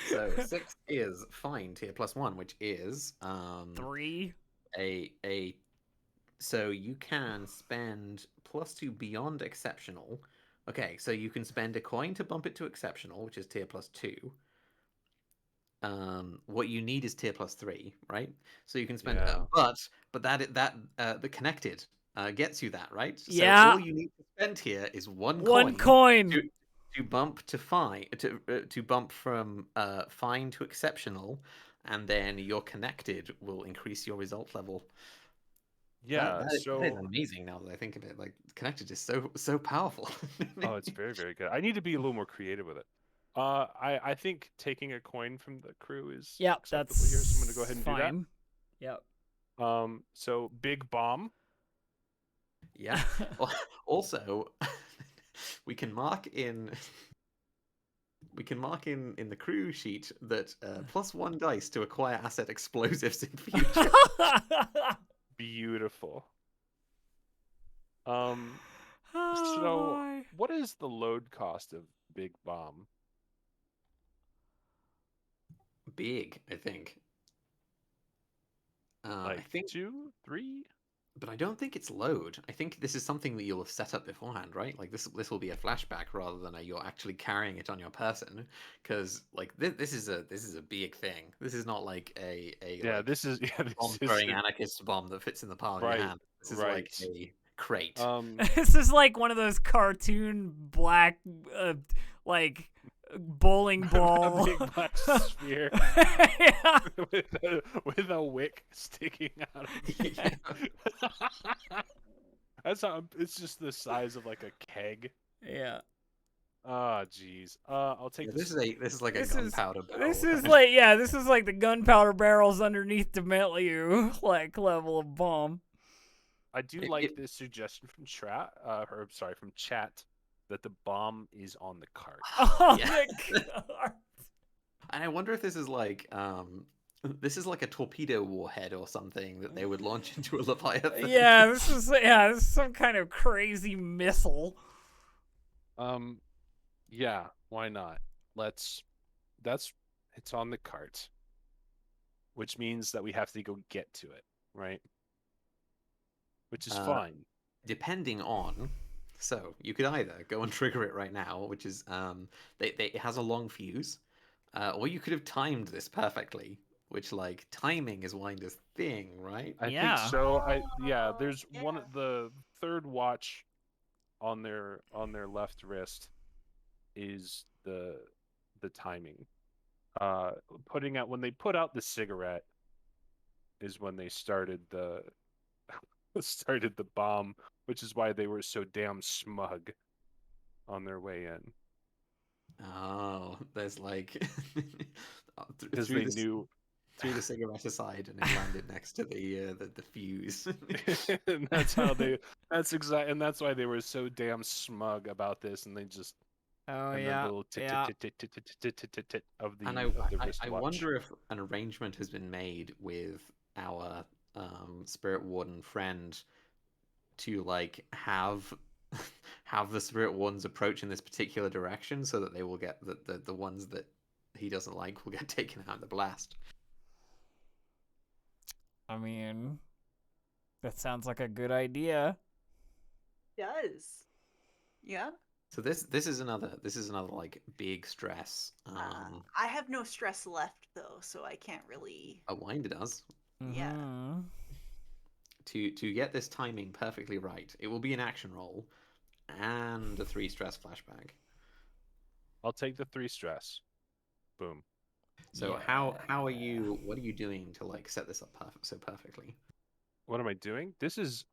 So 6 is fine tier +1, which is 3. So you can spend +2 beyond exceptional. Okay, so you can spend a coin to bump it to exceptional, which is tier +2. What you need is tier +3, right? So you can spend, Yeah. but the connected gets you that, right? So Yeah. all you need to spend here is one coin. to bump to fine to bump from fine to exceptional, and then your connected will increase your result level. Yeah, that is so amazing now that I think of it. Like connected is so powerful. oh, it's very, very good. I need to be a little more creative with it. I think taking a coin from the crew is Yep, acceptable that's here, so I'm gonna go ahead and fine. Yep. do that. So big bomb. Yeah. Also, we can mark in the crew sheet that +1 dice to acquire asset explosives in future. Beautiful. Oh, So boy. what is the load cost of big bomb? Big, I think. Like I think 2, 3? But I don't think it's load. I think this is something that you'll have set up beforehand, right? Like this will be a flashback rather than you're actually carrying it on your person. Because like this is a big thing. This is not like a Yeah, like, this is bomb throwing anarchist bomb that fits in the palm of Right, your hand. This is like a crate. This is like one of those cartoon black, like bowling ball. A big black sphere Yeah. with a wick sticking out of it. That's how it's just the size of like a keg. Yeah. Ah, jeez. I'll take This is like a This is- gunpowder barrel. This is like the gunpowder barrels underneath the Metliu, like level of bomb. I do like this suggestion from from chat that the bomb is on the cart. Oh Yeah. my god. And I wonder if this is like a torpedo warhead or something that they would launch into a Leviathan. Yeah, this is some kind of crazy missile. Yeah, why not? It's on the cart, which means that we have to go get to it, right? Which is fine. Depending on, so you could either go and trigger it right now, which is it has a long fuse, or you could have timed this perfectly, which like timing is Winder's thing, right? I Yeah. think so. There's one the third watch on their left wrist is the timing. putting out when they put out the cigarette is when they started the started the bomb, which is why they were so damn smug on their way in. Oh, there's like Because they knew. threw the cigarette aside and it landed next to the fuse. And that's how they. That's exact, and that's why they were so damn smug about this, and they just. Oh And yeah, the little tit yeah. tit tit tit tit tit tit tit tit of the And I wristwatch. wonder if an arrangement has been made with our spirit warden friend to like have have the spirit wardens approach in this particular direction so that they will get the ones that he doesn't like will get taken out in the blast. I mean, that sounds like a good idea. Does. Yeah. So this is another like big stress. I have no stress left though, so I can't really. A Winder does. Yeah. Mhm. To get this timing perfectly right, it will be an action roll and a 3 stress flashback. I'll take the 3 stress. Boom. So Yeah. how are you? What are you doing to like set this up so perfectly? What am I doing? This is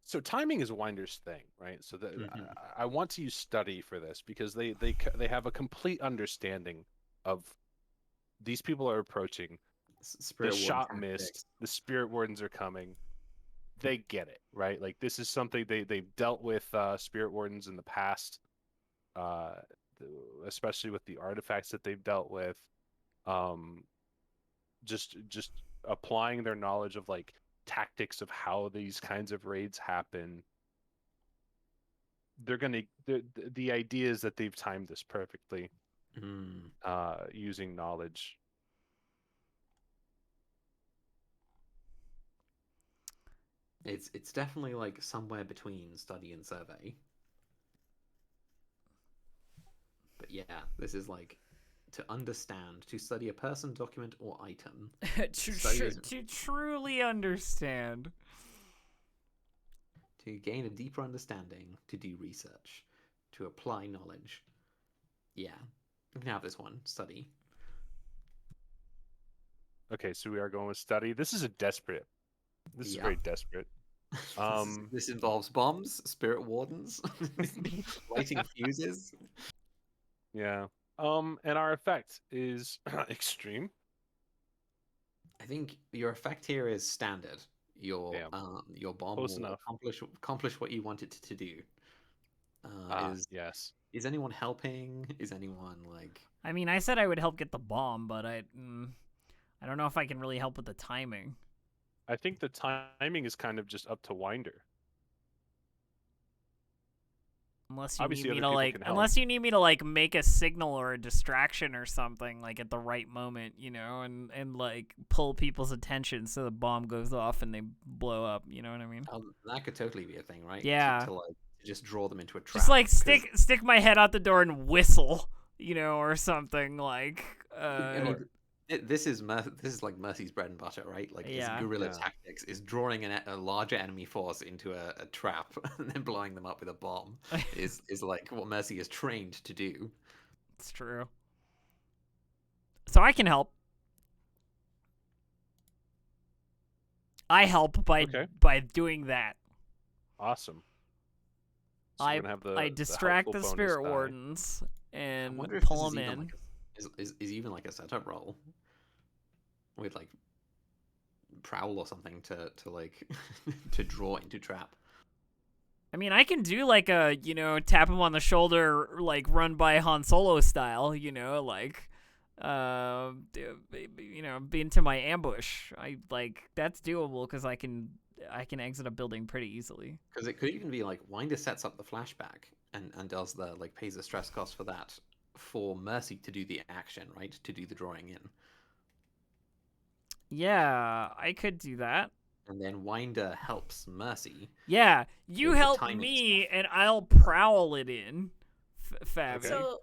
so timing is Winder's thing, right? So that I want to use study for this because they have a complete understanding of these people are approaching. Spirit the shot Warden missed. tactics. The spirit wardens are coming. They get it, right? Like this is something they've dealt with spirit wardens in the past, especially with the artifacts that they've dealt with. Just applying their knowledge of like tactics of how these kinds of raids happen. The idea is that they've timed this perfectly, using knowledge. It's definitely like somewhere between study and survey. But yeah, this is like to understand, to study a person, document, or item. to truly understand. To gain a deeper understanding, to do research, to apply knowledge. Yeah, we can have this one, study. Okay, so we are going with study. This is a desperate. This is very desperate. This involves bombs, spirit wardens, lighting fuses. Yeah. And our effect is extreme. I think your effect here is standard. Your bomb Close will enough. accomplish what you want it to do. Yes. Is anyone helping? Is anyone like? I mean, I said I would help get the bomb, but I don't know if I can really help with the timing. I think the timing is kind of just up to Winder. Unless you Obviously, need me to like make a signal or a distraction or something like at the right moment, you know, and like pull people's attention so the bomb goes off and they blow up. You know what I mean? That could totally be a thing, right? Yeah. To like just draw them into a trap. Just like stick my head out the door and whistle, you know, or something like. I mean, this is like Mercy's bread and butter, right? Like guerrilla tactics is drawing a larger enemy force into a trap and then blowing them up with a bomb is like what Mercy is trained to do. It's true. So I can help. I help by doing that. Awesome. So I distract the spirit wardens and pull them in. Is even like a setup roll with like prowl or something to like to draw into trap. I mean, I can do like a, you know, tap him on the shoulder, like run by Han Solo style, you know, like you know, be into my ambush. That's doable because I can exit a building pretty easily. Because it could even be like Winder sets up the flashback and does the like pays the stress cost for that for Mercy to do the action, right? To do the drawing in. Yeah, I could do that. And then Winder helps Mercy. Yeah, you help me and I'll prowl it in, Fabi. Okay.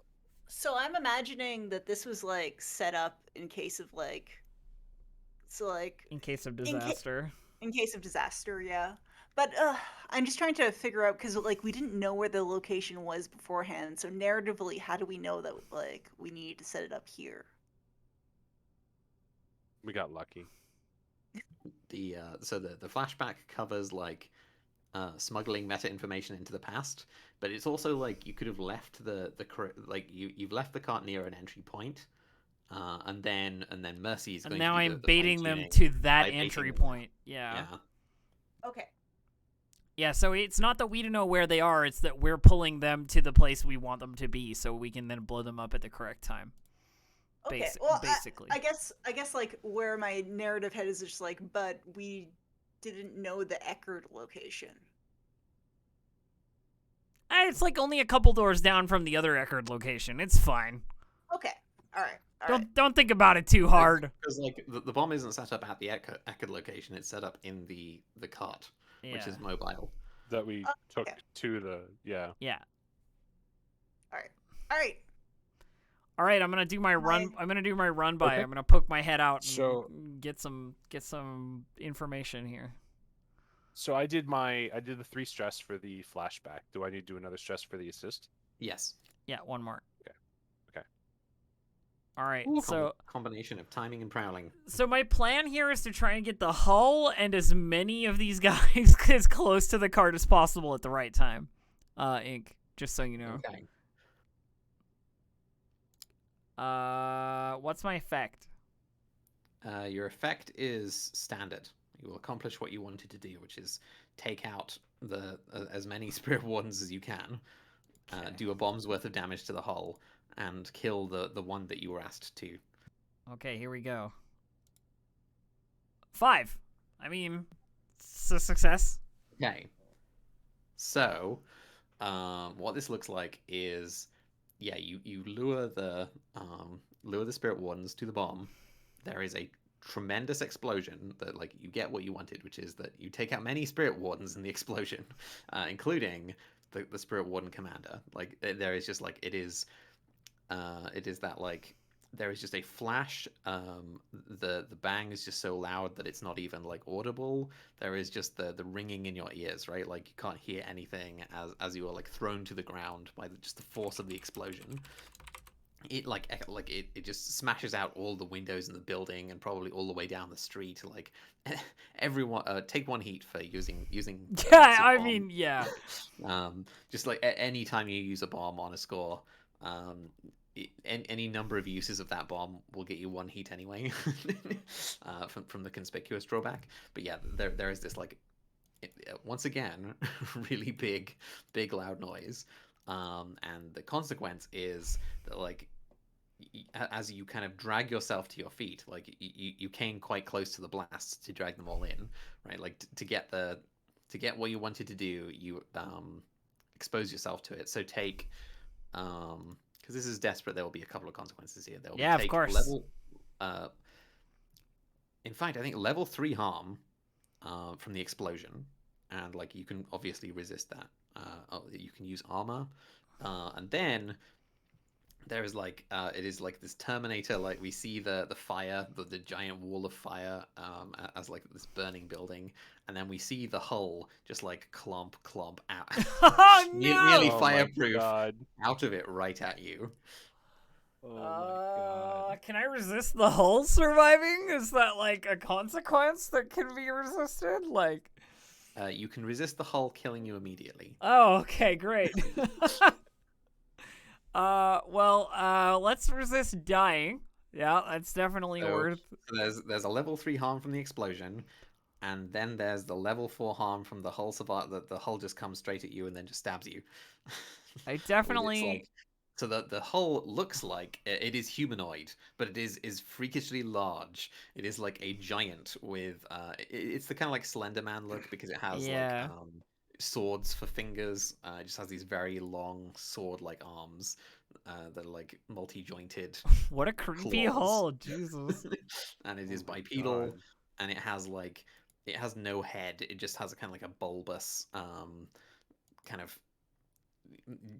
So I'm imagining that this was like set up in case of like, in case of disaster. In case of disaster, yeah. But I'm just trying to figure out because like we didn't know where the location was beforehand. So narratively, how do we know that like we need to set it up here? We got lucky. So the flashback covers like smuggling meta information into the past, but it's also like you could have left like you've left the cart near an entry point, and then Mercy is And going now to do I'm the baiting them fine-tuning to that by entry baiting them. point. Yeah. Okay. Yeah, so it's not that we don't know where they are, it's that we're pulling them to the place we want them to be so we can then blow them up at the correct time. Okay. Well, basically. I guess like where my narrative head is just like, but we didn't know the Eckerd location. It's like only a couple doors down from the other Eckerd location. It's fine. Okay. All right. Don't think about it too hard. Because like the bomb isn't set up at the Eckerd location; it's set up in the cart, which is mobile. That we took okay. to the Yeah. All right. All right, I'm gonna do my run. I'm gonna do my run by. Okay. I'm gonna poke my head out and So- get some information here. So I did the 3 stress for the flashback. Do I need to do another stress for the assist? Yes. Yeah, one more. Okay. All right. Ooh, so combination of timing and prowling. So my plan here is to try and get the hull and as many of these guys as close to the cart as possible at the right time. Ink, just so you know. Okay. What's my effect? Your effect is standard. You will accomplish what you wanted to do, which is take out as many spirit wardens as you can, do a bomb's worth of damage to the hull, and kill the one that you were asked to. Okay, here we go. 5. I mean, it's a success. Okay. So, what this looks like is, yeah, you lure the spirit wardens to the bomb. There is a tremendous explosion that, like, you get what you wanted, which is that you take out many spirit wardens in the explosion, including the spirit warden commander. Like, there is just like it is that like there is just a flash. The bang is just so loud that it's not even like audible. There is just the ringing in your ears, right? Like you can't hear anything as you are like thrown to the ground by just the force of the explosion. It it just smashes out all the windows in the building and probably all the way down the street. Like everyone, take 1 heat for using. Yeah, I mean, yeah. Just like any time you use a bomb on a score, any number of uses of that bomb will get you 1 heat anyway, from the conspicuous drawback. But yeah, there is this like, once again, really big loud noise. And the consequence is that like as you kind of drag yourself to your feet, like you came quite close to the blasts to drag them all in, right? Like to get what you wanted to do, you expose yourself to it. So take because this is desperate, there will be a couple of consequences here. There will Yeah, take of course. In fact, I think level 3 harm from the explosion, and like you can obviously resist that. You can use armor, and then there is like it is like this Terminator. Like we see the fire, the giant wall of fire, as like this burning building, and then we see the hull just like clomp out, Oh, no! nearly Oh my fireproof, God. out of it right at you. Oh my God. Can I resist the hull surviving? Is that like a consequence that can be resisted? Like, You can resist the hull killing you immediately. oh, okay, great. Let's resist dying. Yeah, that's definitely So, worth. There's a level 3 harm from the explosion, and then there's the level 4 harm from the hull that the hull just comes straight at you and then just stabs you. I definitely. So the hull looks like it is humanoid, but it is freakishly large. It is like a giant with it's the kind of like Slender Man look because it has Yeah. like swords for fingers. It just has these very long sword-like arms that are like multi-jointed. What a creepy claws. hull, Jesus. And it is Oh my bipedal, God. and it has no head. It just has a kind of like a bulbous kind of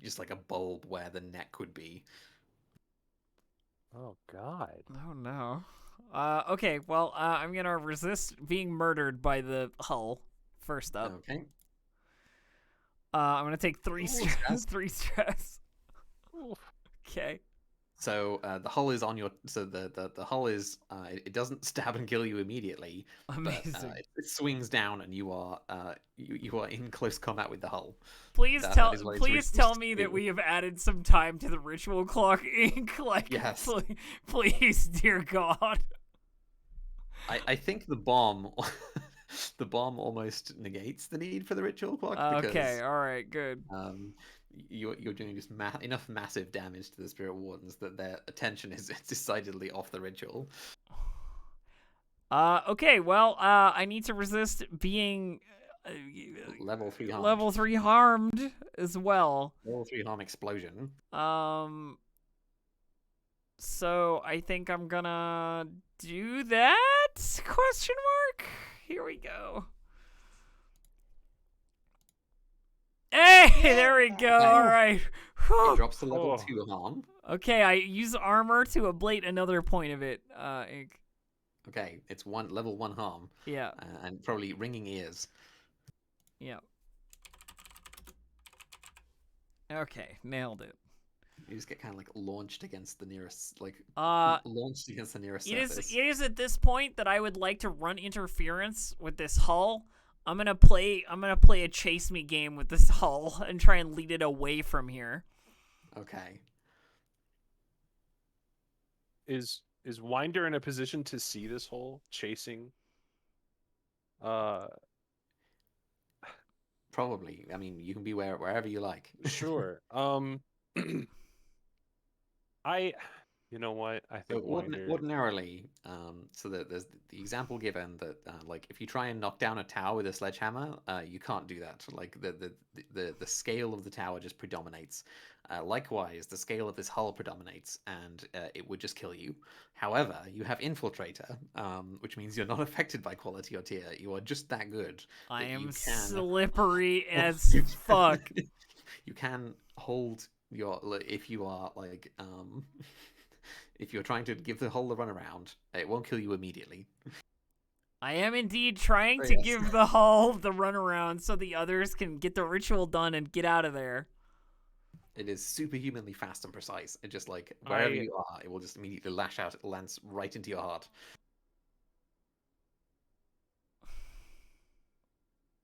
just like a bulb where the neck would be. Oh God. Oh no. Okay, well, I'm gonna resist being murdered by the hull first up. Okay. I'm gonna take 3 Ooh, stress. stress. 3 stress. Ooh. Okay. So the hull is on your. So the hull is. It doesn't stab and kill you immediately, Amazing. but it swings down, and you are you are in close combat with the hull. Please That is what it's please tell reduced me to. that we have added some time to the ritual clock ink. Like, Yes. please, dear God. I think the bomb. The bomb almost negates the need for the ritual clock because Okay, all right, good. you're doing just enough massive damage to the spirit wardens that their attention is decidedly off the ritual. Okay, well, I need to resist being Level 3 harm. level 3 harmed as well. Level 3 harm explosion. So I think I'm gonna do that? Question mark? Here we go. Hey, there we go. All right. Whew. It drops to level Oh. 2 harm. Okay, I use armor to ablate another point of it. Ink. Okay, it's level 1 harm. Yeah. And probably ringing ears. Yeah. Okay, nailed it. You just get kind of like launched against the nearest, launched against the nearest It surface. is at this point that I would like to run interference with this hull. I'm gonna play a chase me game with this hull and try and lead it away from here. Okay. Is Winder in a position to see this hole chasing? Probably. I mean, you can be wherever you like. Sure. You know what? I So think Winder. ordinarily, so that there's the example given that like if you try and knock down a tower with a sledgehammer, you can't do that. Like the scale of the tower just predominates. Likewise, the scale of this hull predominates, and it would just kill you. However, you have Infiltrator, which means you're not affected by quality or tier. You are just that good. I that you am can- slippery as fuck. You can hold your if you are like if you're trying to give the hull the runaround, it won't kill you immediately. I am indeed trying Oh, to yes. give the hull the runaround so the others can get the ritual done and get out of there. It is superhumanly fast and precise. It just like wherever you are, it will just immediately lash out. It lands right into your heart.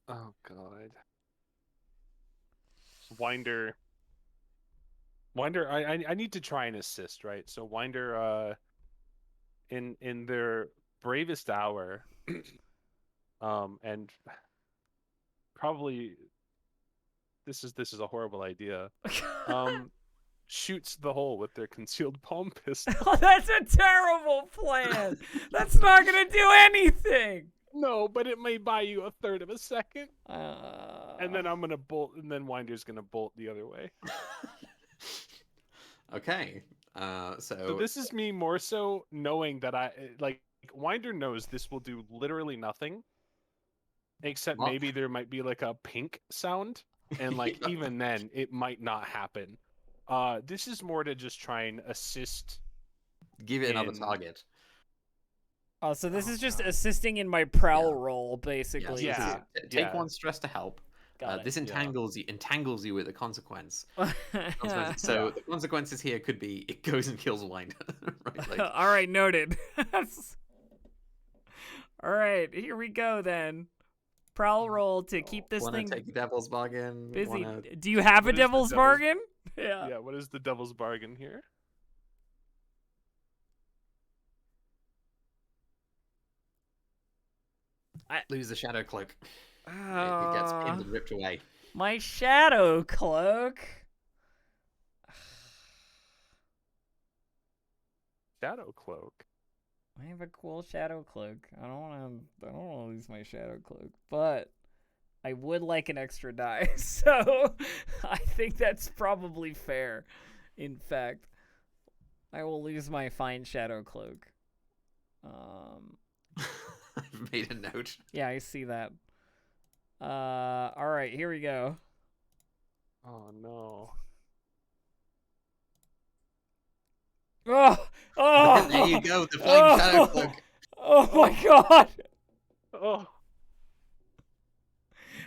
Oh God. Winder. I need to try and assist, right? So Winder, in their bravest hour, and probably this is a horrible idea. Shoots the hole with their concealed palm pistol. Oh, that's a terrible plan. That's not gonna do anything. No, but it may buy you a third of a second. Uh, And then I'm gonna bolt, and then Winder's gonna bolt the other way. Okay. So this is me more so knowing that Winder knows this will do literally nothing, except Well- maybe there might be like a pink sound, and like Yeah. even then it might not happen. This is more to just try and assist. give it another in- target. Oh, so this Oh, is just God. assisting in my prowl Yeah. roll, basically. Yes, Yeah. this is- Take yeah. 1 stress to help. Got it. This entangles you with a consequence. Yeah. So the consequences here could be it goes and kills Winder. Right? Like, All right, noted. All right, here we go then. Prowl roll to keep this wanna thing take the devil's bargain? busy. Wanna... Do you have a What is the devil's devil's- bargain? Yeah. Yeah, what is the devil's bargain here? Lose the shadow cloak. It gets pinned and ripped away. My shadow cloak. Shadow cloak. I have a cool shadow cloak. I don't want to lose my shadow cloak, but I would like an extra die. So I think that's probably fair. In fact, I will lose my fine shadow cloak. I've made a note. Yeah, I see that. All right, here we go. Oh no. Oh, oh, There you go, the flying shadow cloak. Oh my God! Oh.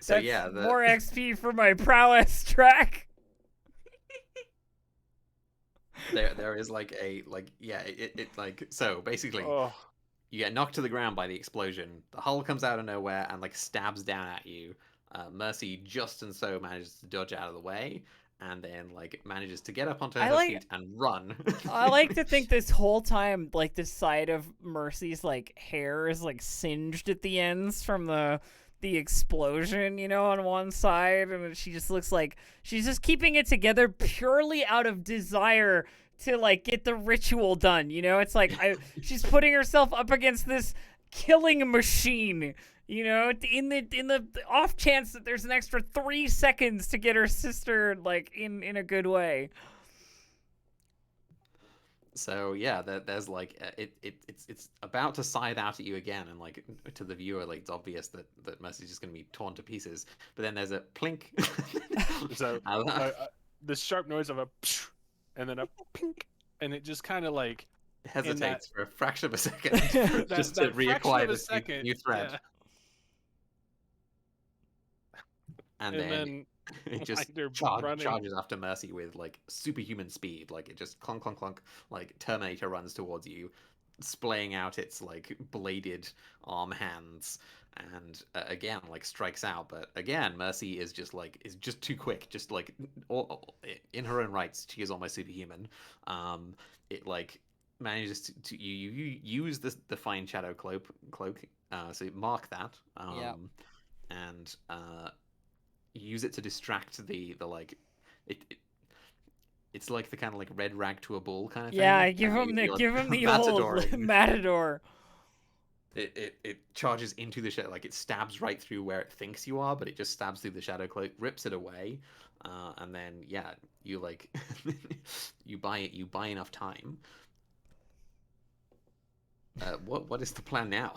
So That's yeah, more XP for my prowess track. there is like so basically Oh, you get knocked to the ground by the explosion. The hull comes out of nowhere and like stabs down at you. Mercy just and so manages to dodge out of the way, and then like manages to get up onto her feet and run. I like to think this whole time, like, the side of Mercy's like hair is like singed at the ends from the explosion, you know, on one side, and she just looks like she's just keeping it together purely out of desire to like get the ritual done, you know. It's like she's putting herself up against this killing machine, you know, in the off chance that there's an extra 3 seconds to get her sister like in a good way. So yeah, there's like it's about to side out at you again, and like to the viewer, like it's obvious that Mercy's just gonna be torn to pieces. But then there's a plink. so the sharp noise of a, and then a pink, and it just kind of like hesitates for a fraction of a second, just to that reacquire this new thread. Yeah. And then it just charges after Mercy with like superhuman speed. Like it just clunk clunk clunk, like Terminator runs towards you, splaying out its like bladed arm hands, and again like strikes out. But again, Mercy is just too quick. Just like in her own rights, she is almost superhuman. It like manages to you use the fine shadow cloak. So mark that. And use it to distract the like it's like the kind of like red rag to a bull kind of thing. Yeah, give him the old matador. It charges into the shadow, like it stabs right through where it thinks you are, but it just stabs through the shadow cloak, rips it away, and then yeah, you like you buy enough time. What is the plan now?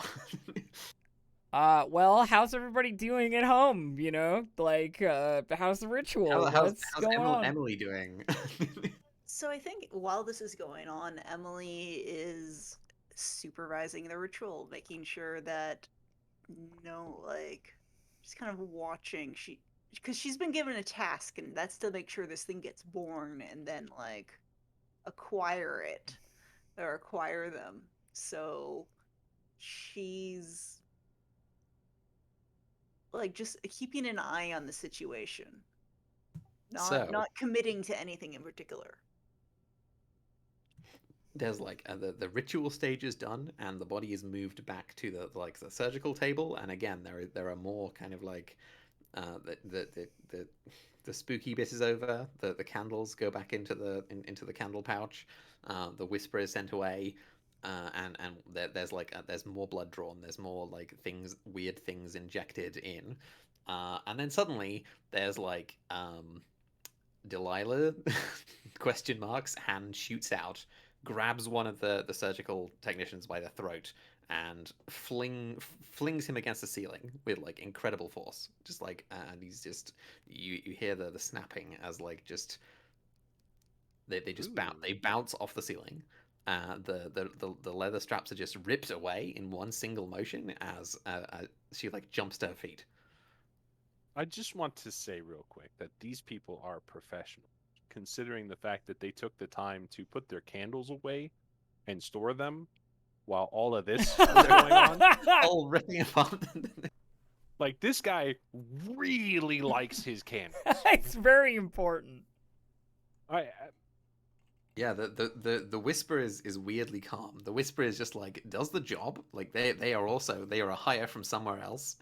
Well, how's everybody doing at home? You know, like, how's the ritual? How's going on? Emily doing? So I think while this is going on, Emily is supervising the ritual, making sure that just kind of watching. Because she's been given a task, and that's to make sure this thing gets born and then like acquire it or acquire them. So she's like just keeping an eye on the situation, not committing to anything in particular. There's like the ritual stage is done, and the body is moved back to the surgical table, and again there are more kind of like the spooky bit is over. The candles go back into the candle pouch. The whisper is sent away. And there's more blood drawn. There's more like weird things injected in, and then suddenly there's like Delilah question marks hand shoots out, grabs one of the surgical technicians by the throat, and flings him against the ceiling with like incredible force. Just like and he's just you hear the snapping as like just they just bounce off the ceiling. The leather straps are just ripped away in one single motion as she like jumps to her feet. I just want to say real quick that these people are professional, considering the fact that they took the time to put their candles away and store them while all of this was going on. All ripping apart. Like this guy really likes his candles. It's very important. Yeah, the whisper is weirdly calm. The whisper is just like does the job. Like they are a hire from somewhere else.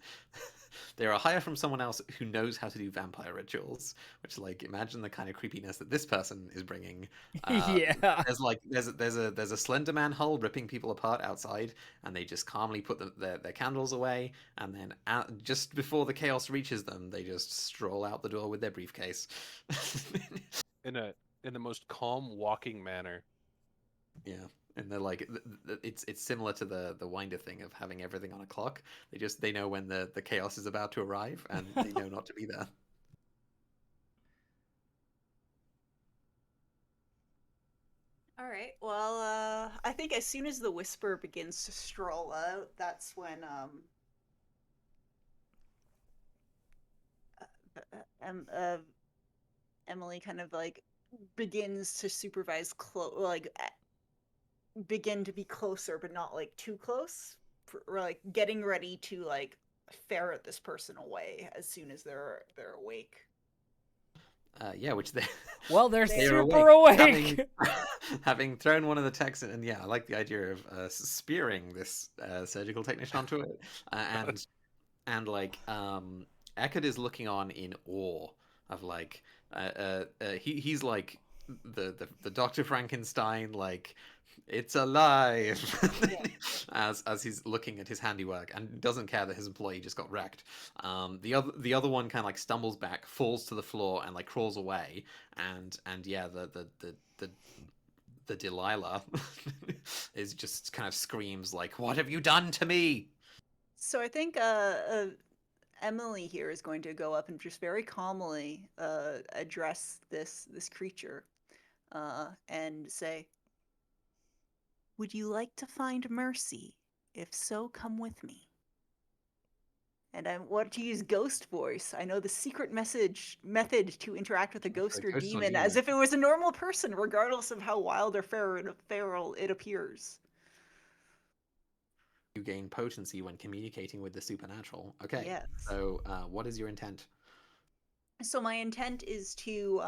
They're a hire from someone else who knows how to do vampire rituals. Which like imagine the kind of creepiness that this person is bringing. Yeah. There's a Slender Man hull ripping people apart outside, and they just calmly put their candles away, and then just before the chaos reaches them, they just stroll out the door with their briefcase. In the most calm walking manner. Yeah, and they're like, it's similar to the Winder thing of having everything on a clock. They know when the chaos is about to arrive, and they know not to be there. All right. Well, I think as soon as the whisper begins to stroll out, that's when Emily kind of like begins to supervise begin to be closer, but not like too close, or like getting ready to like ferret this person away as soon as they're awake. Yeah, which they Well, they're They super are awake. having thrown one of the techs, and yeah, I like the idea of spearing this surgical technician onto it, and like Eckerd is looking on in awe of like he's like the Dr. Frankenstein, like it's alive as he's looking at his handiwork and doesn't care that his employee just got wrecked. The other one kind of like stumbles back, falls to the floor, and like crawls away. And yeah, the Delilah is just kind of screams like, "What have you done to me?" So I think Emily here is going to go up and just very calmly address this creature and say, "Would you like to find mercy? If so, come with me." And I want to use ghost voice. I know the secret method to interact with a ghost or demon as if it was a normal person, regardless of how wild or feral it appears. You gain potency when communicating with the supernatural. Okay. Yes. So, what is your intent? So my intent is to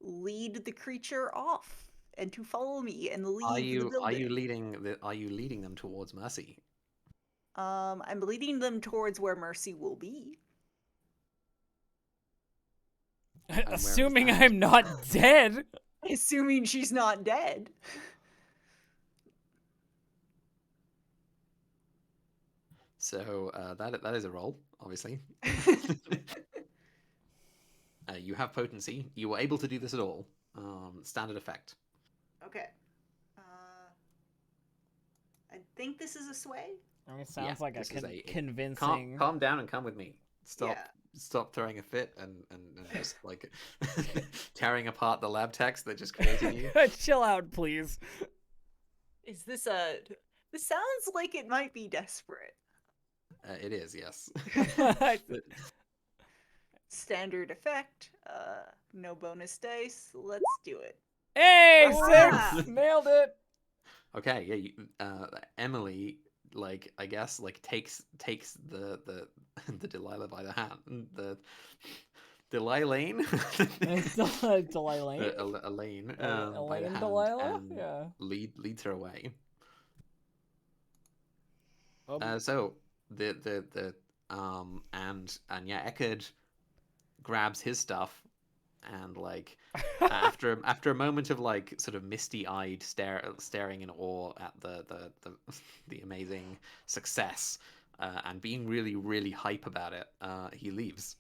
lead the creature off and to follow me and leave the building. Are you leading them towards mercy? I'm leading them towards where mercy will be. Assuming I'm not dead. Assuming she's not dead. So that is a roll, obviously. You have potency. You were able to do this at all. Standard effect. Okay. I think this is a sway. I mean, it sounds like a convincing. Calm down and come with me. Yeah. Stop throwing a fit and just like tearing apart the lab text that just created you. Chill out, please. Is this This sounds like it might be desperate. It is, yes. Standard effect. No bonus dice. Let's do it. Hey, Ah! 6! Nailed it! Okay, yeah. Emily, like, I guess, like takes the Delilah by the hand. The Delilah, Delilah. Elaine, by the Elaine hand, Delilah? and Yeah. leads her away. Um, So the and yeah, Eckerd grabs his stuff and like after a moment of like sort of misty-eyed staring in awe at the amazing success and being really hype about it, he leaves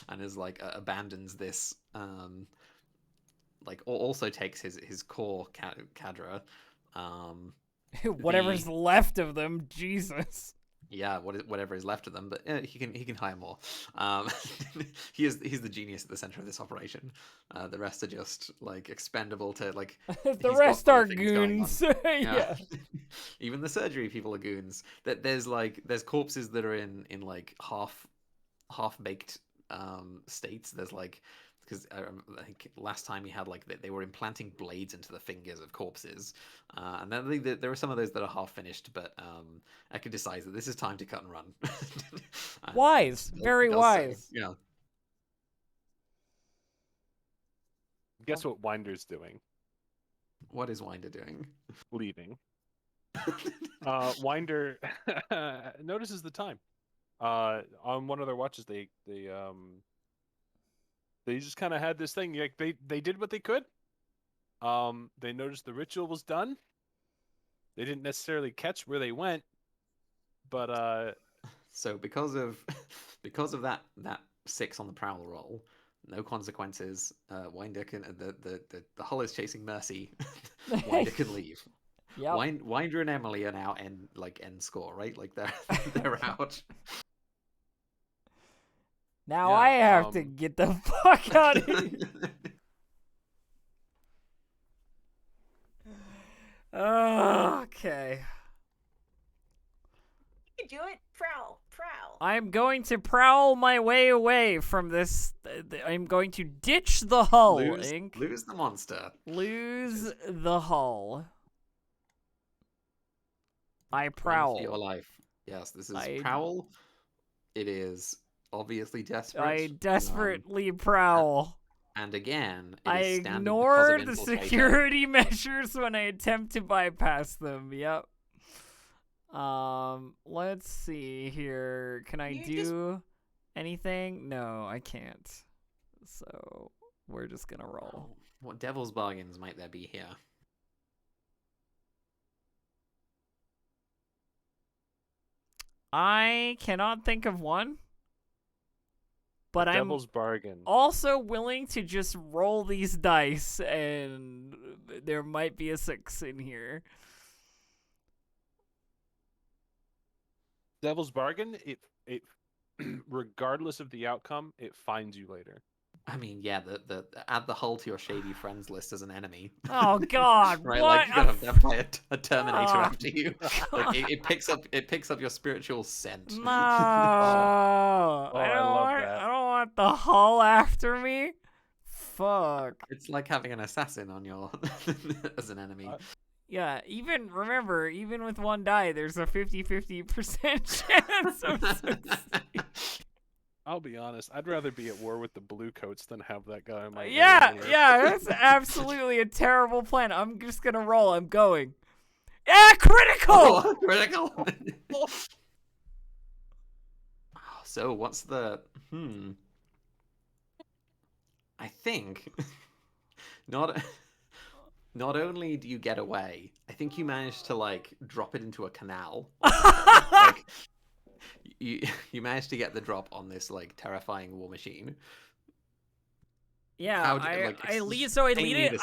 and is like abandons this like also takes his core cadre Whatever's left of them, Jesus. Yeah, whatever is left of them, but he can hire more. He's the genius at the center of this operation. The rest are just like expendable to like. The rest are goons. Yeah. Even the surgery people are goons. There's corpses that are in like half baked states. There's like. Because I think last time we had like they were implanting blades into the fingers of corpses, and then there are some of those that are half finished. But Eckerd decides that this is time to cut and run. And wise, very wise. So, yeah. Guess what Winder's doing? What is Winder doing? Leaving. Winder notices the time. On one of their watches, they just kind of had this thing. Like they did what they could. They noticed the ritual was done. They didn't necessarily catch where they went, but so because of that 6 on the prowl roll, no consequences. Winder can the hull is chasing mercy. Winder can leave. Yeah. Winder and Emily are now end score, right? Like they're out. Now I have to get the fuck out of here. Okay. You can do it. Prowl. prowl. I'm going to prowl my way away from this. I'm going to ditch the hull, Ink. Lose the monster. Lose the hull. I Run prowl. for your life. Yes, this is prowl. It is obviously desperate. I desperately prowl. And again, I ignore the security measures when I attempt to bypass them. Yep. Let's see here. Can I do anything? No, I can't. So we're just gonna roll. What devil's bargains might there be here? I cannot think of one. But I'm devil's bargain. Also willing to just roll these dice, and there might be a 6 in here. Devil's bargain. It regardless of the outcome, it finds you later. I mean, yeah, the add the hull to your shady friends list as an enemy. Oh God! Right, what? like you gotta death by a Terminator after you. God. Like, it picks up your spiritual scent. No, I don't want the hull after me. Fuck. It's like having an assassin on your as an enemy. Yeah, even with one die, there's a 50-50% chance of succeeding. I'll be honest. I'd rather be at war with the blue coats than have that guy on my Yeah, that's absolutely a terrible plan. I'm just gonna roll. I'm going. Yeah, critical! Oh, critical! So, what's the... I think... Not only do you get away, I think you managed to, like, drop it into a canal. Like, you managed to get the drop on this, like, terrifying war machine. Yeah, I lead it.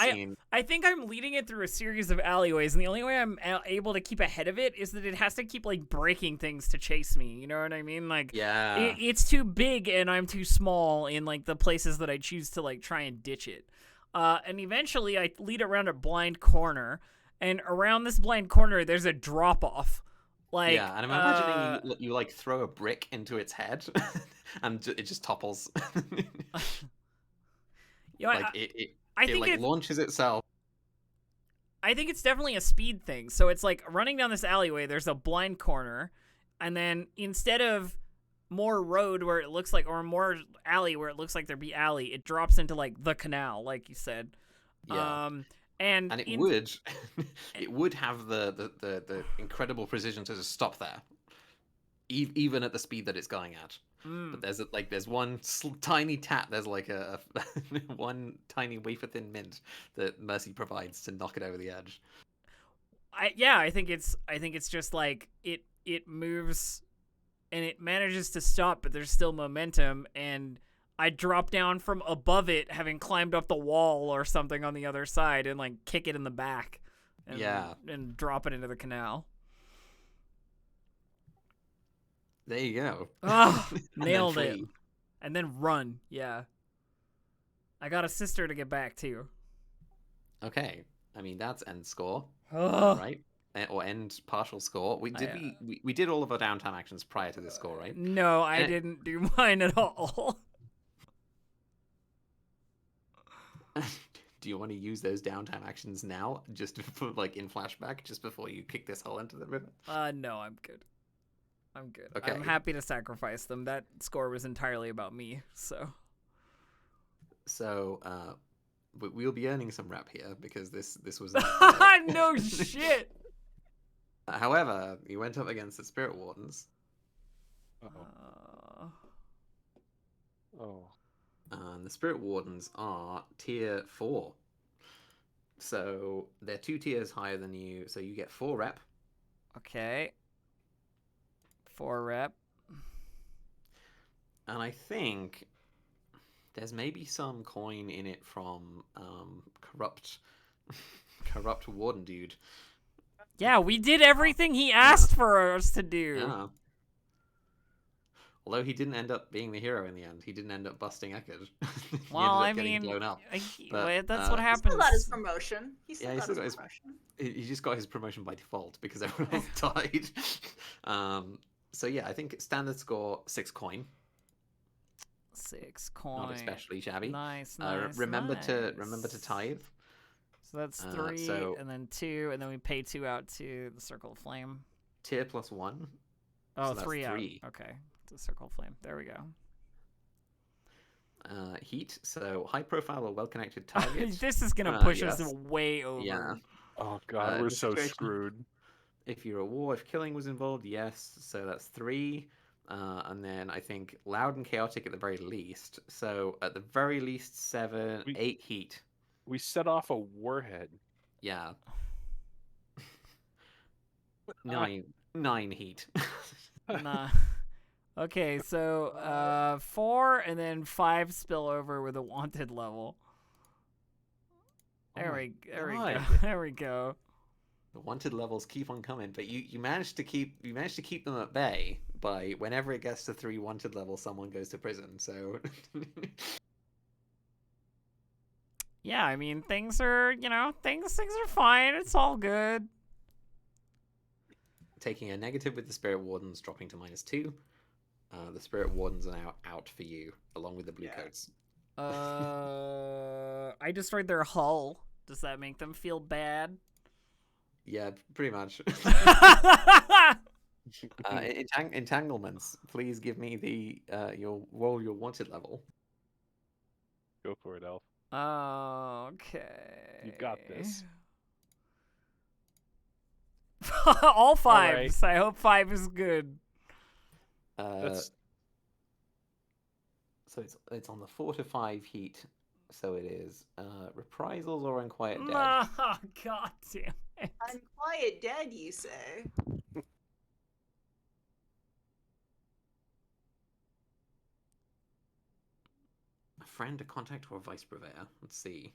I think I'm leading it through a series of alleyways, and the only way I'm able to keep ahead of it is that it has to keep like breaking things to chase me. You know what I mean? Like, yeah, it's too big and I'm too small in like the places that I choose to like try and ditch it. And eventually I lead around a blind corner, and around this blind corner there's a drop off. Like, yeah, and I'm imagining you like throw a brick into its head, and it just topples. You know, like I think it launches itself. I think it's definitely a speed thing. So it's like running down this alleyway, there's a blind corner, and then instead of more road where it looks like, or more alley where it looks like there'd be alley, it drops into like the canal, like you said. Yeah. And it would have the incredible precision to just stop there, even at the speed that it's going at. But there's one tiny tap. There's like a one tiny wafer thin mint that Mercy provides to knock it over the edge. I think it's just like it moves, and it manages to stop, but there's still momentum, and I drop down from above it, having climbed up the wall or something on the other side, and like kick it in the back, and drop it into the canal. There you go. Oh, nailed it. And then run. Yeah. I got a sister to get back to. Okay. I mean, that's end score. Ugh. Right? Or end partial score. We did all of our downtime actions prior to this score, right? No, I didn't do mine at all. Do you want to use those downtime actions now? Just for, like, in flashback, just before you kick this hole into the river? No, I'm good. I'm good. Okay. I'm happy to sacrifice them. That score was entirely about me, so. So, but we'll be earning some rep here because this was. No shit. However, you went up against the Spirit Wardens. And the Spirit Wardens are tier 4. So they're 2 tiers higher than you. So you get 4 rep. Okay. 4 rep. And I think there's maybe some coin in it from corrupt warden dude. Yeah, we did everything he asked for us to do. Yeah. Although he didn't end up being the hero in the end. He didn't end up busting Eckerd. Well, I getting mean, blown up. that's what happens. He still got his promotion. He still got his promotion. He just got his promotion by default because everyone else died. So yeah, I think standard score 6 coin. 6 coin. Not especially shabby. Nice. Remember to tithe. So that's 3, and then 2, and then we pay 2 out to the Circle of Flame. Tier plus 1. Oh, so 3 3 out. Okay, the Circle of Flame. There we go. Heat. So high profile or well connected targets. This is gonna push us way over. Yeah. Oh god, we're so screwed. If you're at war, if killing was involved, yes. So that's 3. And then I think loud and chaotic at the very least. So at the very least 7, 8 heat. We set off a warhead. Yeah. 9 heat. Nah. Okay, so 4 and then 5 spill over with a wanted level. There we go. There we go. The wanted levels keep on coming, but you managed to keep them at bay by whenever it gets to 3 wanted levels, someone goes to prison. So yeah, I mean things are things are fine. It's all good. Taking a negative with the Spirit Wardens, dropping to -2. The Spirit Wardens are now out for you, along with the blue coats. I destroyed their hull. Does that make them feel bad? Yeah, pretty much. Entanglements. Please give me the your wanted level. Go for it, Elf. Okay. You got this. All 5s. Right. I hope 5 is good. So it's on the 4 to 5 heat. So it is reprisals or unquiet dead. Oh, god damn it! Unquiet dead, you say? A friend, a contact, or a vice purveyor. Let's see.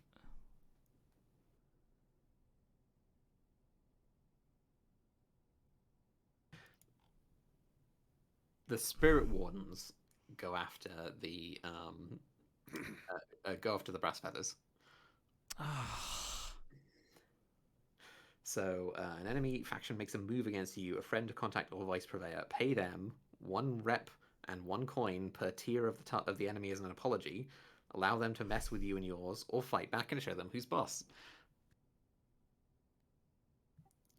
The Spirit Wardens go after the brass feathers. So an enemy faction makes a move against you. A friend, a contact, or vice purveyor. Pay them 1 rep and 1 coin per tier of the enemy as an apology. Allow them to mess with you and yours, or fight back and show them who's boss.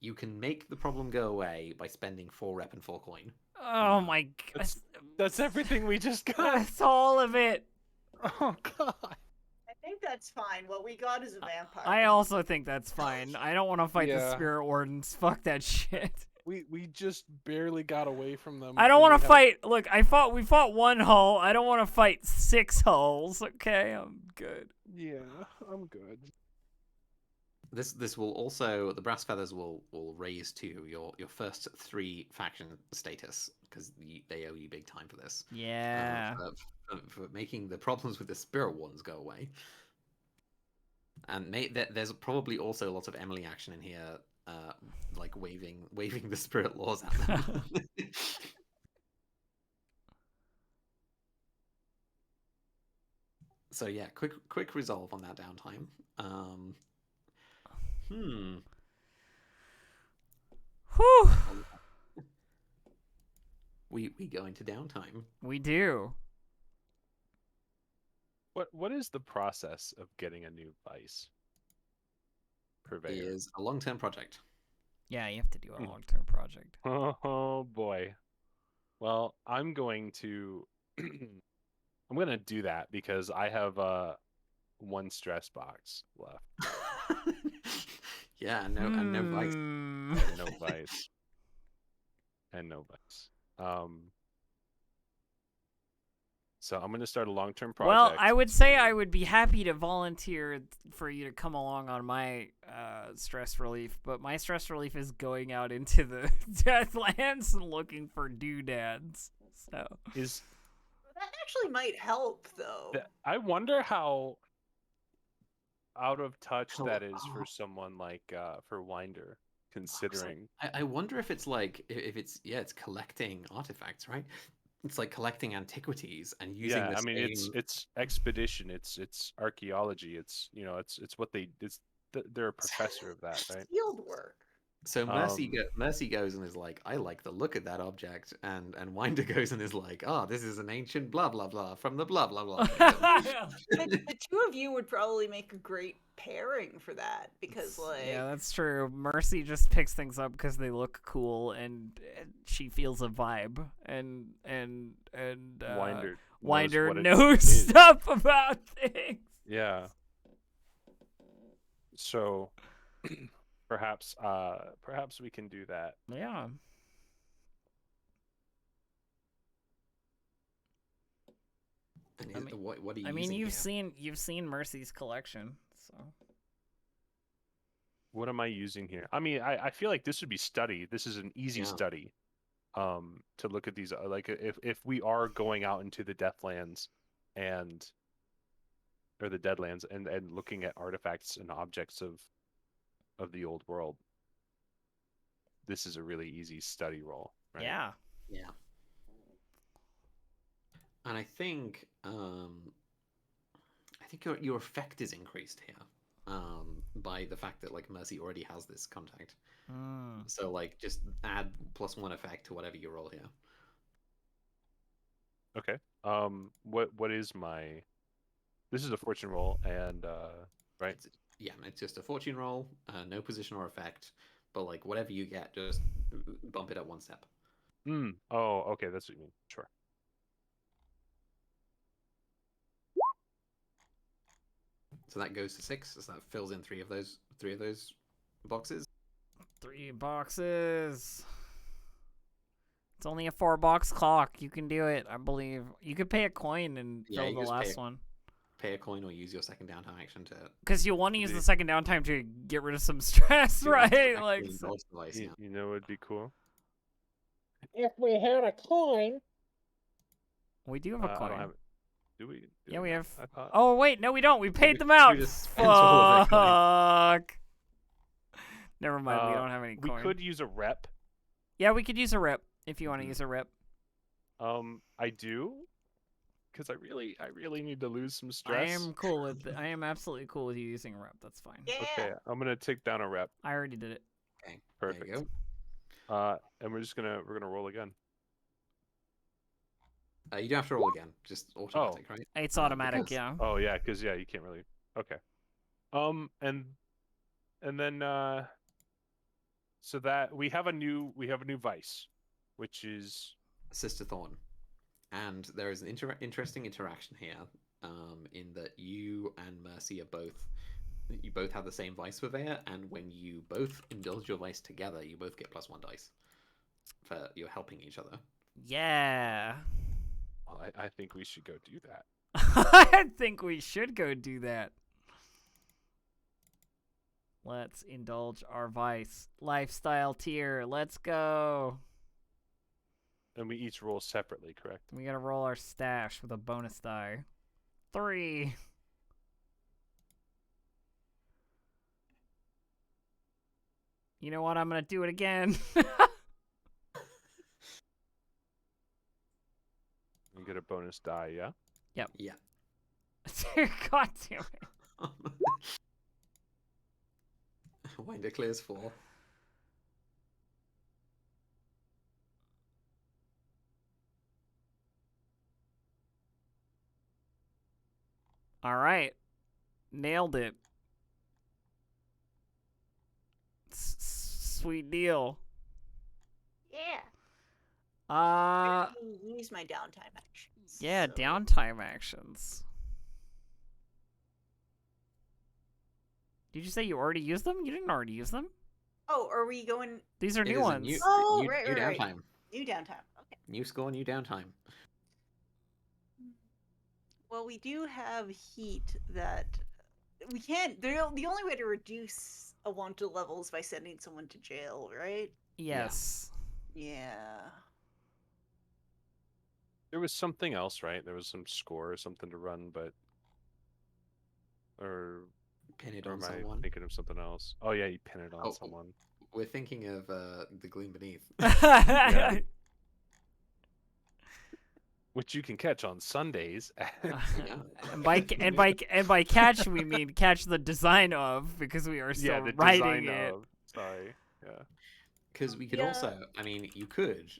You can make the problem go away by spending 4 rep and 4 coin. Oh my god. That's everything we just got. That's all of it. Oh god. I think that's fine. What we got is a vampire. I also think that's fine. I don't want to fight the Spirit Wardens. Fuck that shit. We just barely got away from them. I don't want to fight. Look, we fought 1 hull. I don't want to fight 6 hulls. Okay, I'm good. Yeah, I'm good. This will also, the brass feathers will raise to your first 3 faction status, because they owe you big time for this. Yeah. For making the problems with the Spirit ones go away. And there's probably also lots of Emily action in here, like waving the Spirit laws at them. So yeah, quick resolve on that downtime. Whew. We go into downtime. We do. What is the process of getting a new vice purveyor? It is a long-term project. Yeah, you have to do a long-term project. Oh boy. Well, I'm going to do that because I have 1 stress box left. Yeah, and no vice. And no vice. And no vice. So I'm going to start a long-term project. Well, I would say I would be happy to volunteer for you to come along on my stress relief, but my stress relief is going out into the Deathlands and looking for doodads. So that actually might help, though. I wonder how out of touch that is for someone like for Winder, considering. I wonder if it's like it's collecting artifacts, right? It's like collecting antiquities and using. Yeah, I mean it's expedition, it's archaeology, it's what they're a professor of that, right? Field work. So Um, Mercy goes and is like, I like the look of that object, and Winder goes and is like, oh, this is an ancient blah blah blah from the blah blah blah kingdom. The two of you would probably make a great pairing for that because, like, Yeah, that's true. Mercy just picks things up because they look cool, and she feels a vibe, and Winder Winder what it knows is. stuff about things. Yeah. So perhaps we can do that. Yeah. And I mean- what are you I mean, using here? you've seen Mercy's collection, so What am I using here? I mean, I feel like this would be study. This is an easy Yeah. study. To look at these, like if we are going out into the Deathlands or the Deadlands and looking at artifacts and objects of the old world, this is a really easy study roll, right? yeah. Yeah. And I think your effect is increased here by the fact that like Mercy already has this contact. Mm. So like just add +1 effect to whatever you roll here. Okay. What is my? This is a fortune roll, and right. It's just a fortune roll, no position or effect, but like whatever you get, just bump it up 1 step. Oh, okay, that's what you mean. Sure. So that goes to 6. So that fills in three of those boxes. 3 boxes. It's only a 4-box clock. You can do it, I believe. You could pay a coin and Yeah, fill you the just last one. Pay a coin or use your second downtime action to. Because you want to use Indeed. the second downtime to get rid of some stress, right? actually Like, indulge the vice, yeah. You know, it'd be cool. If we had a coin. we do have a I coin. don't have. Do we? Yeah, we have. I thought. Oh wait, no, we don't. We paid them we out. just spent all of their Fuck. Never mind. We don't have any We coin. could use a rep. Yeah, we could use a rep if you want to Mhm. use a rep. I do, because I really need to lose some I stress. am cool with. I am absolutely cool with you using a rep. That's fine. yeah. Okay, I'm gonna take down a rep. I already did it. Okay, Perfect. there you go. And we're gonna roll again. You don't have to roll again, just automatic, right? It's automatic. because- Yeah. Oh yeah, because you can't really. Okay. And then so that we have a new vice, which is Sister Thorne. And there is an interesting interaction here, in that you and Mercy are both have the same vice purveyor, and when you both indulge your vice together, you both get +1 dice for you're helping each other. Yeah. well, I think we should go do that. I think we should go do that. Let's indulge our vice. Lifestyle tier. Let's go. And we each roll separately, correct? We gotta roll our stash with a bonus die. 3. You know what? I'm gonna do it again. You get a bonus die, yeah? Yeah. God damn it. Winder clears 4. All right. Nailed it. Sweet deal. Yeah. Uh, Use my downtime actions. yeah, so- downtime actions. Did you say you already used them? You didn't already use them? Oh, are we going These are It new is a ones. Oh, new right. downtime. new downtime? Okay. New score, new downtime. Well, we do have heat that we can't. The only way to reduce a wanted level is by sending someone to jail, right? Yes. Yeah. There was something else, right? There was some score or something to run, but or Pin it or on am I someone. thinking of something else? Oh yeah, you pin it on Oh, someone. We're thinking of the Gloom Beneath. Yeah. Which you can catch on Sundays. and by catch we mean catch the design of, because we are still the writing design it. of. Sorry. Yeah. Yeah. Because we could also, I mean, you could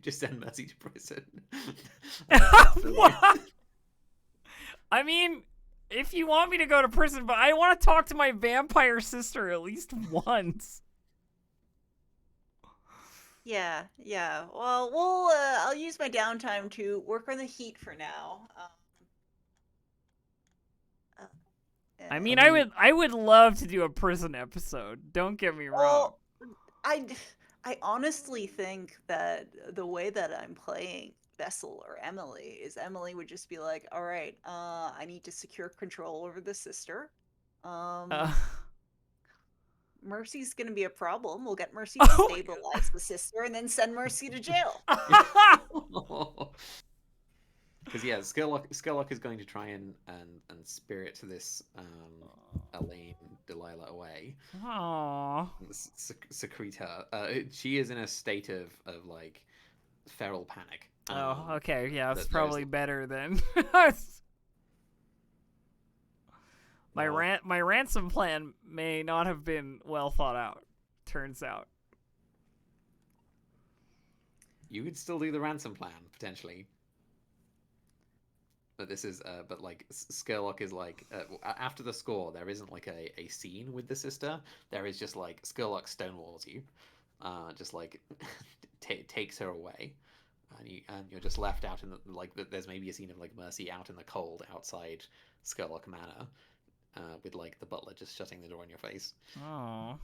just send Mercy to prison. What? I mean, if you want me to go to prison, but I want to talk to my vampire sister at least once. Yeah. Well, I'll use my downtime to work on the heat for now. I mean, I would love to do a prison episode. Don't get me wrong. Well, I honestly think that the way that I'm playing Vessel or Emily is Emily would just be like, all right, I need to secure control over the sister. Uh, Mercy's gonna be a problem. We'll get Mercy to stabilize the sister and then send Mercy to jail. Because yeah, Skerlock is going to try and spirit this Elaine Delilah away. Aww. Secrete her. She is in a state of like feral panic. Oh, okay, yeah, it's there's- probably better than my ransom plan may not have been well thought out. Turns out. You could still do the ransom plan potentially. But this is, but like Skerlock is like after the score, there isn't like a scene with the sister. There is just like Skerlock stonewalls you, just like takes her away, and you're just left out in the like. There's maybe a scene of like Mercy out in the cold outside Skerlock Manor, with like the butler just shutting the door in your face. Oh,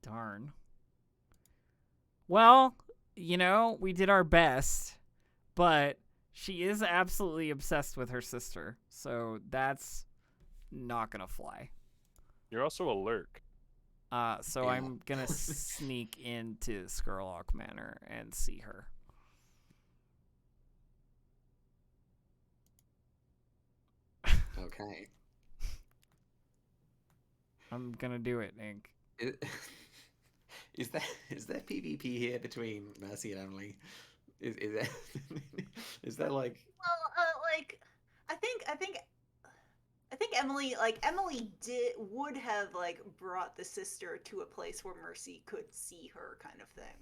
darn. Well, we did our best, but she is absolutely obsessed with her sister, so that's not gonna fly. You're also a lurk. So Yeah. I'm gonna sneak into Skurlock Manor and see her. Okay. I'm gonna do it, Ink. Is there PvP here between Mercy and Emily? Is there is there like Well, like I think Emily would have like brought the sister to a place where Mercy could see her, kind of thing.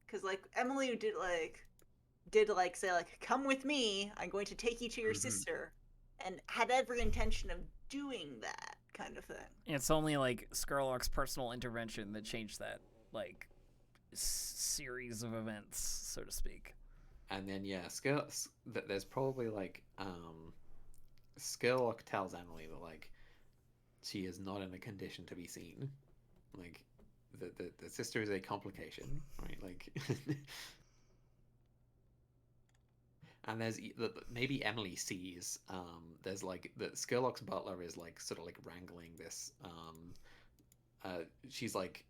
Because like Emily did say like, come with me, I'm going to take you to your sister, and had every intention of doing that kind of thing. It's only like Skurlock's personal intervention that changed that like series of events, so to speak. And then yeah, there's probably like Skurlock tells Emily that like she is not in a condition to be seen. Like the sister is a complication, right? Like and there's maybe Emily sees there's like the Skurlock's butler is like sort of like wrangling this she's like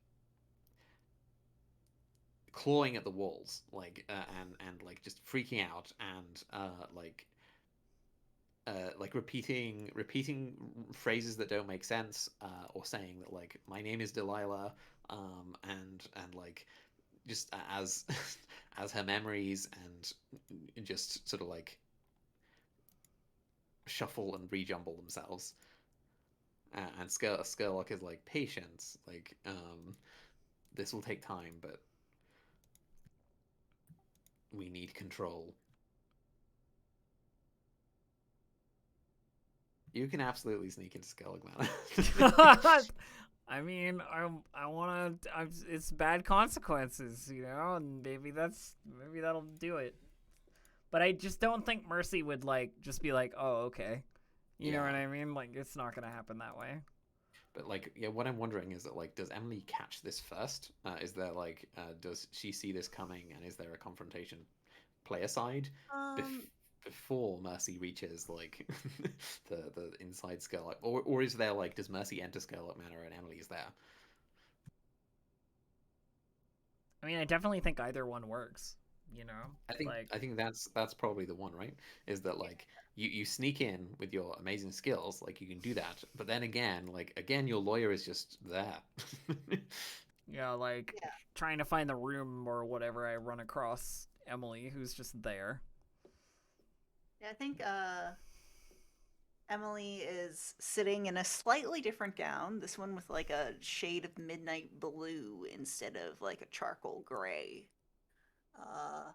clawing at the walls like and like just freaking out and like repeating phrases that don't make sense or saying that like my name is Delilah and like just as as her memories and just sort of like shuffle and rejumble themselves and Skurlock is like patience, like this will take time, but we need control. You can absolutely sneak into Skurlock Manor. I mean, I want to. It's bad consequences, and maybe that'll do it. But I just don't think Mercy would like just be like, oh, okay, you know what I mean? Like, it's not gonna happen that way. But like, yeah, what I'm wondering is that like, does Emily catch this first? Is there like, does she see this coming, and is there a confrontation play aside before Mercy reaches like the inside Skurlock, or is there like, does Mercy enter Skurlock Manor and Emily is there? I mean, I definitely think either one works. I think that's probably the one, right? Is that like you sneak in with your amazing skills, like you can do that, but then again, your lawyer is just there. Trying to find the room or whatever, I run across Emily, who's just there. Yeah, I think Emily is sitting in a slightly different gown, this one with like a shade of midnight blue instead of like a charcoal gray. Uh,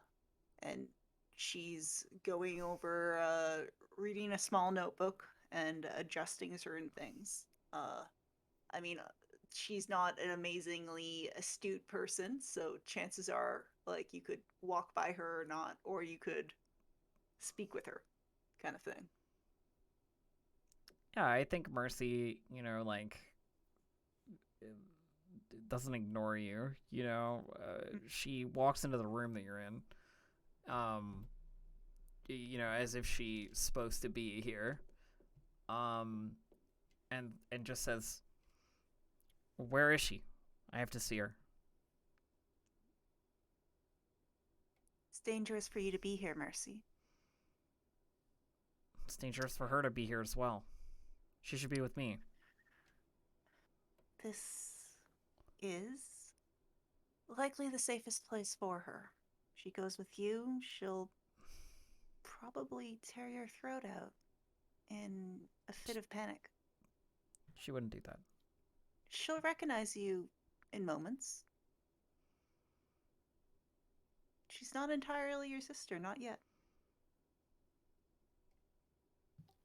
and she's going over, reading a small notebook and adjusting certain things. Uh, I mean, she's not an amazingly astute person, so chances are, like, you could walk by her or not, or you could speak with her, kind of thing. Yeah, I think Mercy, doesn't ignore you. She walks into the room that you're in, as if she's supposed to be here, and just says, "Where is she? I have to see her." It's dangerous for you to be here, Mercy. It's dangerous for her to be here as well. She should be with me. This is likely the safest place for her. She goes with you, she'll probably tear your throat out in a fit of panic. She wouldn't do that. She'll recognize you in moments. She's not entirely your sister, not yet.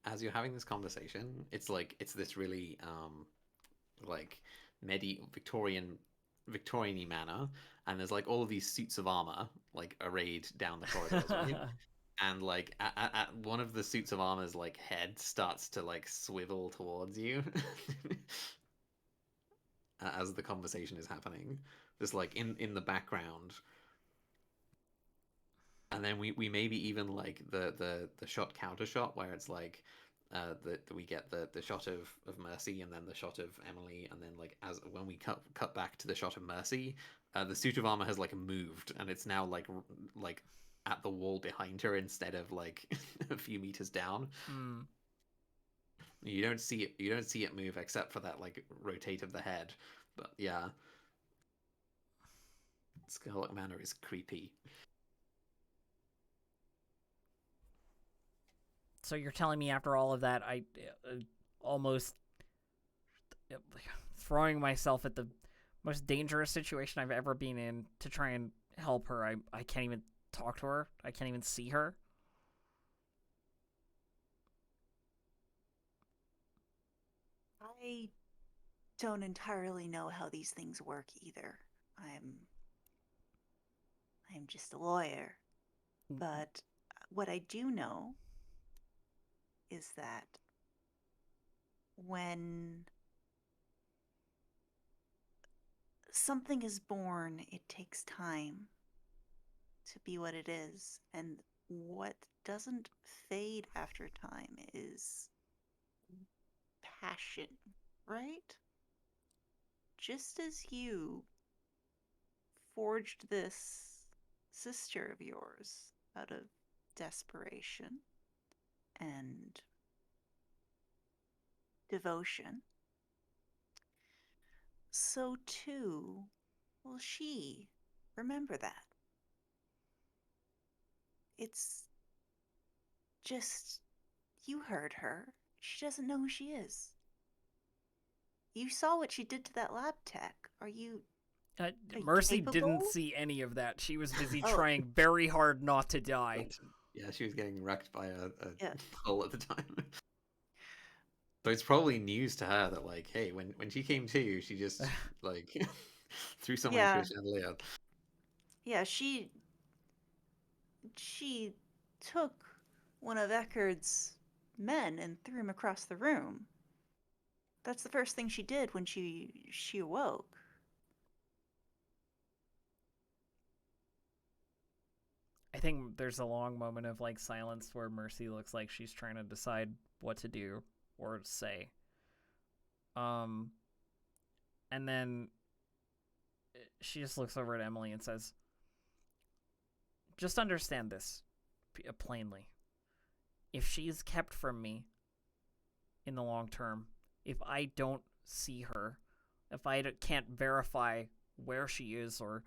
As you're having this conversation, it's this really like medieval Victorian-y manner, and there's like all of these suits of armor like arrayed down the corridors, right? And like at one of the suits of armor's like head starts to like swivel towards you as the conversation is happening, just like in the background. And then we maybe even like the shot counter shot where it's like we get the shot of Mercy and then the shot of Emily, and then like as when we cut back to the shot of Mercy, the suit of armor has like moved and it's now like at the wall behind her instead of like a few meters down. You don't see it move except for that like rotate of the head. But yeah, Scarlet Manor is creepy. So you're telling me after all of that, I almost throwing myself at the most dangerous situation I've ever been in to try and help her. I can't even talk to her. I can't even see her. I don't entirely know how these things work either. I'm just a lawyer. But what I do know is that when something is born, it takes time to be what it is. And what doesn't fade after time is passion, right? Just as you forged this sister of yours out of desperation and devotion, so too will she remember that. It's just, you heard her. She doesn't know who she is. You saw what she did to that lab tech. Are you Mercy capable? didn't see any of that. She was busy trying very hard not to die. Yeah, she was getting wrecked by a hull at the time. So it's probably news to her that like, hey, when she came to, she just like threw someone into a chandelier. Yeah, she took one of Eckerd's men and threw him across the room. That's the first thing she did when she awoke. I think there's a long moment of like silence where Mercy looks like she's trying to decide what to do or say. And then she just looks over at Emily and says, "Just understand this plainly. If she's kept from me in the long term, if I don't see her, if I can't verify where she is or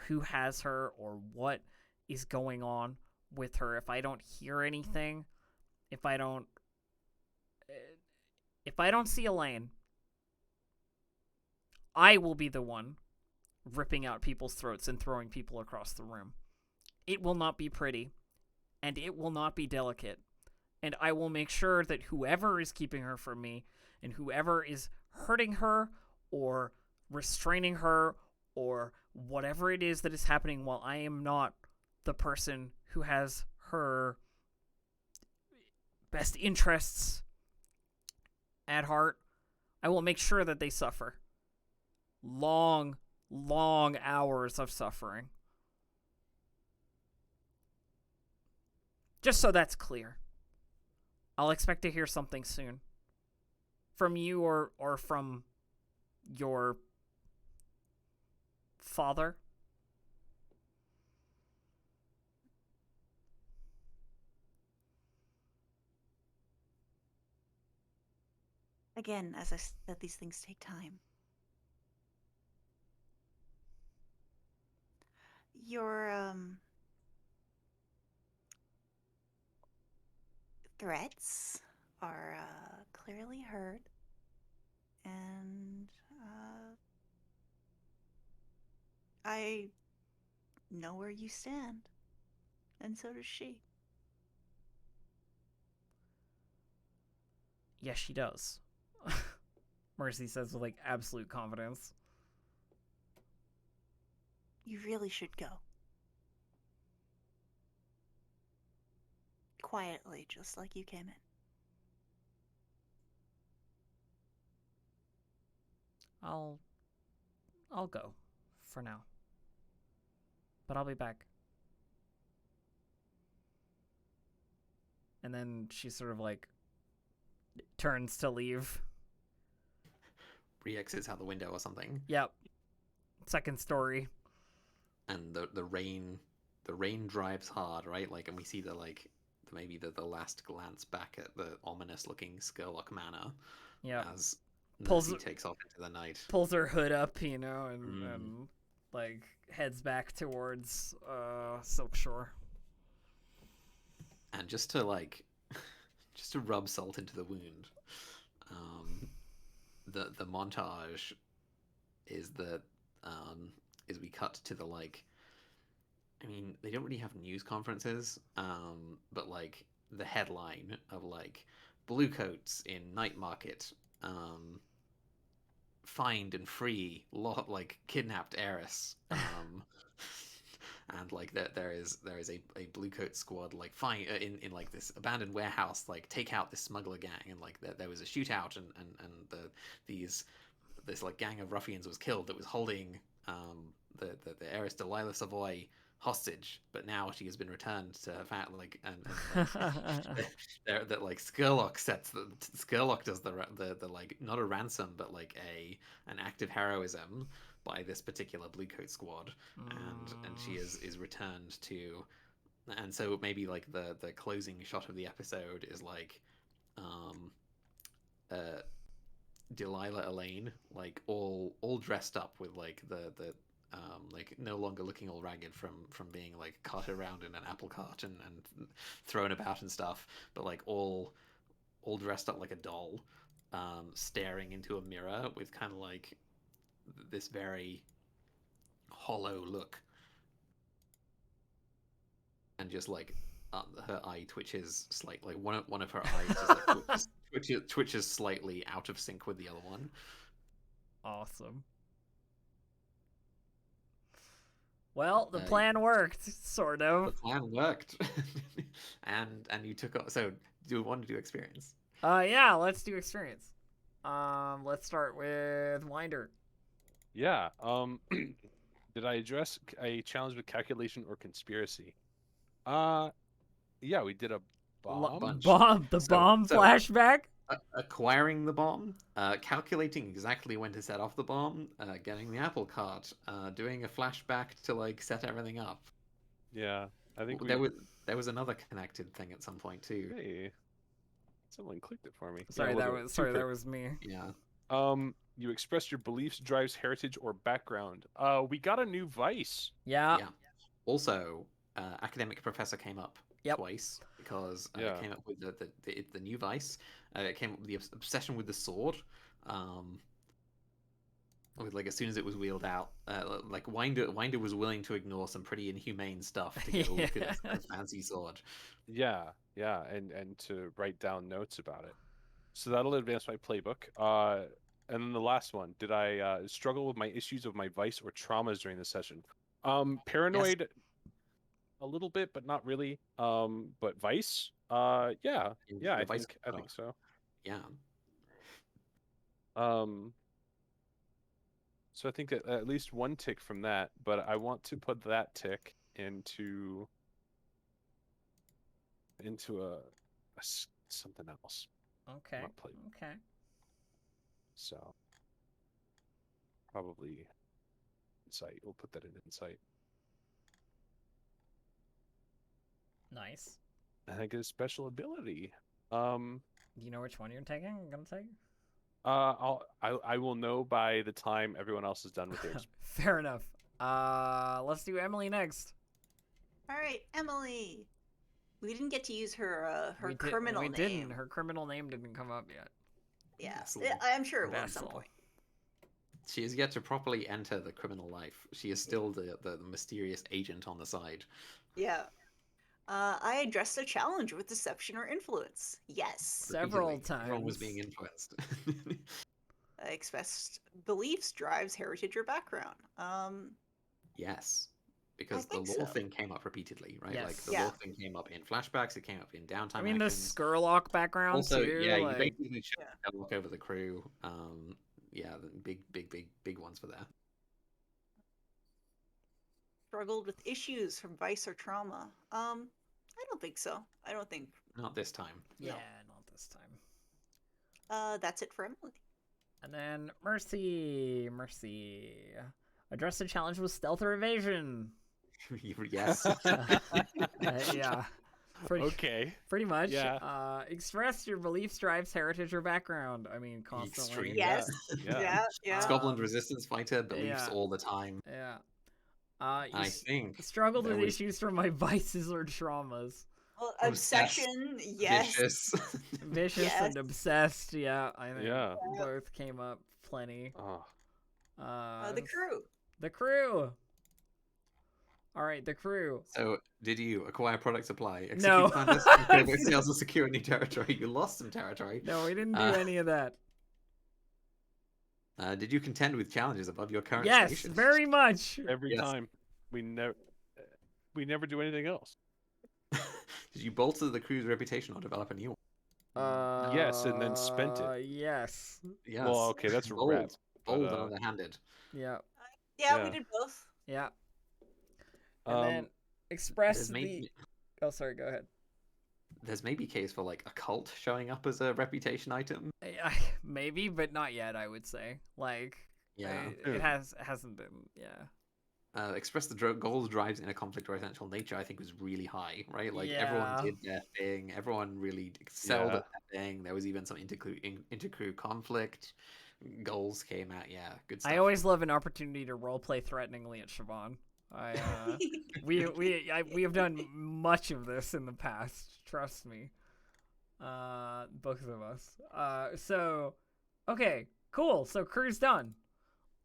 who has her or what is going on with her, if I don't hear anything, if I don't If I don't see Elaine, I will be the one ripping out people's throats and throwing people across the room. It will not be pretty, and it will not be delicate. And I will make sure that whoever is keeping her from me, and whoever is hurting her, or restraining her, or whatever it is that is happening while I am not the person who has her best interests at heart, I will make sure that they suffer. Long, long hours of suffering. Just so that's clear. I'll expect to hear something soon. From you or from your father. Again, as I said, these things take time. Your threats are clearly heard, and I know where you stand, and so does she. Yes, she does. Mercy says with, like, absolute confidence. You really should go. Quietly, just like you came in. I'll go for now. But I'll be back. And then she sort of, like, turns to leave. Re-exits out the window or something. Yep. Second story. And the rain drives hard, right? Like, and we see maybe the last glance back at the ominous looking Skurlock Manor. Yeah. As Pulls- Mercy takes off into the night. Pulls her hood up, you know, and like heads back towards Silkshore. And just to rub salt into the wound, the montage is that is we cut to the, like, I mean, they don't really have news conferences, but like the headline of, like, bluecoats in night market, find and free like kidnapped heiress, and like there is a bluecoat squad, like, find in like this abandoned warehouse, like, take out this smuggler gang, and like there was a shootout, and this like gang of ruffians was killed that was holding the heiress Delilah Savoy hostage, but now she has been returned to her like, that like Skurlock does the like, not a ransom, but like an act of heroism by this particular bluecoat squad, and she is returned to, and so maybe like the closing shot of the episode is like Delilah Elaine, like all dressed up with like the like no longer looking all ragged from being like carted around in an apple cart and thrown about and stuff, but like all dressed up like a doll, staring into a mirror with kind of like this very hollow look, and just like her eye twitches slightly. One of her eyes just like twitches slightly out of sync with the other one. Awesome. Well, the plan worked, sort of. The plan worked, and you took off. So, do you want to do experience? Yeah, let's do experience. Let's start with Winder. Yeah. Did I address a challenge with calculation or conspiracy? Yeah, we did a bomb. Bomb flashback. Acquiring the bomb, calculating exactly when to set off the bomb, getting the apple cart, doing a flashback to like set everything up. Yeah, I think there was another connected thing at some point too. Hey, someone clicked it for me. Sorry, Yeah, that was me. Yeah. You express your beliefs, drives, heritage, or background. We got a new vice. Yeah. Also, academic professor came up Yep. twice because Yeah. it came up with the new vice. It came up with the obsession with the sword. With, like, as soon as it was wheeled out, like Winder was willing to ignore some pretty inhumane stuff to get a look at a fancy sword. Yeah, and to write down notes about it. So that'll advance my playbook. And then the last one, did I struggle with my issues of my vice or traumas during the session? Paranoid a little bit, but not really. But vice? Yeah, I Vice think so. Yeah. So I think that at least one tick from that, but I want to put that tick into something else. Okay. Not play. Okay. So probably insight. We'll put that in insight. Nice. And I get a special ability. Do you know which one you're taking? I'm gonna take. I will know by the time everyone else is done with theirs. Fair enough. Let's do Emily next. All right, Emily. We didn't get to use her We criminal name. We didn't. Her criminal name didn't come up yet. Yeah, Vessel. I'm sure it will at some Vessel. point. She has yet to properly enter the criminal life. She is still the mysterious agent on the side. Yeah. I addressed a challenge with deception or influence. Yes. Several Repeatedly, everyone was times. being influenced. I expressed beliefs, drives, heritage, or background. Yes. Because the think law so. thing came up repeatedly, right? Yes. Like, the Yeah. law thing came up in flashbacks, it came up in downtime I mean, the actions. Skurlock background Also, too. yeah, like... you basically should look over the crew. Yeah, the big ones for that. Struggled with issues from vice or trauma. I don't think so. I don't think. Not this time. Yeah, No. not this time. That's it for Emily. And then Mercy. Address the challenge with stealth or evasion. Yes. Yeah. Pretty much. Yeah. Express your beliefs, drives, heritage, or background. I mean, constantly. Extreme. Yes. Yeah. Yeah. Scotland resistance fighter, beliefs yeah. all the time. Yeah. I think struggled there with was- issues from my vices or traumas. Well, Obsessed, obsession. Yes. vicious. Vicious Yes. and obsessed. Yeah, I think Yeah. both came up plenty. Oh, The crew. The crew. All right, the crew. So, did you acquire product supply? No. Execute sales to secure new territory. You lost some territory. No, we didn't do any of that. Did you contend with challenges above your current Yes, station? very much. every Yes. time we never do anything else. Did you bolster the crew's reputation or develop a new one? Yes, and then spent it. Yes. Yes. Well, okay, that's bold, rep. bold but, and underhanded. Yeah. Yeah, Yeah. we did both. Yeah. And then express There's the. maybe, Oh, sorry. Go ahead. there's maybe a case for like a cult showing up as a reputation item. Maybe, but not yet. I would say. Like. Yeah. It hasn't been. Yeah. Express the goals, drives, inner conflict, or essential nature, I think was really high, right? Like everyone Yeah. did their thing, everyone really excelled Yeah. at that thing. There was even some intercrew conflict. Goals came out, yeah, good stuff. I always love an opportunity to roleplay threateningly at Siobhan. We have done much of this in the past. Trust me. Both of us. So, okay, cool. So crew's done.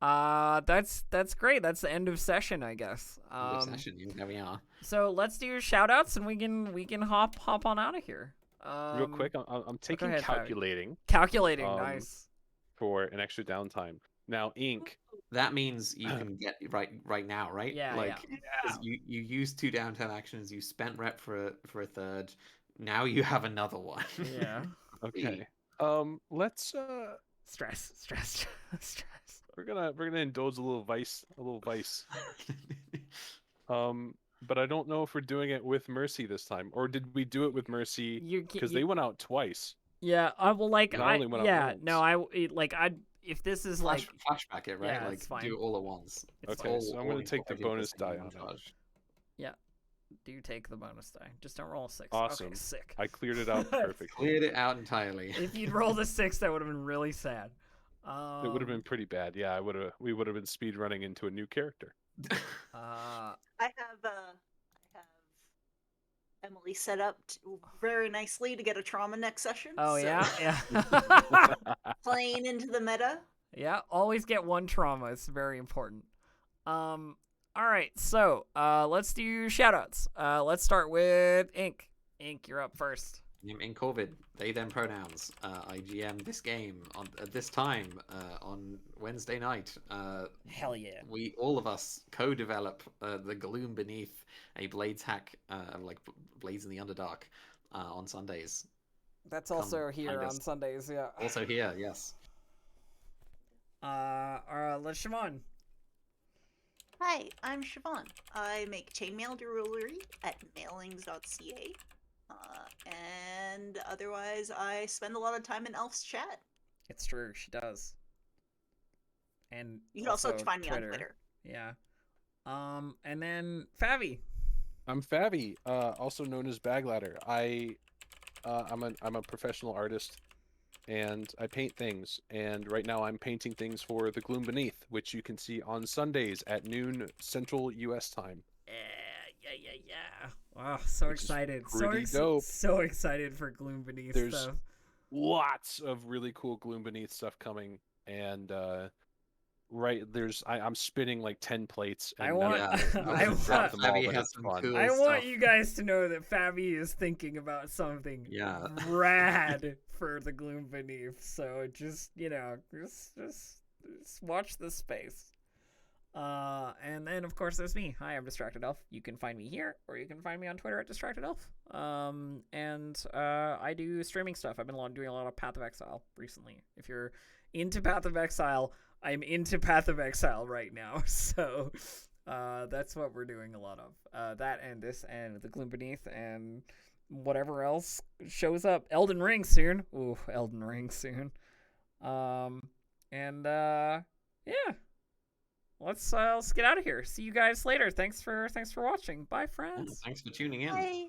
That's great. That's the end of session, I guess. Session, there we are. So let's do shout outs and we can hop on out of here. Real quick, I'm taking ahead, Tyler. calculating Calculating, Um, nice. for an extra downtime. Now, Ink. That means you can get right now, right? Yeah, like, 'cause you used 2 downtime actions, you spent rep for a third. Now you have another one. Yeah. Okay. Let's Stress. we're gonna indulge a little vice. But I don't know if we're doing it with Mercy this time, or did we do it with Mercy? Because they went out twice. Yeah, I will like. And I only went out once. No, if this is like. Flashback it, right? Yeah, like it's fine. do it all at once. It's Okay, fine. so I'm gonna take the bonus die on it. montage. Do take the bonus die. Just don't roll a 6. Awesome. Okay, sick. I cleared it out perfectly. Cleared it out entirely. If you'd rolled a 6, that would have been really sad. It would have been pretty bad. Yeah, we would have been speed running into a new character. I have Emily set up very nicely to get a trauma next session. Oh, so yeah? playing into the meta. Yeah, always get one trauma. It's very important. All right, so let's do shoutouts. Let's start with Ink. Ink, you're up first. In COVID, they them pronouns. I GM this game at this time on Wednesday night. Hell yeah. We all of us co-develop the Gloom Beneath, a Blades hack, like Blades in the Underdark, on Sundays. That's also Come here find on us. Sundays, yeah. Also here, yes. Let's Siobhan. Hi, I'm Siobhan. I make chainmail jewelry at mailings.ca. And otherwise, I spend a lot of time in Elf's chat. It's true, she does. And you can also find me on Twitter. Yeah. And then Favi. I'm Favi, also known as Bagladder. I'm a professional artist, and I paint things. And right now, I'm painting things for The Gloom Beneath, which you can see on Sundays at noon Central U.S. time. Yeah. Wow, so excited. Dope. So excited for Gloom Beneath There's stuff. Lots of really cool Gloom Beneath stuff coming, and I'm spinning like 10 plates. And I want you guys to know that Fabi is thinking about something rad for the Gloom Beneath. So just watch this space. And then of course there's me. Hi, I'm Distracted Elf. You can find me here, or you can find me on Twitter at Distracted Elf. And I do streaming stuff. I've been doing a lot of Path of Exile recently. If you're into Path of Exile, I'm into Path of Exile right now. So that's what we're doing a lot of. That and this and the Gloom Beneath and whatever else shows up. Elden Ring soon. Ooh, Elden Ring soon. Yeah. Let's get out of here. See you guys later. Thanks for watching. Bye, friends. Thanks for tuning in. Bye.